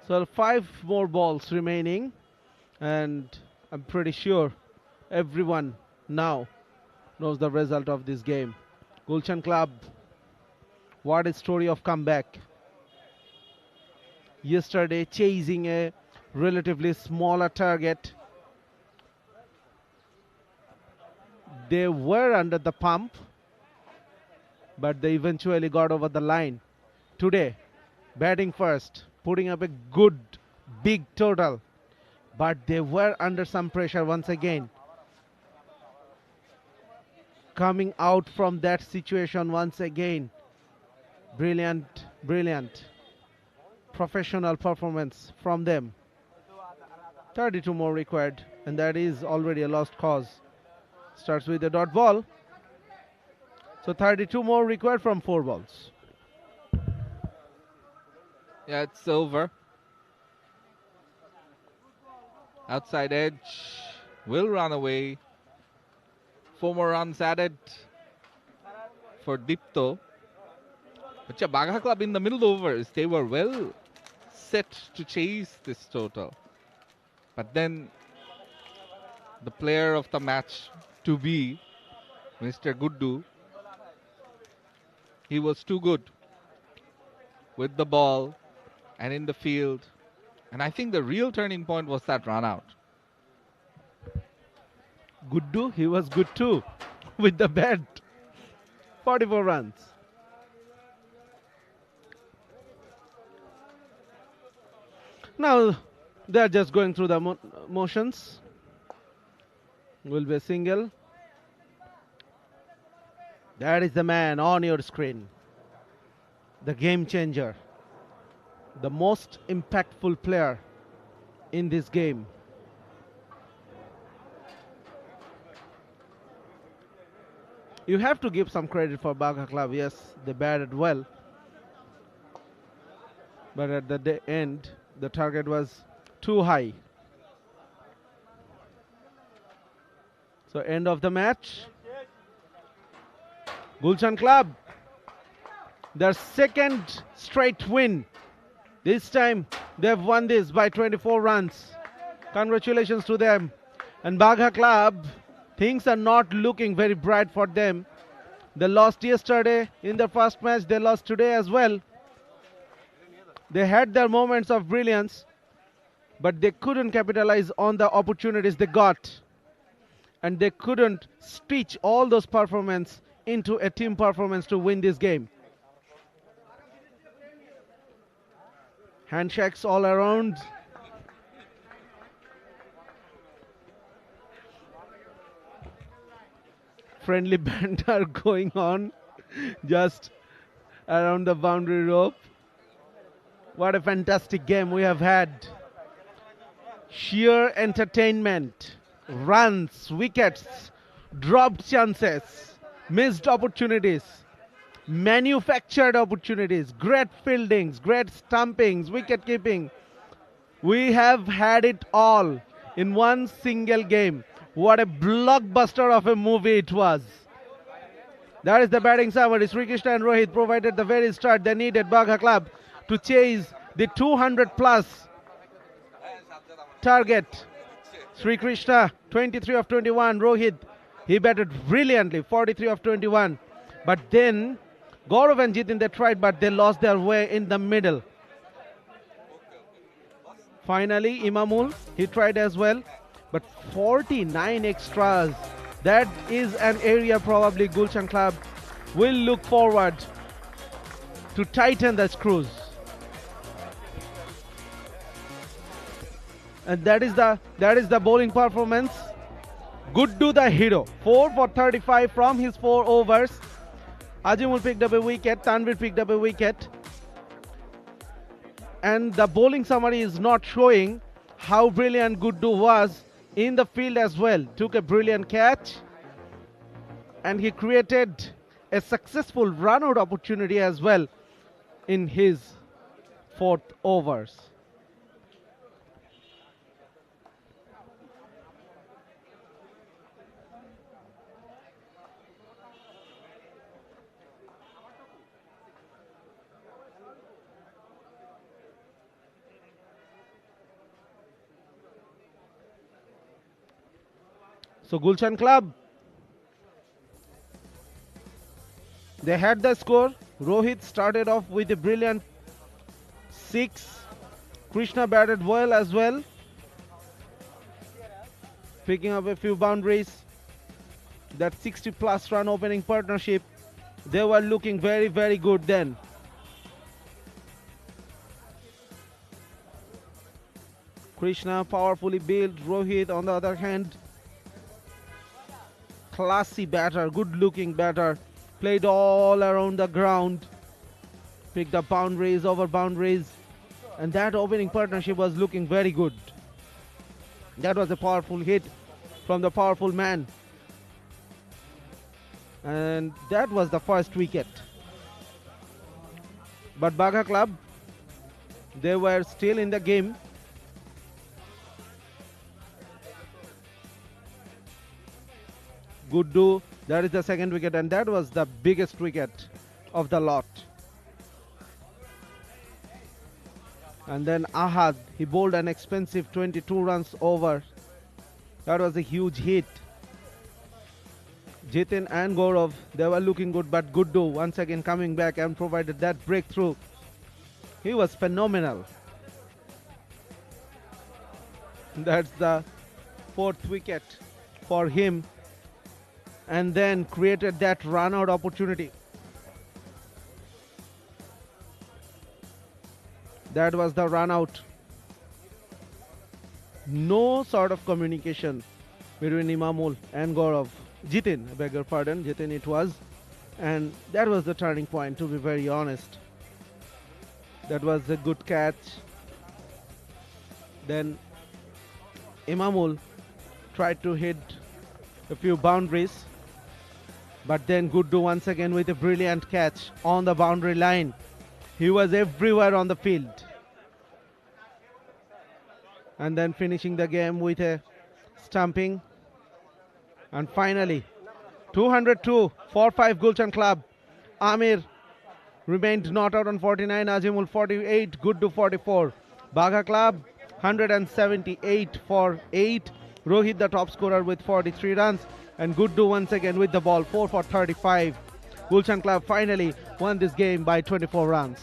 So 5 more balls remaining, and I'm pretty sure everyone now knows the result of this game. Gulshan Club, what a story of comeback. Yesterday chasing a relatively smaller target. They were under the pump, but they eventually got over the line. Today, batting first, putting up a good big total, but they were under some pressure once again. coming out from that situation once again. Brilliant, brilliant professional performance from them. 32 more required, and that is already a lost cause. Starts with the dot ball. So 32 more required from 4 balls. Yeah, it's over. Outside edge will run away. 4 more runs added for 𝗃𝗀𝗃𝗀𝗃. But yeah, Baga Club in the middle overs, they were well set to chase this total. But then the player of the match to be Mr. Guddu, he was too good with the ball and in the field. And I think the real turning point was that run out. Guddu, he was good too with the bat. 44 runs. Now they're just going through the motions. Will be a single. That is the man on your screen. The game changer. The most impactful player in this game. You have to give some credit for Baga Club. Yes, they batted well. But at the end, the target was too high. So end of the match. Gulshan Club, their second straight win. This time they have won this by 24 runs. Congratulations to them. And Baga Club, things are not looking very bright for them. They lost yesterday in the first match. They lost today as well. They had their moments of brilliance, but they couldn't capitalize on the opportunities they got. And they couldn't stitch all those performances into a team performance to win this game. Handshakes all around. Friendly banter going on just around the boundary rope. What a fantastic game we have had. Sheer entertainment, runs, wickets, dropped chances, missed opportunities, manufactured opportunities, great fieldings, great stumpings, wicket keeping. We have had it all in one single game. What a blockbuster of a movie it was. That is the batting summary. Srikrishna and Rohit provided the very start they needed Baga Club to chase the 200 plus target. Srikrishna 23 of 21. Rohit, he batted brilliantly, 43 of 21. But then Gaurav and Jitin, they tried, but they lost their way in the middle. Finally, Imamul, he tried as well. But 49 extras, that is an area probably Gulshan Club will look forward to tighten the screws. And that is the bowling performance. Guddu the hero, 4 for 35 from his 4 overs. Ajimul picked up a wicket, Tanvir picked up a wicket. And the bowling summary is not showing how brilliant Guddu was in the field as well. Took a brilliant catch and he created a successful run-out opportunity as well in his 4th overs. So Gulshan Club, they had the score. Rohit started off with a brilliant 6. Krishna batted well as well, picking up a few boundaries. That 60 plus run opening partnership, they were looking very, very good then. Krishna powerfully built. Rohit on the other hand classy batter, good looking batter. Played all around the ground. Picked up boundaries, over boundaries. And that opening partnership was looking very good. That was a powerful hit from the powerful man. And that was the first wicket. But Baga Club, they were still in the game. Guddu, that is the second wicket, and that was the biggest wicket of the lot. And then Ahad, he bowled an expensive 22 runs over. That was a huge hit. Jitin and Gaurav, they were looking good, but Guddu once again coming back and provided that breakthrough. He was phenomenal. That's the fourth wicket for him. And then created that run out opportunity. That was the run out. No sort of communication between Imamul and Gaurav. Jitin, I beg your pardon, Jitin it was. And that was the turning point, to be very honest. That was a good catch. Then Imamul tried to hit a few boundaries. But then Guddu once again with a brilliant catch on the boundary line. He was everywhere on the field. And then finishing the game with a stumping. And finally, 202 for 5 Gulshan Club. Amir remained not out on 49, Azimul 48, Guddu 44. Baga Club 178 for 8. Rohit the top scorer with 43 runs. And Guddu once again with the ball, 4 for 35. Gulshan Club finally won this game by 24 runs.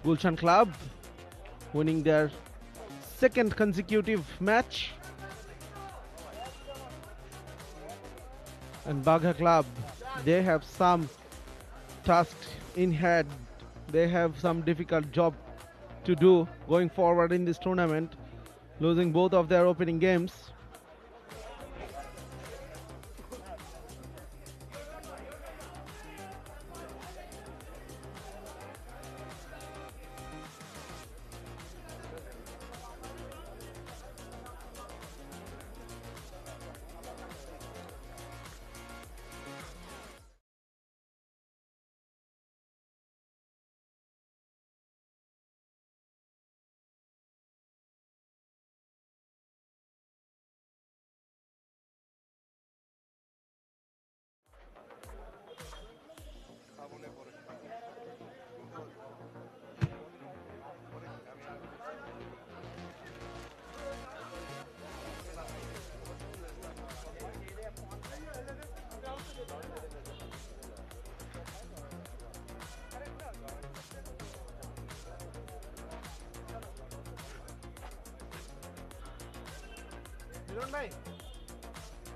Gulshan Club winning their second consecutive match. And Baga Club, they have some tasks in hand. They have some difficult job to do going forward in this tournament, losing both of their opening games.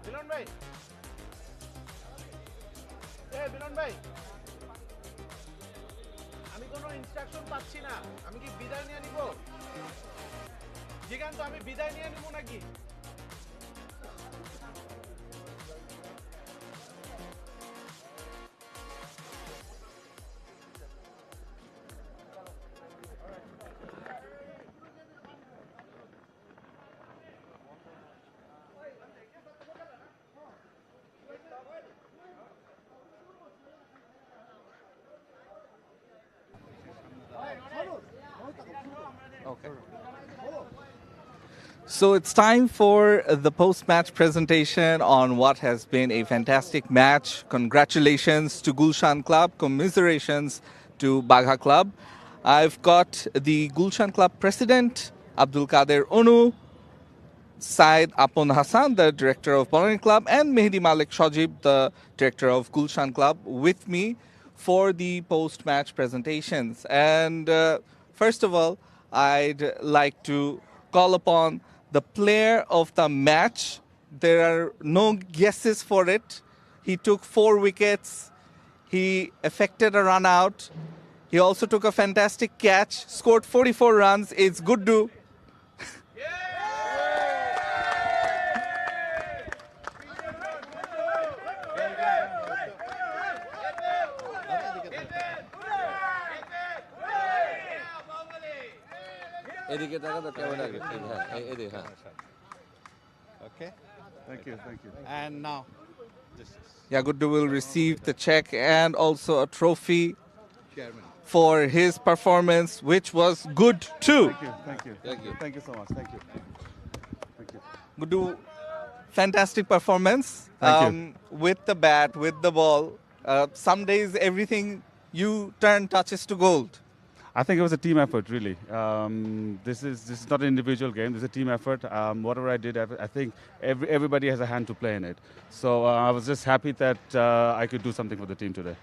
মিলন ভাই মিলন ভাই আমি কোনো instruction পাচ্ছি না আমি কি বিদায় নিয়ে নিব জিগান তো আমি বিদায় নিয়ে নিব নাকি So it's time for the post-match presentation on what has been a fantastic match. Congratulations to Gulshan Club, commiserations to Baga Club. I've got the Gulshan Club president, 𝗵𝗵𝗂𝗧𝗏, Syed Apon Hassan, the director of Bowling Club, and 𝗵𝗵𝗂𝗧𝗏, the director of Gulshan Club, with me for the post-match presentations. And first of all, I'd like to call upon the player of the match. There are no guesses for it. He took 4 wickets. He effected a run out. He also took a fantastic catch, scored 44 runs. It's 𝗃𝗍. Okay. Thank you. And now, 𝗂𝗃 will receive the check and also a trophy Chairman. for his performance, which was good too. Thank you so much. Thank you. 𝗃𝗍, fantastic performance. Thank you. With the bat, with the ball. Some days everything you turn touches to gold. I think it was a team effort, really. This is not an individual game. This is a team effort. Whatever I did, I think everybody has a hand to play in it. So I was just happy that I could do something for the team today.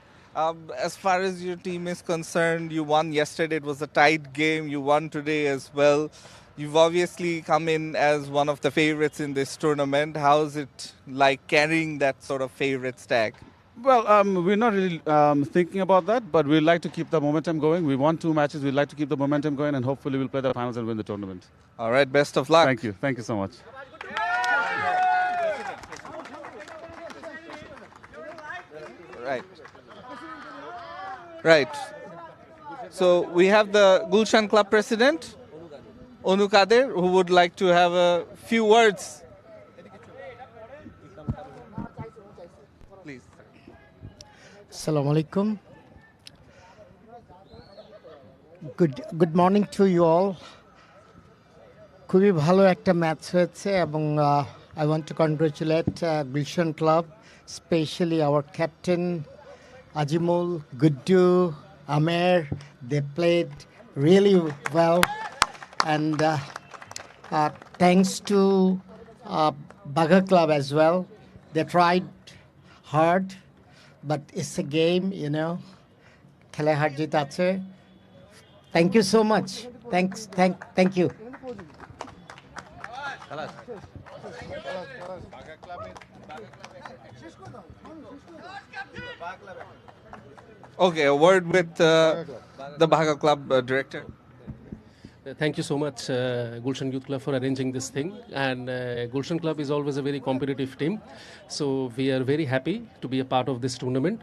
As far as your team is concerned, you won yesterday. It was a tight game. You won today as well. You've obviously come in as one of the favorites in this tournament. How's it like carrying that sort of favorite tag? Well, we're not really thinking about that, but we'd like to keep the momentum going. We won 2 matches. We'd like to keep the momentum going, and hopefully we'll play the finals and win the tournament. All right, best of luck. Thank you. Thank you so much. Right. So we have the Gulshan Club president, 𝗃𝗍𝗃𝗃, who would like to have a few words. Please. Assalamu alaikum. Good morning to you all. খুবই ভালো একটা match হয়েছে এবং I want to congratulate Gulshan Club, especially our captain Ajimul, 𝗃𝗍, Amer. They played really well, and thanks to Baga Club as well. They tried hard, but it's a game, you know. খেলায় হার জিত আছে. Thank you so much. Thank you. Okay, a word with the Baga Club director. Thank you so much, Gulshan Youth Club, for arranging this thing. And Gulshan Club is always a very competitive team. So we are very happy to be a part of this tournament.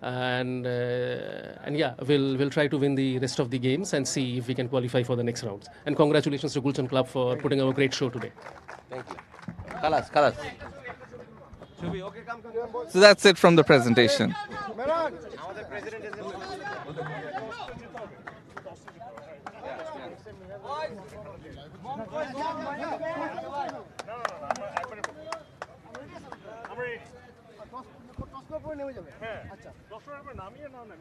And yeah, we'll try to win the rest of the games and see if we can qualify for the next rounds. And congratulations to Gulshan Club for putting on a great show today. Thank you. Khalas. So that's it from the presentation. নামিয়ে নাও না